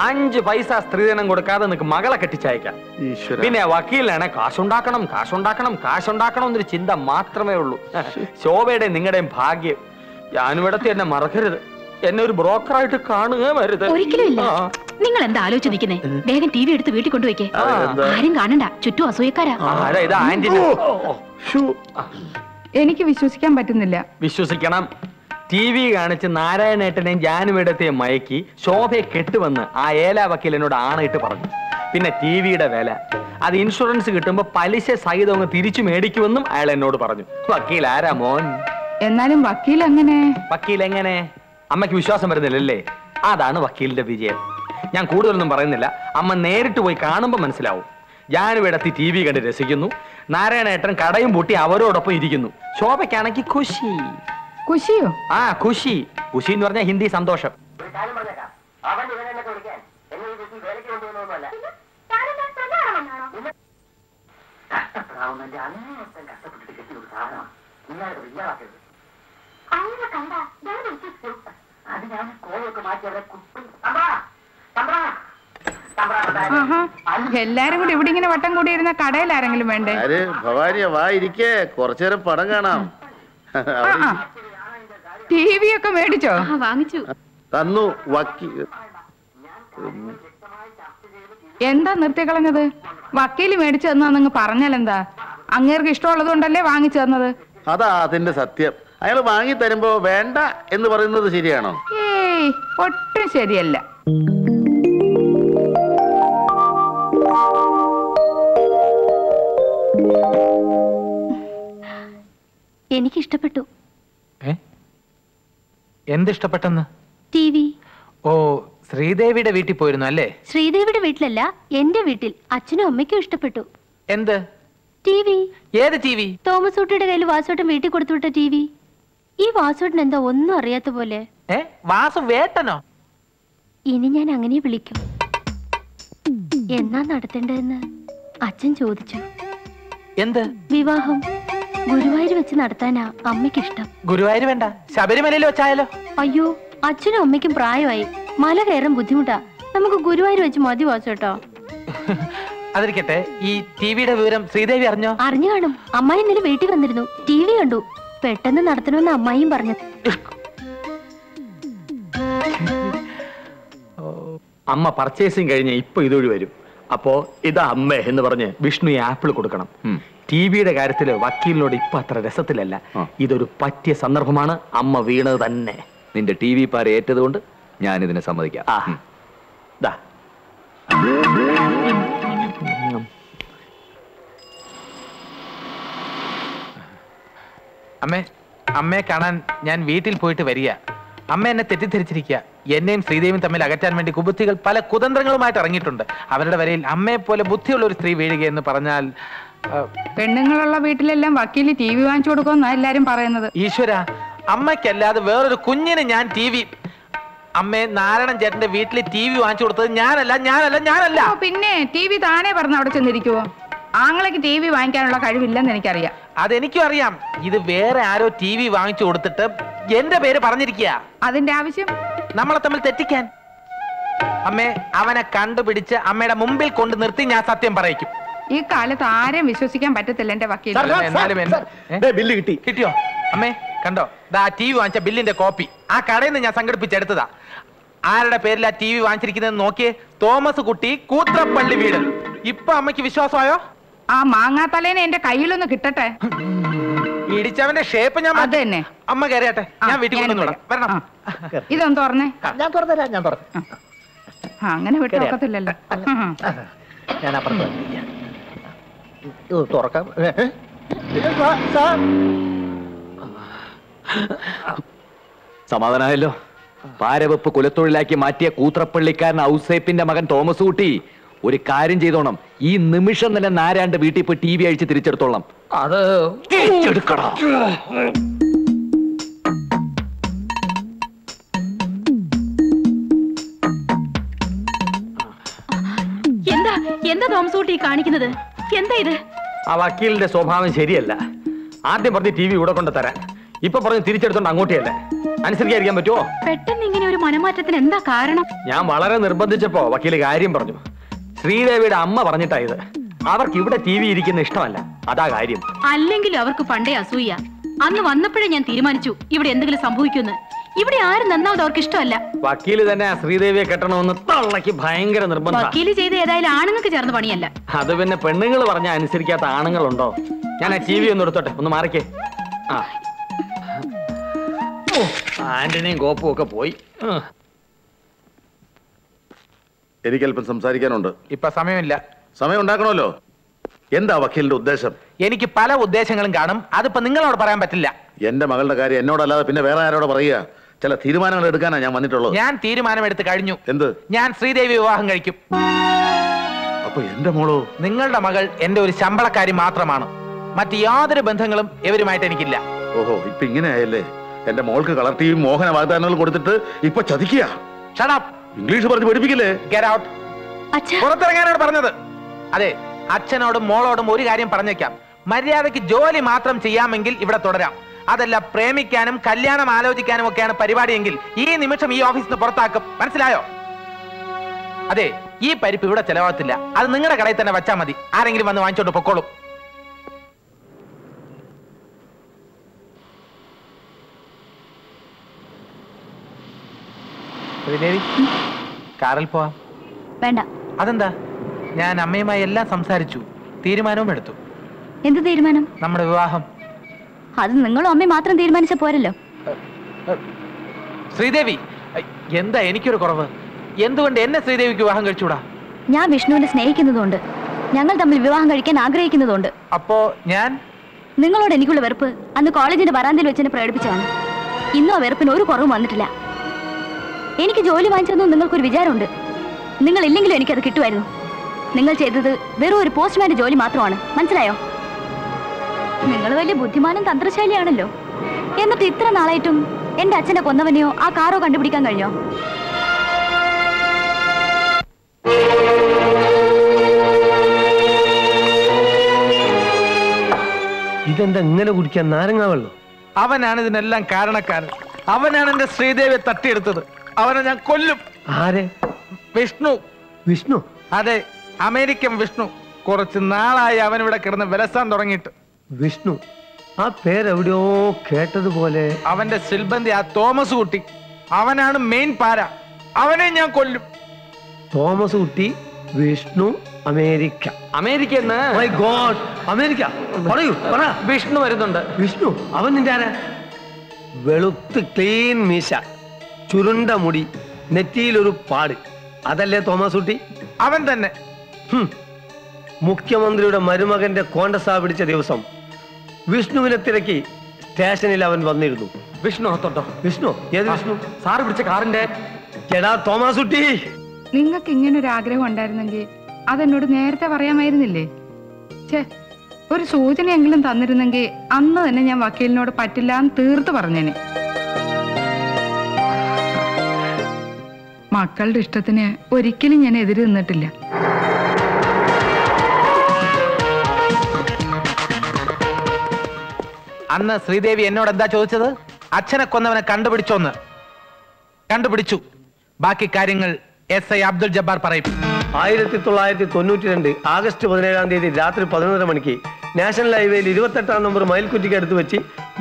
5 പൈസ സ്ത്രീധനം കൊടുക്കാതെ നിനക്ക് മകളെ കെട്ടിച്ചയക്കാം. പിന്നെ വക്കീലിനാണ് കാശുണ്ടാക്കണം കാശുണ്ടാക്കണം കാശുണ്ടാക്കണം എന്നൊരു ചിന്ത മാത്രമേ ഉള്ളൂ. ശോഭയുടെ നിങ്ങളുടെയും ഭാഗ്യം. ഞാനിവിടത്തെ എന്നെ മറക്കരുത്. എന്നെ ഒരു ബ്രോക്കറായിട്ട് കാണുക വരുത്. ഒരിക്കലും ഇല്ല. നിങ്ങൾ എന്താ ആലോചിച്ച് നിൽക്കുന്നേ? വേഗം ടി വി എടുത്ത് വീട്ടിൽ കൊണ്ടുവയ്ക്കേ. ആരും കാണണ്ട, ചുറ്റും അസൂയക്കാരാ. എനിക്ക് വിശ്വസിക്കാൻ പറ്റുന്നില്ല. വിശ്വസിക്കണം. ടി വി കാണിച്ച് നാരായണേട്ടനെയും ജാനുവിടത്തെയും മയക്കി ശോഭയെ കെട്ടുവന്ന് ആ ഏലാ വക്കീൽ എന്നോട് ആണയിട്ട് പറഞ്ഞു. പിന്നെ ടി വിയുടെ വില അത് ഇൻഷുറൻസ് കിട്ടുമ്പോ പലിശ സഹിതം അങ്ങ് തിരിച്ചു മേടിക്കുമെന്നും അയാൾ എന്നോട് പറഞ്ഞു. വക്കീൽ ആരാ മോൻ? എന്നാലും വക്കീൽ അങ്ങനെ വക്കീൽ എങ്ങനെ? അമ്മയ്ക്ക് വിശ്വാസം വരുന്നില്ലല്ലേ? അതാണ് വക്കീലിന്റെ വിജയം. ഞാൻ കൂടുതലൊന്നും പറയുന്നില്ല. അമ്മ നേരിട്ട് പോയി കാണുമ്പോൾ മനസ്സിലാവും. ജാനുവിടത്തി ടി വി കണ്ട് രസിക്കുന്നു. നാരായണേട്ടൻ കടയും പൂട്ടി അവരോടൊപ്പം ഇരിക്കുന്നു. ശോഭയ്ക്കാണെങ്കിൽ ഖുഷി. ഖുഷിയോ? ആ ഖുഷി. ഖുഷി എന്ന് പറഞ്ഞാൽ ഹിന്ദി സന്തോഷം. എല്ലാരും കൂടി ഇവിടെ ഇങ്ങനെ വട്ടം കൂടി ഇരുന്ന കടയിൽ ആരെങ്കിലും വേണ്ടേ? ഭവാനിയ വാ ഇരിക്കേ, കുറച്ചേരം പടം കാണാം. ടി വി ഒക്കെ മേടിച്ചോ? വാങ്ങിച്ചു തന്നു വക്കി. എന്താ നിർത്തിക്കളഞ്ഞത്? വക്കീല് മേടിച്ചു തന്നാ പറഞ്ഞാൽ എന്താ? അങ്ങേർക്ക് ഇഷ്ടമുള്ളത് കൊണ്ടല്ലേ വാങ്ങിച്ചു തന്നത്. അതാ അതിന്റെ സത്യം. അയാൾ വാങ്ങി തരുമ്പോ വേണ്ട എന്ന് പറയുന്നത് ശരിയാണോ? ഏയ്, ഒട്ടും ശരിയല്ല. എനിക്കിഷ്ടപ്പെട്ടു. എന്തിഷ്ടപ്പെട്ടെന്ന്? T V. ഓ, ശ്രീദേവിയുടെ വീട്ടിൽ പോയിരുന്നു അല്ലേ? ശ്രീദേവിയുടെ വീട്ടിലല്ല, എന്റെ വീട്ടിൽ. അച്ഛനും അമ്മയ്ക്കും ഇഷ്ടപ്പെട്ടു. എന്ത് ടി വി? ഏത് ടി വി? തോമസ് ഊട്ടിയുടെ കയ്യിൽ വാസോട്ടൻ വീട്ടിൽ കൊടുത്തുവിട്ട ടി വി. ഈ വാസോട്ടൻ എന്താ ഒന്നും അറിയാത്ത പോലെ. വാസു വേട്ടനോ? ഇനി ഞാൻ അങ്ങനെ വിളിക്കും. എന്നാ നടത്തേണ്ടതെന്ന് അച്ഛൻ ചോദിച്ചു. എന്ത്? വിവാഹം ഗുരുവായൂർ വെച്ച് നടത്താനാ അമ്മയ്ക്കിഷ്ടം. ഗുരുവായൂർ വേണ്ട, ശബരിമലയിൽ വെച്ചായാലോ? അയ്യോ, അച്ഛനും അമ്മയ്ക്കും പ്രായമായി, മല കയറാൻ ബുദ്ധിമുട്ടാ. നമുക്ക് ഗുരുവായൂർ വെച്ച് മതി വാസോട്ടോ. അതിരിക്കട്ടെ, ഈ ടിവിയുടെ വിവരം ശ്രീദേവി അറിഞ്ഞോ? അറിഞ്ഞു കാണും. അമ്മായി ഇന്നലെ വീട്ടിൽ വന്നിരുന്നു, ടി വി കണ്ടു. പെട്ടെന്ന് നടത്തണമെന്ന് അമ്മായിയും പറഞ്ഞു. അമ്മ പർച്ചേസിങ് കഴിഞ്ഞ് ഇപ്പൊ ഇതുവഴി വരും. അപ്പോ ഇതാ അമ്മ എന്ന് പറഞ്ഞ് വിഷ്ണു ആപ്പിൾ കൊടുക്കണം. ടിവിയുടെ കാര്യത്തില് വക്കീലിനോട് ഇപ്പൊ അത്ര രസത്തിലല്ല. ഇതൊരു പറ്റിയ സന്ദർഭമാണ്. അമ്മ വീണത് തന്നെ. നിന്റെ ടി വി പാര ഏറ്റത് കൊണ്ട് ഞാൻ ഇതിനെ സമ്മതിക്കാം. അമ്മയെ കാണാൻ ഞാൻ വീട്ടിൽ പോയിട്ട് വരിക. അമ്മ എന്നെ തെറ്റിദ്ധരിച്ചിരിക്കുക. എന്നെയും ശ്രീദേവിയും തമ്മിൽ അകറ്റാൻ വേണ്ടി കുബുദ്ധികൾ പല കുതന്ത്രങ്ങളുമായിട്ട് ഇറങ്ങിയിട്ടുണ്ട്. അവരുടെ വരയിൽ അമ്മയെ പോലെ ബുദ്ധിയുള്ള ഒരു സ്ത്രീ വീഴുക എന്ന് പറഞ്ഞാൽ, പെണ്ണുങ്ങളുള്ള വീട്ടിലെല്ലാം വക്കീല് ടി വി വാങ്ങിച്ചു കൊടുക്കുമെന്നാ എല്ലാരും പറയുന്നത്. ഈശ്വര, അമ്മയ്ക്കല്ലാതെ വേറൊരു കുഞ്ഞിന് ഞാൻ ടി വി. അമ്മയെ നാരായണൻ ചേട്ടന്റെ വീട്ടിൽ ടി വി വാങ്ങിച്ചു കൊടുത്തത് ഞാനല്ല. പിന്നെ ടി വി താനേ പറഞ്ഞ അവിടെ ചെന്നിരിക്കുവോ? ആങ്ങളേക്ക് ടി വി വാങ്ങിക്കാനുള്ള കഴിവില്ലെന്ന് എനിക്കറിയാം. അതെനിക്കും അറിയാം. ഇത് വേറെ ആരോ ടി വി വാങ്ങിച്ചു കൊടുത്തിട്ട് എന്റെ പേര് പറഞ്ഞിരിക്കുക. അതിന്റെ ആവശ്യം നമ്മളെ തമ്മിൽ തെറ്റിക്കാൻ. അമ്മേ, അവനെ കണ്ടുപിടിച്ച് അമ്മയുടെ മുമ്പിൽ കൊണ്ട് നിർത്തി ഞാൻ സത്യം പറയിക്കും. ഈ കാലത്ത് ആരെയും വിശ്വസിക്കാൻ പറ്റത്തില്ല എന്റെ വക്കീൽ. ബില്ല് കിട്ടിയോ? അമ്മേ കണ്ടോ, ദാ ടി വി വാങ്ങിച്ച ബില്ലിന്റെ കോപ്പി ആ കടയിൽ നിന്ന് ഞാൻ സംഘടിപ്പിച്ചെടുത്തതാ. ആരുടെ പേരിൽ ആ ടി വി വാങ്ങിച്ചിരിക്കുന്നത് നോക്കിയേ. തോമസ് കുട്ടി, കൂത്രപ്പള്ളി വീട്. ഇപ്പൊ അമ്മയ്ക്ക് വിശ്വാസമായോ? ആ മാങ്ങാത്തലേനെ എന്റെ കയ്യിലൊന്ന് കിട്ടട്ടെ. ഇടിച്ചവന്റെ ഷേപ്പ് ഞാൻ അത് തന്നെ. അമ്മ കയറിയാട്ടെ, ഞാൻ വീട്ടിൽ കൊണ്ടുവരണം. ഇതൊന്ന് തുറന്നേ. ഞാൻ തുറന്നു. അങ്ങനെ വിട്ടൊക്കത്തില്ലല്ലോ. ഞാൻ അപ്പുറത്ത് തുറക്കാം. സമാധാനമായല്ലോ. പാരവെപ്പ് കുലത്തൊഴിലാക്കി മാറ്റിയ കൂത്രപ്പള്ളിക്കാരൻ ഔസേപ്പിന്റെ മകൻ തോമസ് കുട്ടി ഒരു കാര്യം ചെയ്തോണം. ഈ നിമിഷം തന്നെ നാരായണന്റെ വീട്ടിൽ പോയി ടി വി അഴിച്ച് തിരിച്ചെടുത്തോളാം. അത് എടുക്കടാ. എന്താ എന്താ തോമസ് കുട്ടി കാണിക്കുന്നത്? എന്താ ഇത്? ആ വക്കീലിന്റെ സ്വഭാവം ശരിയല്ല. ആദ്യം പറഞ്ഞ് ടി വി ഇവിടെ കൊണ്ട് തരാൻ, ഇപ്പൊ പറഞ്ഞ് തിരിച്ചെടുത്തോണ്ട് അങ്ങോട്ടേയല്ല. അനുസരിക്കാതിരിക്കാൻ പറ്റുമോ? പെട്ടെന്ന് ഇങ്ങനെ ഒരു മനമാറ്റത്തിന് എന്താ കാരണം? ഞാൻ വളരെ നിർബന്ധിച്ചപ്പോ വക്കീല് കാര്യം പറഞ്ഞു. ശ്രീദേവിയുടെ അമ്മ പറഞ്ഞിട്ടായത്. അവർക്ക് ഇവിടെ ടി വി ഇരിക്കുന്ന ഇഷ്ടമല്ല, അതാ കാര്യം. അല്ലെങ്കിൽ അവർക്ക് പണ്ടേ അസൂയ. അന്ന് വന്നപ്പോഴേ ഞാൻ തീരുമാനിച്ചു ഇവിടെ എന്തെങ്കിലും സംഭവിക്കുമെന്ന്. ഇവിടെ ആരും നന്നാവത് അവർക്ക് ഇഷ്ടമല്ല. വക്കീല് തന്നെ ശ്രീദേവിയെ കെട്ടണമെന്ന് തള്ളക്ക് ഭയങ്കര നിർബന്ധം. വക്കീല് ചെയ്ത് ഏതായാലും ആണുങ്ങൾക്ക് ചേർന്ന പണിയല്ല. അത് പിന്നെ പെണ്ണുങ്ങൾ പറഞ്ഞ അനുസരിക്കാത്ത ആണുങ്ങളുണ്ടോ? ഞാൻ ആ ടി വി ഒന്ന് എടുത്തോട്ടെ, ഒന്ന് മാറിക്കേ. ആ ആന്റണിയും കോപ്പും ഒക്കെ പോയി. എനിക്കല്പം സംസാരിക്കാനുണ്ട്. ഇപ്പൊ സമയമില്ല. സമയം ഉണ്ടാക്കണമല്ലോ. എന്താ വക്കീലിന്റെ ഉദ്ദേശം? എനിക്ക് പല ഉദ്ദേശങ്ങളും കാണും. അതിപ്പോ നിങ്ങളോട് പറയാൻ പറ്റില്ല. എന്റെ മകളുടെ കാര്യം എന്നോടല്ലാതെ പിന്നെ വേറെ ആരോട് പറയുക? ചില തീരുമാനങ്ങൾ എടുക്കാനാ ഞാൻ വന്നിട്ടുള്ളത്. ഞാൻ തീരുമാനമെടുത്ത് കഴിഞ്ഞു. എന്ത്? ഞാൻ ശ്രീദേവി വിവാഹം കഴിക്കും. അപ്പൊ എന്റെ മോളോ? നിങ്ങളുടെ മകൾ എന്റെ ഒരു ശമ്പളക്കാരി മാത്രമാണ്. മറ്റ് യാതൊരു ബന്ധങ്ങളും ഇവരുമായിട്ട് എനിക്കില്ല. ഓഹോ, ഇപ്പൊ ഇങ്ങനെ ആയല്ലേ? എന്റെ മോൾക്ക് കളർ ടിവിയും മോഹന വാഗ്ദാനങ്ങൾ കൊടുത്തിട്ട് ഇപ്പൊ ചതിക്കുക. ഇംഗ്ലീഷ് പറഞ്ഞ് പഠിപ്പിക്കില്ലേ? പുറത്തിറങ്ങാനാണ് പറഞ്ഞത്. അതെ, അച്ഛനോടും മോളോടും ഒരു കാര്യം പറഞ്ഞേക്കാം. മര്യാദയ്ക്ക് ജോലി മാത്രം ചെയ്യാമെങ്കിൽ ഇവിടെ തുടരാം. അതല്ല പ്രേമിക്കാനും കല്യാണം ആലോചിക്കാനും ഒക്കെയാണ് പരിപാടിയെങ്കിൽ ഈ നിമിഷം ഈ ഓഫീസിൽ നിന്ന് പുറത്താക്കും. മനസ്സിലായോ? അതെ, ഈ പരിപ്പ് ഇവിടെ ചെലവാകത്തില്ല. അത് നിങ്ങളുടെ കടയിൽ തന്നെ വെച്ചാൽ മതി. ആരെങ്കിലും വന്ന് വാങ്ങിച്ചോണ്ട് പൊക്കോളും. കാറിൽ പോവാം. വേണ്ട. അതെന്താ? ഞാൻ അമ്മയുമായി എല്ലാം സംസാരിച്ചു, തീരുമാനവും എടുത്തു. എന്ത് തീരുമാനം? നമ്മുടെ വിവാഹം. അത് നിങ്ങളും അമ്മയും മാത്രം തീരുമാനിച്ച പോരല്ലോ. ശ്രീദേവി, എന്താ എനിക്കൊരു കുറവ്? എന്തുകൊണ്ട് എന്നെ ശ്രീദേവിക്ക് വിവാഹം കഴിച്ചുകൂടാ? ഞാൻ വിഷ്ണുവിനെ സ്നേഹിക്കുന്നതുകൊണ്ട്, ഞങ്ങൾ തമ്മിൽ വിവാഹം കഴിക്കാൻ ആഗ്രഹിക്കുന്നതുകൊണ്ട്. അപ്പോ ഞാൻ നിങ്ങളോട് എനിക്കുള്ള വെറുപ്പ് അന്ന് കോളേജിന്റെ വരാന്തയിൽ വെച്ച് പ്രകടിപ്പിച്ചതാണ്. ഇന്നും ആ വെറുപ്പിന് ഒരു കുറവും വന്നിട്ടില്ല. എനിക്ക് ജോലി വാങ്ങിച്ചതെന്നും നിങ്ങൾക്കൊരു വിചാരമുണ്ട്. നിങ്ങൾ ഇല്ലെങ്കിലും എനിക്കത് കിട്ടുമായിരുന്നു. നിങ്ങൾ ചെയ്തത് വെറും ഒരു പോസ്റ്റ്മാന്റെ ജോലി മാത്രമാണ്. മനസ്സിലായോ? നിങ്ങൾ വലിയ ബുദ്ധിമാനും തന്ത്രശാലിയാണല്ലോ. എന്നിട്ട് ഇത്ര നാളായിട്ടും എന്റെ അച്ഛനെ കൊന്നവനെയോ ആ കാറോ കണ്ടുപിടിക്കാൻ കഴിഞ്ഞോ? ഇതെന്താ ഇങ്ങനെ കുടിക്കാൻ? നാരങ്ങ വെള്ളം? അവനാണ് ഇതിനെല്ലാം കാരണക്കാരൻ. അവനാണ് എന്റെ ശ്രീദേവിയെ തട്ടിയെടുത്തത്. അവനെ ഞാൻ കൊല്ലും. ആരെ? വിഷ്ണു. വിഷ്ണു? അതെ, അമേരിക്കൻ വിഷ്ണു. കുറച്ച് നാളായി അവൻ ഇവിടെ കിടന്ന് വിലസാൻ തുടങ്ങിയിട്ട്. വിഷ്ണു? ആ പേരെവിടെയോ കേട്ടതുപോലെ. അവന്റെ സിൽബന്തി ആ തോമസ് കുട്ടി, അവനാണ് മെയിൻ പാര. അവനെ ഞാൻ കൊല്ലും. തോമസ് കുട്ടി, Vishnu, America. America? My God, America. പറയൂ, പറ. വിഷ്ണു വരുന്നുണ്ട്. വിഷ്ണു? അവൻ നിന്റെ ആരാ? വെളുത്ത് ക്ലീൻ മീശ, ചുരുണ്ട മുടി, നെറ്റിയിലൊരു പാട്, അതല്ലേ തോമസ് കുട്ടി? അവൻ തന്നെ. മുഖ്യമന്ത്രിയുടെ മരുമകന്റെ കോണ്ടസാ പിടിച്ച ദിവസം വിഷ്ണുവിനെ തിരക്കി സ്റ്റേഷനിൽ അവൻ വന്നിരുന്നു. വിഷ്ണു അകത്തോട്ടോ? വിഷ്ണു? ഏത് വിഷ്ണു? സാറ് പിടിച്ച കാറിന്റെ. എടാ തോമസ് കുട്ടി, നിങ്ങൾക്ക് ഇങ്ങനെ ഒരു ആഗ്രഹം ഉണ്ടായിരുന്നെങ്കിൽ അതെന്നോട് നേരത്തെ പറയാമായിരുന്നില്ലേ? ഛേ, ഒരു സൂചനയെങ്കിലും തന്നിരുന്നെങ്കിൽ അന്ന് തന്നെ ഞാൻ വക്കീലിനോട് പറ്റില്ല എന്ന് തീർത്ത് പറഞ്ഞേനെ. മക്കളുടെ ഇഷ്ടത്തിന് ഒരിക്കലും ഞാൻ എതിര് നിന്നിട്ടില്ല. അന്ന് ശ്രീദേവി എന്നോട് എന്താ ചോദിച്ചത്? അച്ഛനെ കൊന്നവനെ കണ്ടുപിടിച്ചോന്ന്. കണ്ടുപിടിച്ചു. ബാക്കി കാര്യങ്ങൾ SI അബ്ദുൽ ജബ്ബാർ പറയും. 1992 ആഗസ്റ്റ് 17-ാം തീയതി രാത്രി 11:30 മണിക്ക് നാഷണൽ ഹൈവേയിൽ 28-ാം നമ്പർ മയിൽക്കുറ്റിക്ക് അടുത്ത് വെച്ച്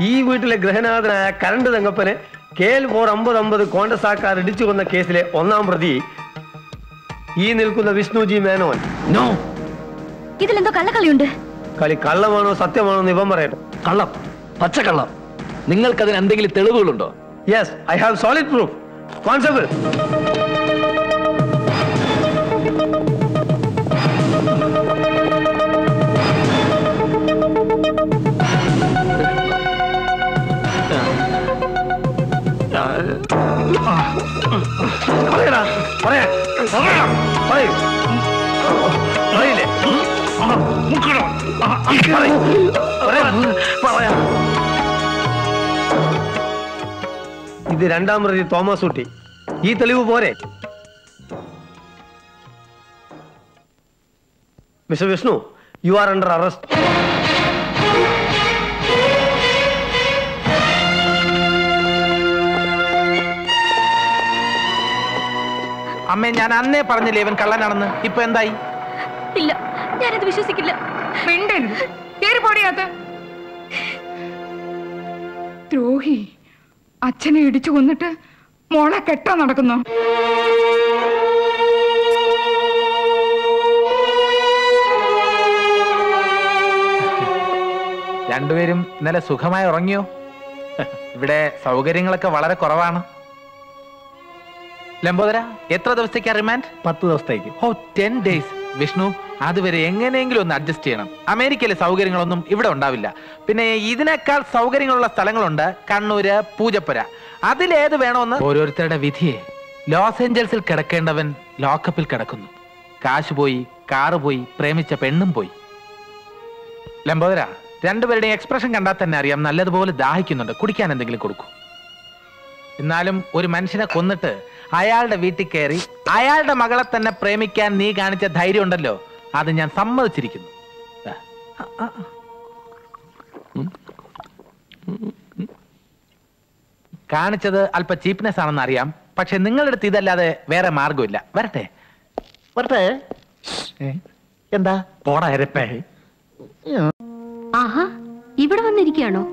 ഈ വീട്ടിലെ ഗ്രഹനാഥനായ കരണ്ട് തങ്കപ്പനെ KL 450 കോണ്ടസാക്കാർ ഇടിച്ചു കൊന്ന കേസിലെ 1-ാം പ്രതി ഈ നിൽക്കുന്ന വിഷ്ണുജി മേനോൻ. നോ, ഇതിലെന്തോ കള്ളക്കളിയുണ്ട്. കളി കള്ളമാണോ സത്യമാണോ എന്ന് ഇവൻ പറയട്ടെ. കള്ളം, പച്ചക്കള്ളം. നിങ്ങൾക്കതിന് എന്തെങ്കിലും തെളിവുകളുണ്ടോ? Yes, I have solid proof. Constable, പറയടാ, പറയാ, പറയൂ, പറയില്ലേ? ഇത് 2-ാം പ്രതി തോമസ് കുട്ടി. ഈ തെളിവ് പോരെ? Mister Vishnu, you are under arrest. അമ്മേ, ഞാൻ അന്നേ പറഞ്ഞില്ലേ ഇവൻ കള്ളനാണെന്ന്. ഇപ്പൊ എന്തായി? ഇല്ല, ഞാനത് വിശ്വസിക്കില്ല. ദ്രോഹി, അച്ഛനെ ഇടിച്ചു കൊന്നിട്ട് മോളെ കെട്ടാൻ നടക്കുന്നു. രണ്ടുപേരും ഇന്നലെ സുഖമായി ഉറങ്ങിയോ? ഇവിടെ സൗകര്യങ്ങളൊക്കെ വളരെ കുറവാണ്. ലംബോദര, എത്ര ദിവസത്തേക്കാ റിമാൻഡ്? 10 ദിവസത്തേക്ക്. ഓ, 10 days. വിഷ്ണു, അതുവരെ എങ്ങനെയെങ്കിലും ഒന്ന് അഡ്ജസ്റ്റ് ചെയ്യണം. അമേരിക്കയിലെ സൗകര്യങ്ങളൊന്നും ഇവിടെ ഉണ്ടാവില്ല. പിന്നെ ഇതിനേക്കാൾ സൗകര്യങ്ങളുള്ള സ്ഥലങ്ങളുണ്ട്. കണ്ണൂര്, പൂജപ്പുര. അതിലേത് വേണമെന്ന് ഓരോരുത്തരുടെ വിധിയെ. ലോസ് ഏഞ്ചൽസിൽ കിടക്കേണ്ടവൻ ലോക്കപ്പിൽ കിടക്കുന്നു. കാശ് പോയി, കാറ് പോയി, പ്രേമിച്ച പെണ്ണും പോയി. ലംബോദര, രണ്ടുപേരുടെയും എക്സ്പ്രഷൻ കണ്ടാൽ തന്നെ അറിയാം നല്ലതുപോലെ ദാഹിക്കുന്നുണ്ട്. കുടിക്കാൻ എന്തെങ്കിലും കൊടുക്കൂ. എന്നാലും ഒരു മനുഷ്യനെ കൊന്നിട്ട് അയാളുടെ വീട്ടിൽ കയറി അയാളുടെ മകളെ തന്നെ പ്രേമിക്കാൻ നീ കാണിച്ച ധൈര്യം ഉണ്ടല്ലോ, അത് ഞാൻ സമ്മതിച്ചിരിക്കുന്നു. കാണിച്ചത് അല്പ ചീപ്നെസ് ആണെന്ന് അറിയാം. പക്ഷെ നിങ്ങളുടെ അടുത്ത് ഇതല്ലാതെ വേറെ മാർഗമില്ല. വരട്ടെ വരട്ടെ. എന്താ പോടാ എരപ്പേ. ആഹാ, ഇവിടെ വന്നിരിക്കുകയാണോ?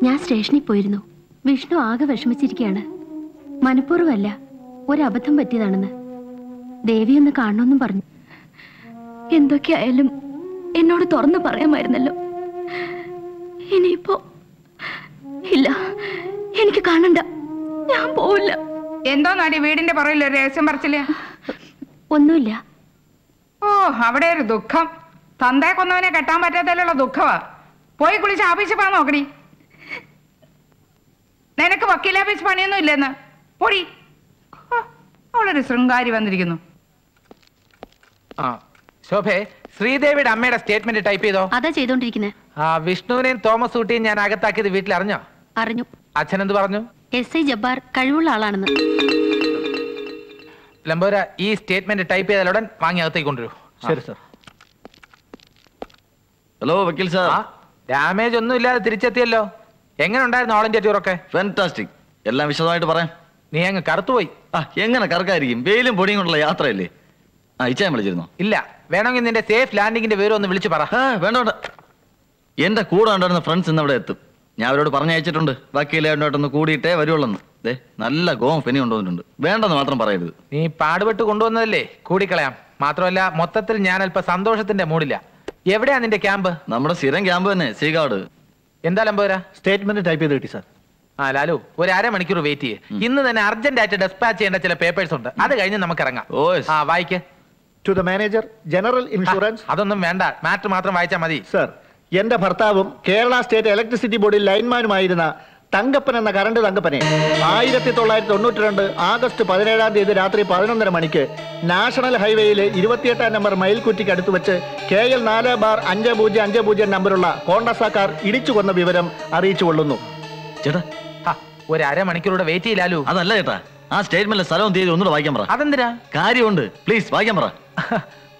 ഞാൻ സ്റ്റേഷനിൽ പോയിരുന്നു. വിഷ്ണു ആകെ വിഷമിച്ചിരിക്കുകയാണ്. മനഃപൂർവ്വമല്ല, ഒരബദ്ധം പറ്റിയതാണെന്ന്. ദേവി ഒന്ന് കാണണമെന്നും പറഞ്ഞു. എന്തൊക്കെയായാലും എന്നോട് തുറന്നു പറയാമായിരുന്നല്ലോ. ഇനിയിപ്പോ ഇല്ല, എനിക്ക് കാണണ്ട, ഞാൻ പോവില്ല. എന്തോ നാടി വീടിന്റെ പുറകിൽ ഒരു രഹസ്യം പറച്ചില്ല? ഒന്നുമില്ല. ഓ, അവിടെ ഒരു ദുഃഖം. തന്തയെ കൊന്നവനെ കെട്ടാൻ പറ്റാത്തതിലുള്ള ദുഃഖമാ. പോയി കുളിച്ച് ആഫീസിൽ പോകാൻ നോക്കടി. നിനക്ക് വക്കീലാഫീസ് പണിയൊന്നും ഇല്ലെന്ന് പൊടി. അവളൊരു ശൃംഗാരി വന്നിരിക്കുന്നു. ആ ശോഭേ, ശ്രീദേവിയുടെ അമ്മയുടെ സ്റ്റേറ്റ്മെന്റ് ടൈപ്പ് ചെയ്തോ? അതാ ചെയ്തോണ്ടിരിക്കുന്നത്. ആ വിഷ്ണുവിനെയും തോമസ് ഊട്ടിയും ഞാൻ അകത്താക്കിയത് വീട്ടിൽ അറിഞ്ഞോ? അറിഞ്ഞു. അച്ഛൻ എന്ത് പറഞ്ഞു? SI ജബ്ബാർ കഴിവുള്ള ആളാണെന്ന്. ലംബോര, ഈ സ്റ്റേറ്റ്മെന്റ് ടൈപ്പ് ചെയ്താലുടൻ വാങ്ങി അകത്തേക്ക് കൊണ്ടുവരൂ. ശരി സർ. ഹലോ വക്കീൽ സാർ. ഡാമേജ് ഒന്നും ഇല്ലാതെ തിരിച്ചെത്തിയല്ലോ. എങ്ങനെ ഉണ്ടായിരുന്നു ഓൾ ഇന്ത്യ ടൂറൊക്കെ? ഫാന്റാസ്റ്റിക്. എല്ലാം വിശദമായിട്ട് പറയാം. നീ അങ്ങ് കറുത്തുപോയി. എങ്ങനെ കറക്കായിരിക്കും? വെയിലും പൊടിയും കൊണ്ടുള്ള യാത്രയല്ലേ. ഇച്ചാൻ വിളിച്ചിരുന്നോ? ഇല്ല. വേണമെങ്കിൽ നിന്റെ സേഫ് ലാൻഡിങ്ങിന്റെ വിവരം ഒന്ന് വിളിച്ചു പറ. വേണ്ട വേണ്ട. എന്റെ കൂടെ ഉണ്ടായിരുന്ന ഫ്രണ്ട്സ് ഇന്ന് അവിടെ എത്തും. ഞാൻ അവരോട് പറഞ്ഞയച്ചിട്ടുണ്ട്. വക്കീലായിട്ടൊന്ന് കൂടിയിട്ടേ വരുവുള്ളെന്ന്. നല്ല ഗോം പെനി കൊണ്ടുവന്നിട്ടുണ്ട്. വേണ്ടെന്ന് മാത്രം പറയരുത്. നീ പാടുപെട്ട് കൊണ്ടുവന്നതല്ലേ, കൂടിക്കളയാം. മാത്രമല്ല മൊത്തത്തിൽ ഞാൻ അല്പ സന്തോഷത്തിന്റെ മൂടില്ല. എവിടെയാ നിന്റെ ക്യാമ്പ്? നമ്മുടെ സ്ഥിരം ക്യാമ്പ് തന്നെ, സീകാട്. എന്താ ലംബോര? സ്റ്റേറ്റ്മെന്റ് ടൈപ്പ് ചെയ്ത് കിട്ടി സാർ. ആ ലാലു, ഒരു അരമണിക്കൂർ വെയിറ്റ് ചെയ്യേ. ഇന്ന് തന്നെ അർജന്റ് ആയിട്ട് ഡെസ്പാച്ച് ചെയ്യേണ്ട ചില പേപ്പേഴ്സ് ഉണ്ട്. അത് കഴിഞ്ഞ് നമുക്ക് ഇറങ്ങാം. ആ വായിക്കേ. To the manager, general insurance. അതൊന്നും വേണ്ട, മാറ്റർ മാത്രം വായിച്ചാൽ മതി. സർ, എന്റെ ഭർത്താവും കേരള സ്റ്റേറ്റ് ഇലക്ട്രിസിറ്റി ബോർഡിൽ ലൈൻമാനുമായിരുന്ന തങ്കപ്പൻ എന്ന കറണ്ട് തങ്കപ്പനെ 1992 ആഗസ്റ്റ് 17 രാത്രി 11:30 മണിക്ക് നാഷണൽ ഹൈവേയിലെ 28 നമ്പർ മയിൽക്കുറ്റിക്ക് അടുത്ത് വെച്ച് KL 4/5050 നമ്പറുള്ള കോണ്ടസ കാർ ഇടിച്ചു കൊന്ന വിവരം അറിയിച്ചു കൊള്ളുന്നു. ചേട്ടാ, ഒരു അരമണിക്കൂറുടെ വെയിറ്റ് ചെയ്യലാലു. അതല്ല ചേട്ടാ, ആ സ്റ്റേറ്റ്മെന്റിലെ സ്ഥലവും തീയതി ഒന്നുകൂടെ വായിക്കാൻ പറ. അതെന്തിനാ? കാര്യമുണ്ട്, പ്ലീസ് വായിക്കാൻ പറ.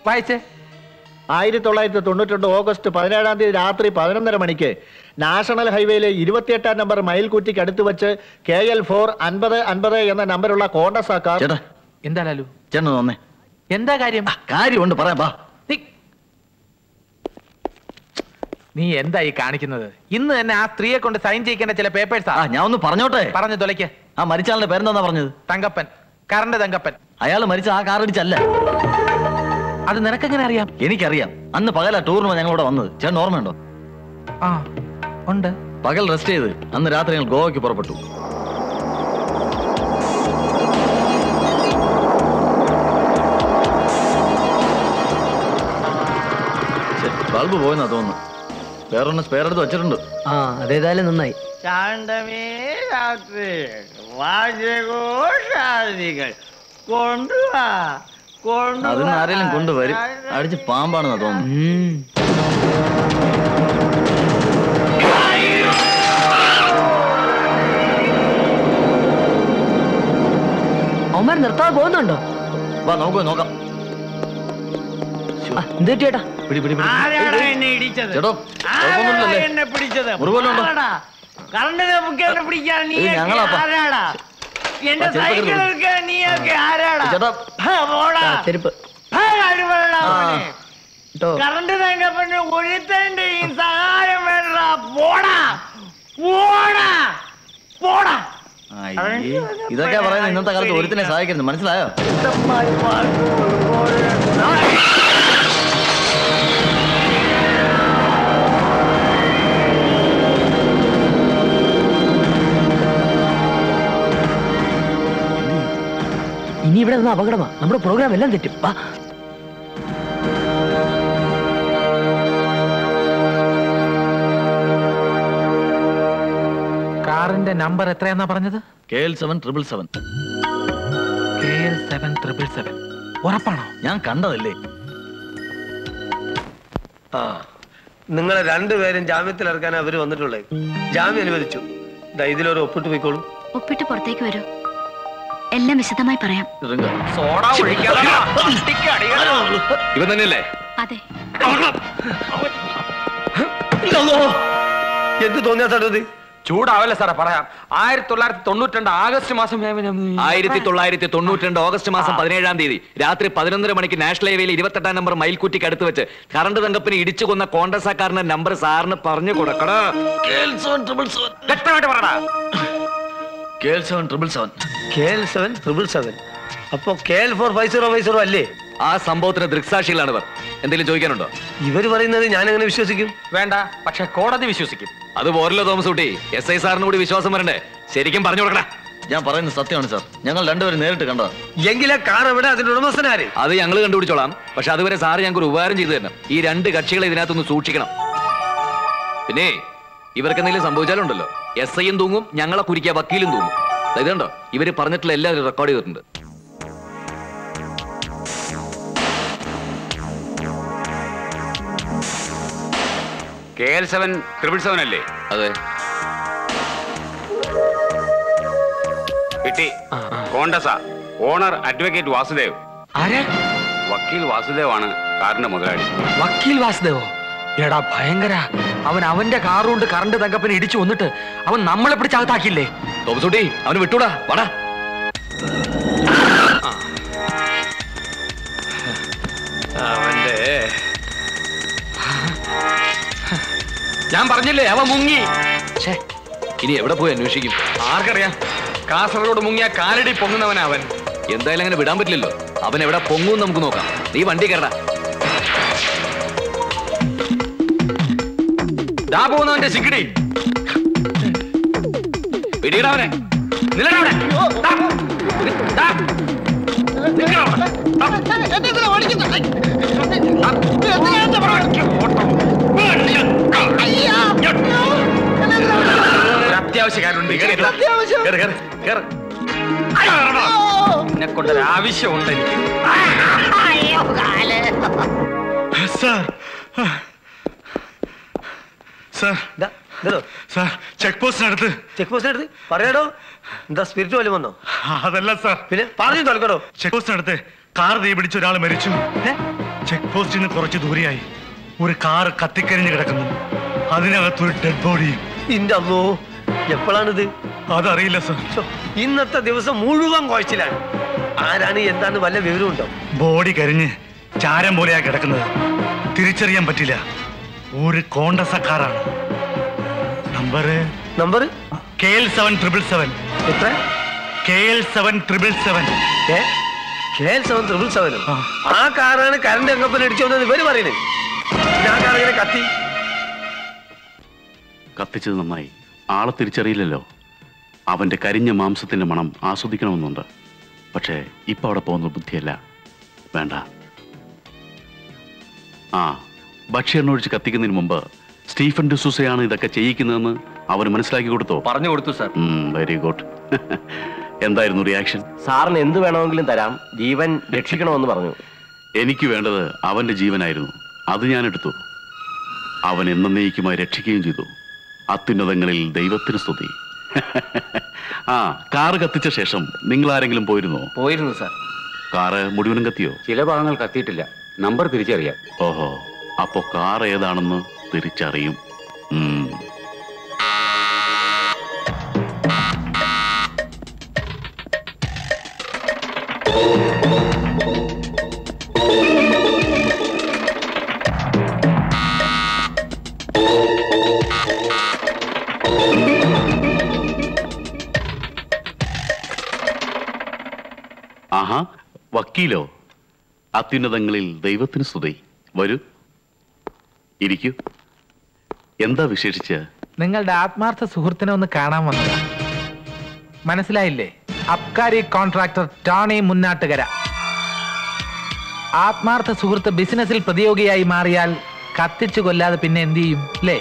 വായിച്ചേ. 1992 ഓഗസ്റ്റ് 17 രാത്രി 11:30 മണിക്ക് നാഷണൽ ഹൈവേയിലെ 28 നമ്പർ മയിൽക്കുറ്റിക്ക് അടുത്ത് വെച്ച് KL 45050 എന്ന നമ്പറുള്ള കോണ്ടസ കാർ. ചേട്ടാ, എന്താ ലാലു? ചേട്ടൻ വന്നേ. എന്താ കാര്യം? കാര്യമുണ്ട്, പറയാം. ബാ. നീ എന്താ ഈ കാണിക്കുന്നത്? ഇന്ന് തന്നെ ആ സ്ത്രീയെ കൊണ്ട് സൈൻ ചെയ്യിക്കേണ്ട ചില പേപ്പേഴ്സാ. ഞാൻ ഒന്ന് പറഞ്ഞോട്ടെ. പറഞ്ഞു തൊലയ്ക്ക്. ആ മരിച്ചാളുടെ പേരെന്താ പറഞ്ഞത്? തങ്കപ്പൻ, കറണ്ട് തങ്കപ്പൻ. അയാൾ മരിച്ച ആ കാർ ഇടിച്ചല്ല. അത് നിനക്കെങ്ങനെ അറിയാം? എനിക്കറിയാം. അന്ന് പകലാ ടൂറിന് ഞങ്ങളിവിടെ വന്നത്. ചേട്ടൻ ഓർമ്മയുണ്ടോ? ആ ഉണ്ട്. പകൽ റെസ്റ്റ് ചെയ്ത് അന്ന് രാത്രി ഞങ്ങൾ ഗോവയ്ക്ക് പുറപ്പെട്ടു. ബൾബ് പോയെന്നാ തോന്നുന്നു. വേറൊന്ന് സ്പെയർ എടുത്ത് വെച്ചിട്ടുണ്ട്. അതേതായാലും നന്നായി. ശാന്തമേ രാത്രി വാചകോഷാദികൾ കൊണ്ടുവാ. അതിന് ആരെങ്കിലും കൊണ്ടുവരും. അടിച്ച് പാമ്പാണെന്നാ തോന്നുന്നു. അവന്മാർ നിർത്താതെ പോകുന്നുണ്ടോ? വാ നമുക്ക് നോക്കാം. ചേട്ടാ ആരാടാ എന്നെ ഇടിച്ചത്? ആരാടാ എന്നെ പിടിച്ചത്? കറണ്ട് നമുക്ക് എന്നെ പിടിക്കാൻ നീ ആരാടാ? എന്റെ സൈക്കിൾ എടുക്കാൻ നീയൊക്കെ ആരാടാ? പോടാ കറണ്ട് തങ്കപ്പന് ഒരുത്തന്റെയും സഹായം വേണ്ട. പോടാ പോടാ പോടാ. ഇതൊക്കെ പറയുന്നത് ഇന്നത്തെ കാലത്ത് ഒരുത്തിനെ സഹായിക്കരുത്, മനസ്സിലായോ? ഇനി ഇവിടെ നിന്ന് അപകടമാ, നമ്മുടെ പ്രോഗ്രാം എല്ലാം തെറ്റും. കാറിന്റെ നമ്പർ എത്രയാന്നാ പറഞ്ഞത്? KL777. KL777. ഉറപ്പാണോ? ഞാൻ കണ്ടതല്ലേ. നിങ്ങളെ രണ്ടുപേരും ജാമ്യത്തിൽ ഇറക്കാൻ അവര് വന്നിട്ടുള്ളേ. ജാമ്യം അനുവദിച്ചു. ഇതിലൊരു ഒപ്പിട്ട് പോയിക്കോളൂ. ഒപ്പിട്ട് പുറത്തേക്ക് വരൂ, എല്ലാം വിശദമായി പറയാം. ഇവൻ തന്നെയല്ലേ? അതെ. എന്ത് തോന്നിയാ സാറത്? ചൂടാവല്ലേ സാറേ, പറയാം. 1992 ആഗസ്റ്റ് മാസം 1992 ഓഗസ്റ്റ് മാസം 17-ാം തീയതി രാത്രി 11:30 മണിക്ക് നാഷണൽ ഹൈവേയിൽ 28-ാം നമ്പർ മയിൽക്കുറ്റിക്ക് അടുത്ത് വെച്ച് കറണ്ട് തങ്കപ്പിന് ഇടിച്ചു കൊന്ന കോൺഗ്രസ്സാക്കാരന്റെ നമ്പർ സാറിന് പറഞ്ഞു കൊടുക്കടാ. വ്യക്തമായിട്ട് പറടാ. KL777. അപ്പൊ KL45050 അല്ലേ? ആ സംഭവത്തിന് ദൃക്സാക്ഷികളാണ് ഇവർ. എന്തെങ്കിലും ചോദിക്കാനുണ്ടോ? ഇവര് പറയുന്നത് ഞാൻ എങ്ങനെ വിശ്വസിക്കും? വേണ്ട, പക്ഷെ കോടതി വിശ്വസിക്കും. അത് പോരല്ലോ തോമസ് കുട്ടി, SI സാറിന് കൂടി വിശ്വാസം വരണ്ടേ? ശരിക്കും പറഞ്ഞു കൊടുക്കണ. ഞാൻ പറയുന്നത് സത്യമാണ് സാർ, ഞങ്ങൾ രണ്ടുപേരും നേരിട്ട് കണ്ടതാ. എങ്കിലെ കാർ എവിടെ, അതിന്റെ ഉടമസ്ഥനാര്? അത് ഞങ്ങൾ കണ്ടുപിടിച്ചോളാം. പക്ഷെ അതുവരെ സാറ് ഞങ്ങൾക്ക് ഒരു ഉപകാരം ചെയ്തു തരണം. ഈ രണ്ട് കക്ഷികളെ ഇതിനകത്തൊന്ന് സൂക്ഷിക്കണം. പിന്നെ ഇവർക്ക് എന്തെങ്കിലും സംഭവിച്ചാലുണ്ടല്ലോ, SIയും തൂങ്ങും, ഞങ്ങളെ കുരിക്കിയ വക്കീലും തൂങ്ങും. ഇതുണ്ടോ, ഇവര് പറഞ്ഞിട്ടുള്ള എല്ലാവരും റെക്കോർഡ് ചെയ്തിട്ടുണ്ട്. KL777 അല്ലേ? അതെ. കിട്ടി. Contessa owner advocate Vasudev. വക്കീൽ വാസുദേവ് ആണ് കാറിന്റെ മുതലാളി. വക്കീൽ വാസുദേവോ? എടാ ഭയങ്കര. അവന്റെ കാറുകൊണ്ട് കറണ്ട് തങ്കപ്പനെ ഇടിച്ചു വന്നിട്ട് അവൻ നമ്മളെ പിടിച്ചകത്താക്കിയില്ലേ? തോമസ് കുട്ടി, അവന് വിട്ടൂടാ, വാടാ. അവന്റെ ഞാൻ പറഞ്ഞില്ലേ, അവൻ മുങ്ങി. ഇനി എവിടെ പോയി അന്വേഷിക്കും? ആർക്കറിയാം. കാസർഗോഡ് മുങ്ങിയ കാലടി പൊങ്ങുന്നവനാ അവൻ. എന്തായാലും അങ്ങനെ വിടാൻ പറ്റില്ലല്ലോ. അവൻ എവിടെ പൊങ്ങും നമുക്ക് നോക്കാം. നീ വണ്ടി കയറടാ. ദാ പോകുന്നവന്റെ ചിക്കിടി. പിടിയിടാവനെ. നിലടവിടെ. അത്യാവശ്യക്കാരുണ്ട്. എന്നെ കൊണ്ടൊരു ആവശ്യമുണ്ട് എനിക്ക്. ചെക്ക് പോസ്റ്റിനടുത്ത് പറയാടോ. എന്താ സ്പിരിറ്റ് വല്ലതും വന്നോ? അതല്ല സാർ, പിന്നെ പറഞ്ഞു തോൽക്കടോ. ചെക്ക് പോസ്റ്റിനടുത്ത് കാർ തീ പിടിച്ച ഒരാൾ മരിച്ചു. ചെക്ക് പോസ്റ്റിൽ നിന്ന് കുറച്ച് ദൂരെയായി ഒരു കാർ കത്തിക്കരിഞ്ഞ് കിടക്കുന്നു. അതിനകത്തൊരു ഡെഡ് ബോഡി. ഇന്റെ അമ്മോ, എപ്പോഴാണിത്? അതറിയില്ല സാർ. ഇന്നത്തെ ദിവസം മുഴുവൻ കുഴച്ചിലാണ്. ആരാണ് എന്താന്ന് വല്ല വിവരമുണ്ടോ? ബോഡി കരിഞ്ഞ് ചാരം പോലെയാ കിടക്കുന്നത്. തിരിച്ചറിയാൻ പറ്റില്ല. ഒരു കോണ്ടസക്കാരാണ്. Number KL777. എത്ര? KL777. KL777. ആ കാറാണ് കറണ്ട് എങ്ങപ്പൻ അടിച്ചോന്ന് ഇവര് പറയുന്നത്. ഞാൻ കാറിങ്ങനെ കത്തിച്ചത് നന്നായി. ആളെ തിരിച്ചറിയില്ലല്ലോ. അവന്റെ കരിഞ്ഞ മാംസത്തിന്റെ മണം ആസ്വദിക്കണമെന്നുണ്ട്. പക്ഷേ ഇപ്പൊ അവിടെ പോകുന്ന ബുദ്ധിയല്ല. വേണ്ട. ഭക്ഷ്യെണ്ണൊഴിച്ച് കത്തിക്കുന്നതിന് മുമ്പ് സ്റ്റീഫൻ ഡിസൂസയാണ് ഇതൊക്കെ ചെയ്യിക്കുന്നതെന്ന് അവന് മനസ്സിലാക്കി കൊടുത്തോ? പറഞ്ഞു കൊടുത്തു സാർ. Very good. എന്തായിരുന്നു റിയാക്ഷൻ? സാറിന് എന്ത് വേണമെങ്കിലും തരാം, ജീവൻ രക്ഷിക്കണമെന്ന് പറഞ്ഞു. എനിക്ക് വേണ്ടത് അവന്റെ ജീവനായിരുന്നു. അത് ഞാൻ എടുത്തു. അവൻ എന്നേക്കുമായി രക്ഷിക്കുകയും ചെയ്തു. അത്യുന്നതങ്ങളിൽ ദൈവത്തിന് സ്തുതി. കാറ് കത്തിച്ച ശേഷം നിങ്ങൾ ആരെങ്കിലും പോയിരുന്നോ? പോയിരുന്നു സാർ. കാറ് മുഴുവനും കത്തിയോ? ചില ഭാഗങ്ങൾ കത്തിയിട്ടില്ല. നമ്പർ തിരിച്ചറിയാം. ഓഹോ, അപ്പോ കാർ ഏതാണെന്ന് തിരിച്ചറിയും. ആഹാ, വക്കീലോ? അത്യുന്നതങ്ങളിൽ ദൈവത്തിന് സ്തുതി. വരൂ, ഇരിക്കൂ. എന്താ വിശേഷിച്ച്? നിങ്ങളുടെ ആത്മാർത്ഥ സുഹൃത്തിനെ ഒന്ന് കാണാൻ വന്നതാ. മനസ്സിലായില്ലേ? അബ്കാരി കോൺട്രാക്ടർ ടോണി മുന്നാട്ടുകര. ആത്മാർത്ഥ സുഹൃത്ത് ബിസിനസ്സിൽ പ്രതിയോഗിയായി മാറിയാൽ കത്തിച്ചു കൊല്ലാതെ പിന്നെ എന്ത് ചെയ്യും അല്ലേ?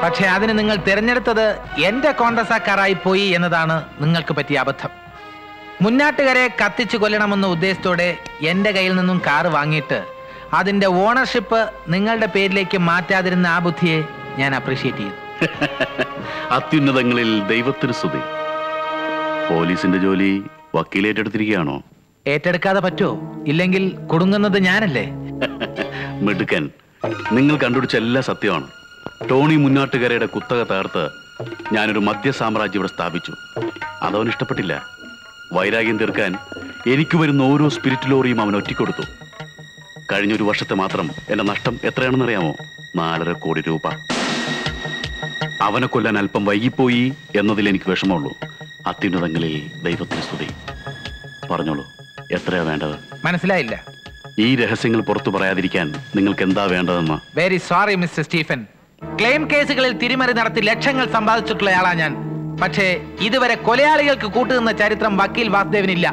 പക്ഷെ അതിന് നിങ്ങൾ തിരഞ്ഞെടുത്തത് എന്റെ കോൺഗ്രസാക്കാരായി പോയി എന്നതാണ് നിങ്ങൾക്ക് പറ്റിയ അബദ്ധം. മുന്നാട്ടുകരെ കത്തിച്ചു കൊല്ലണമെന്ന ഉദ്ദേശത്തോടെ എന്റെ കയ്യിൽ നിന്നും കാറ് വാങ്ങിയിട്ട് അതിന്റെ ഓണർഷിപ്പ് നിങ്ങളുടെ പേരിലേക്ക് മാറ്റാതിരുന്ന ആ ബുദ്ധിയെ ഞാൻ അപ്രീഷിയേറ്റ് ചെയ്യുന്നു. അത്യുന്നതങ്ങളിൽ ദൈവത്തിന് സ്തുതി. പോലീസിന്റെ ജോലി വക്കീൽ ഏറ്റെടുത്തിരിക്കുകയാണോ? ഏറ്റെടുക്കാതെ പറ്റോ? ഇല്ലെങ്കിൽ കുടുങ്ങുന്നത് ഞാനല്ലേ? മിടുക്കൻ. നിങ്ങൾ കണ്ടുപിടിച്ച എല്ലാ സത്യമാണ്. ടോണി മുന്നാട്ടുകരയുടെ കുത്തക തകർത്ത് ഞാനൊരു മദ്യ സാമ്രാജ്യം ഇവിടെ സ്ഥാപിച്ചു. അതവൻ ഇഷ്ടപ്പെട്ടില്ല. വൈരാഗ്യം തീർക്കാൻ എനിക്ക് വരുന്ന ഓരോ സ്പിരിറ്റ് ലോറിയും അവൻ ഒറ്റിക്കൊടുത്തു. കഴിഞ്ഞൊരു വർഷത്തെ മാത്രം എന്റെ നഷ്ടം എത്രയാണെന്നറിയാമോ? 4.5 കോടി രൂപ. അവനെ കൊല്ലാൻ അല്പം വൈകിപ്പോയി എന്നതിൽ എനിക്ക് വിഷമമുള്ളൂ. അത്യുന്നതങ്ങളിൽ ദൈവത്തിന് സ്തുതി. പറഞ്ഞോളൂ, എത്രയാ വേണ്ടത്? മനസ്സിലായില്ല. ഈ രഹസ്യങ്ങൾ പുറത്തു പറയാതിരിക്കാൻ നിങ്ങൾക്ക് എന്താ വേണ്ടതെന്ന്? Very sorry mister Stephen. Claim കേസുകളിൽ തിരിമറി നടത്തി ലക്ഷങ്ങൾ സമ്പാദിച്ചിട്ടുള്ളയാളാ ഞാൻ. പക്ഷേ ഇതുവരെ കൊലയാളികൾക്ക് കൂട്ടുനിന്ന ചരിത്രം വക്കീൽ വാസുദേവനില്ല.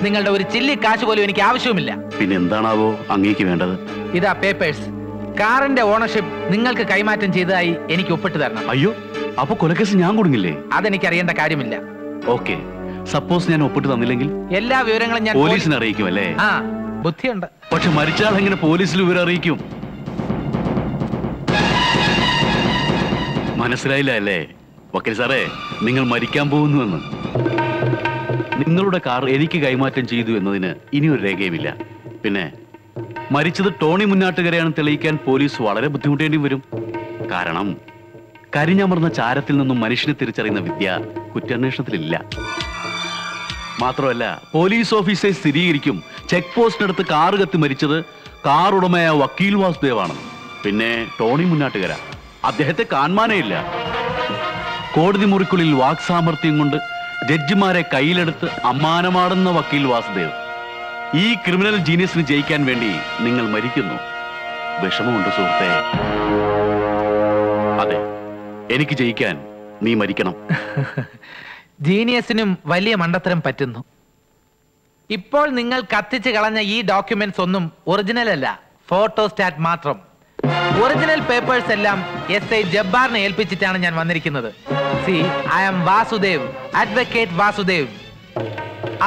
നിങ്ങളുടെ ഒരു ചില്ലി കാശ് പോലും എനിക്ക് ആവശ്യവുമില്ല. പിന്നെ എന്താണാവോ അങ്ങേക്ക് വേണ്ടത്? ഇതാ പേപ്പേഴ്സ്. കാറിന്റെ ഓണർഷിപ്പ് നിങ്ങൾക്ക് കൈമാറ്റം ചെയ്തതായി എനിക്ക് ഒപ്പിട്ട് തരണം. അയ്യോ, അപ്പൊ കൊലക്കേസ് ഞാൻ കൊടുങ്ങില്ലേ? അതെനിക്ക് അറിയേണ്ട കാര്യമില്ല. ഓക്കെ, സപ്പോസ് ഞാൻ ഒപ്പിട്ട് തന്നില്ലെങ്കിൽ എല്ലാ വിവരങ്ങളും ഞാൻ പോലീസിനെ അറിയിക്കും അല്ലേ? ആ, ബുദ്ധിയുണ്ട്. പക്ഷെ മരിച്ചാൽ എങ്ങനെ പോലീസിൽ വിവരം അറിയിക്കും? മനസ്സിലായില്ല അല്ലേ വക്കീൽ സാറേ? നിങ്ങൾ മരിക്കാൻ പോകുന്നുവെന്ന്. നിങ്ങളുടെ കാർ എനിക്ക് കൈമാറ്റം ചെയ്തു എന്നതിന് ഇനിയൊരു രേഖയുമില്ല. പിന്നെ മരിച്ചത് ടോണി മുന്നാട്ടുകരയാണെന്ന് തെളിയിക്കാൻ പോലീസ് വളരെ ബുദ്ധിമുട്ടേണ്ടി വരും. കാരണം കരിഞ്ഞമർന്ന ചാരത്തിൽ നിന്നും മനുഷ്യനെ തിരിച്ചറിയുന്ന വിദ്യ കുറ്റാന്വേഷണത്തിലില്ല. മാത്രമല്ല പോലീസ് ഓഫീസറെ സ്ഥിരീകരിക്കും ചെക്ക് പോസ്റ്റിനടുത്ത് കാറ് കത്തി മരിച്ചത് കാർ ഉടമയായ വക്കീൽ വാസുദേവാണ്. പിന്നെ ടോണി മുന്നാട്ടുകര, അദ്ദേഹത്തെ കാണാനേ ഇല്ല. കോടതി മുറിക്കുള്ളിൽ വാക്സാമർത്ഥ്യം കൊണ്ട് ജഡ്ജിമാരെ കയ്യിലെടുത്ത് അമ്മാനമാടുന്ന വക്കീൽ വാസുദേവ്. ഈ ക്രിമിനൽ ജീനിയസിന് ജയിക്കാൻ വേണ്ടി നിങ്ങൾ മരിക്കുന്നു. വിഷമമുണ്ട് സുഹൃത്തെ. അതെ, എനിക്ക് ജയിക്കാൻ നീ മരിക്കണം. ജീനിയസിനും വലിയ മണ്ടത്തരം പറ്റുന്നു. ഇപ്പോൾ നിങ്ങൾ കത്തിച്ച് കളഞ്ഞ ഈ ഡോക്യുമെന്റ്സ് ഒന്നും ഒറിജിനൽ അല്ല, ഫോട്ടോസ്റ്റാറ്റ് മാത്രം. ഒറിജിനൽ പേപ്പേഴ്സ് എല്ലാം SI ജബ്ബാറിനെ ഏൽപ്പിച്ചിട്ടാണ് ഞാൻ വന്നിരിക്കുന്നത്. See, I am Vasudev, advocate Vasudev.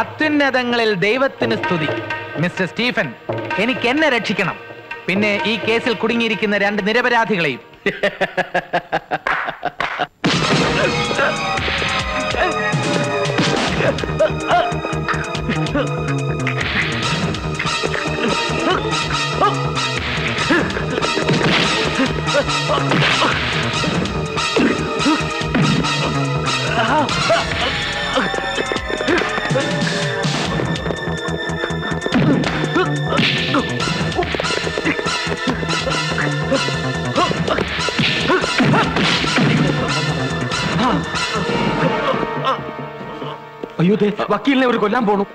അത്യുന്നതങ്ങളിൽ ദൈവത്തിന് സ്തുതി. മിസ്റ്റർ സ്റ്റീഫൻ, എനിക്ക് എന്നെ രക്ഷിക്കണം. പിന്നെ ഈ കേസിൽ കുടുങ്ങിയിരിക്കുന്ന 2 നിരപരാധികളെയും. അയ്യോ, വക്കീലിനെ ഒരു കൊല്ലാൻ പോണു.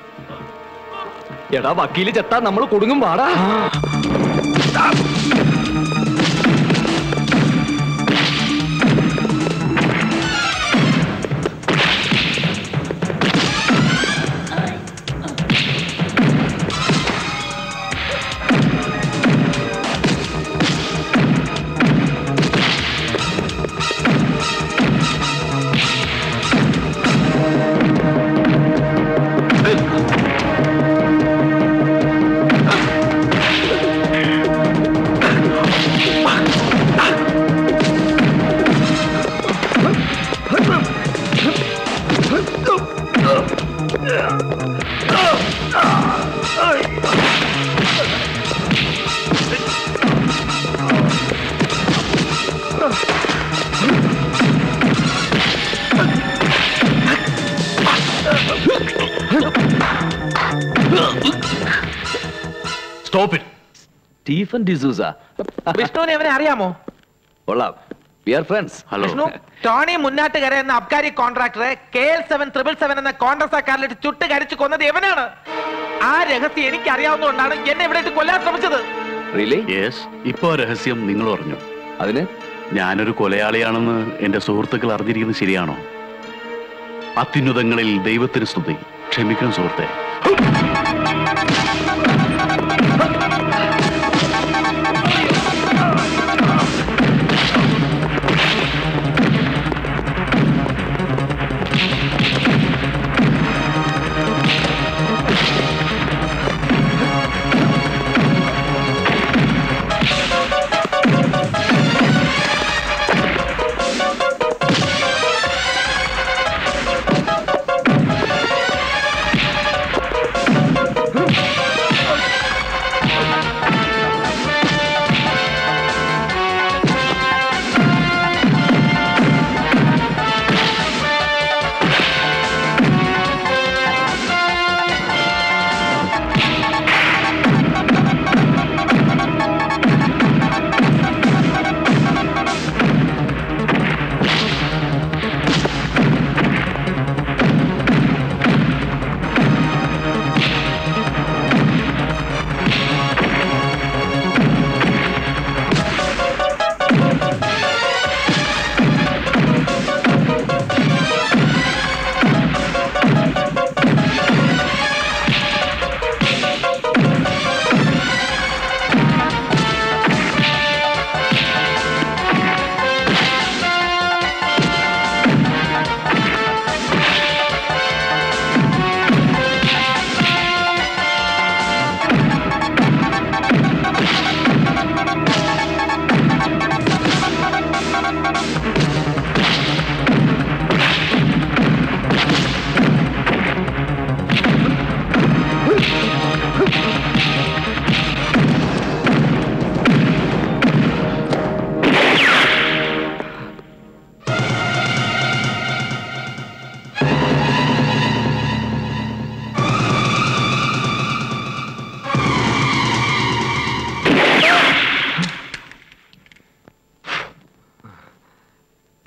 എടാ, വക്കീല് ചെത്താ നമ്മൾ കൊടുങ്ങും പാടാ. Stop it. സ്റ്റീഫൻ ഡിസൂസ. വിഷ്ണുവിനെ അവനെ അറിയാമോ? കൊള്ളാം. We are friends. Hello. Vishnu, Tony Munnattukara എന്ന അബ്കാരി കോൺട്രാക്ടറെ KL777 എന്ന കോൺഗ്രസ് കാറിലിട്ട് ചുട്ട് കരിച്ചു കൊന്നത് എവനാണ്. ആ രഹസ്യം എനിക്ക് അറിയാവുന്നതുകൊണ്ടാണ് എന്നെ ഇവിടെ ഇട്ട് കൊല്ലാൻ ശ്രമിച്ചത്. യെസ്, ഇപ്പോ രഹസ്യം നിങ്ങൾ പറഞ്ഞു. അതിന് ഞാനൊരു കൊലയാളിയാണെന്ന് എന്റെ സുഹൃത്തുക്കൾ അറിഞ്ഞിരിക്കുന്നത് ശരിയാണോ? അത്യുന്നതങ്ങളിൽ ദൈവത്തിന് സ്തുതി. ക്ഷമിക്കണം സുഹൃത്തെ.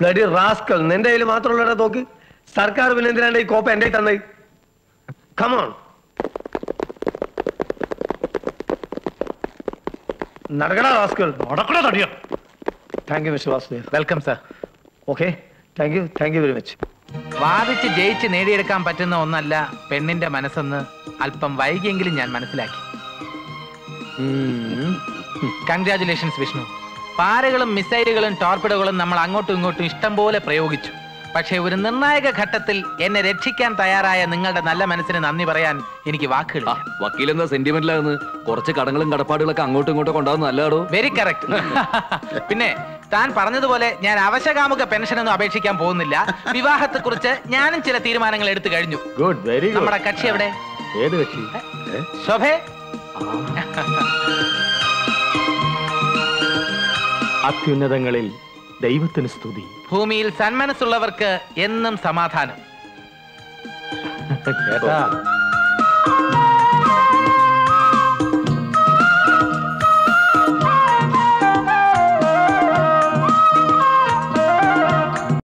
ബ്ലഡി റാസ്കൽ, നിന്റെ കയ്യിൽ മാത്രമുള്ള തോക്ക്. സർക്കാർ പിന്നെ എന്തിനാണ്ട് ഈ കോപ്പ എന്റെ തന്നെ? കമോൺ, നടക്കടാ റാസ്കൽ, നടക്കടാ തടിയ. Thank you mister Vasudev. Welcome sir. Okay, thank you very much. വാദിച്ച് ജയിച്ച് നേടിയെടുക്കാൻ പറ്റുന്ന ഒന്നല്ല പെണ്ണിന്റെ മനസ്സെന്ന് അല്പം വൈകിയെങ്കിലും ഞാൻ മനസ്സിലാക്കി. കൺഗ്രാചുലേഷൻസ് വിഷ്ണു. പാരകളും മിസൈലുകളും ടോർപിഡോകളും നമ്മൾ അങ്ങോട്ടും ഇങ്ങോട്ടും ഇഷ്ടം പോലെ പ്രയോഗിച്ചു. പക്ഷേ ഒരു നിർണായക ഘട്ടത്തിൽ എന്നെ രക്ഷിക്കാൻ തയ്യാറായ നിങ്ങളുടെ നല്ല മനസ്സിന് നന്ദി പറയാൻ എനിക്ക് വാക്കുകളില്ല. വക്കീലെന്താ സെന്റിമെന്റിലാകുന്നു? കുറച്ച് കടങ്ങളും കടപ്പാടുകളൊക്കെ അങ്ങോട്ടും ഇങ്ങോട്ടും കൊണ്ടാവുന്ന നല്ലതാണോ? Very correct. പിന്നെ താൻ പറഞ്ഞതുപോലെ ഞാൻ അവശകാമുക പെൻഷനൊന്നും അപേക്ഷിക്കാൻ പോകുന്നില്ല. വിവാഹത്തെ കുറിച്ച് ഞാനും ചില തീരുമാനങ്ങൾ എടുത്തു കഴിഞ്ഞു. Good, very good. നമ്മുടെ കക്ഷി എവിടെ? ഏത് കക്ഷി? ശോഭേ. അത്യുന്നതങ്ങളിൽ ദൈവത്തിന് സ്തുതി. ഭൂമിയിൽ സന്മനസ്സുള്ളവർക്ക് എന്നും സമാധാനം. കേട്ടാ?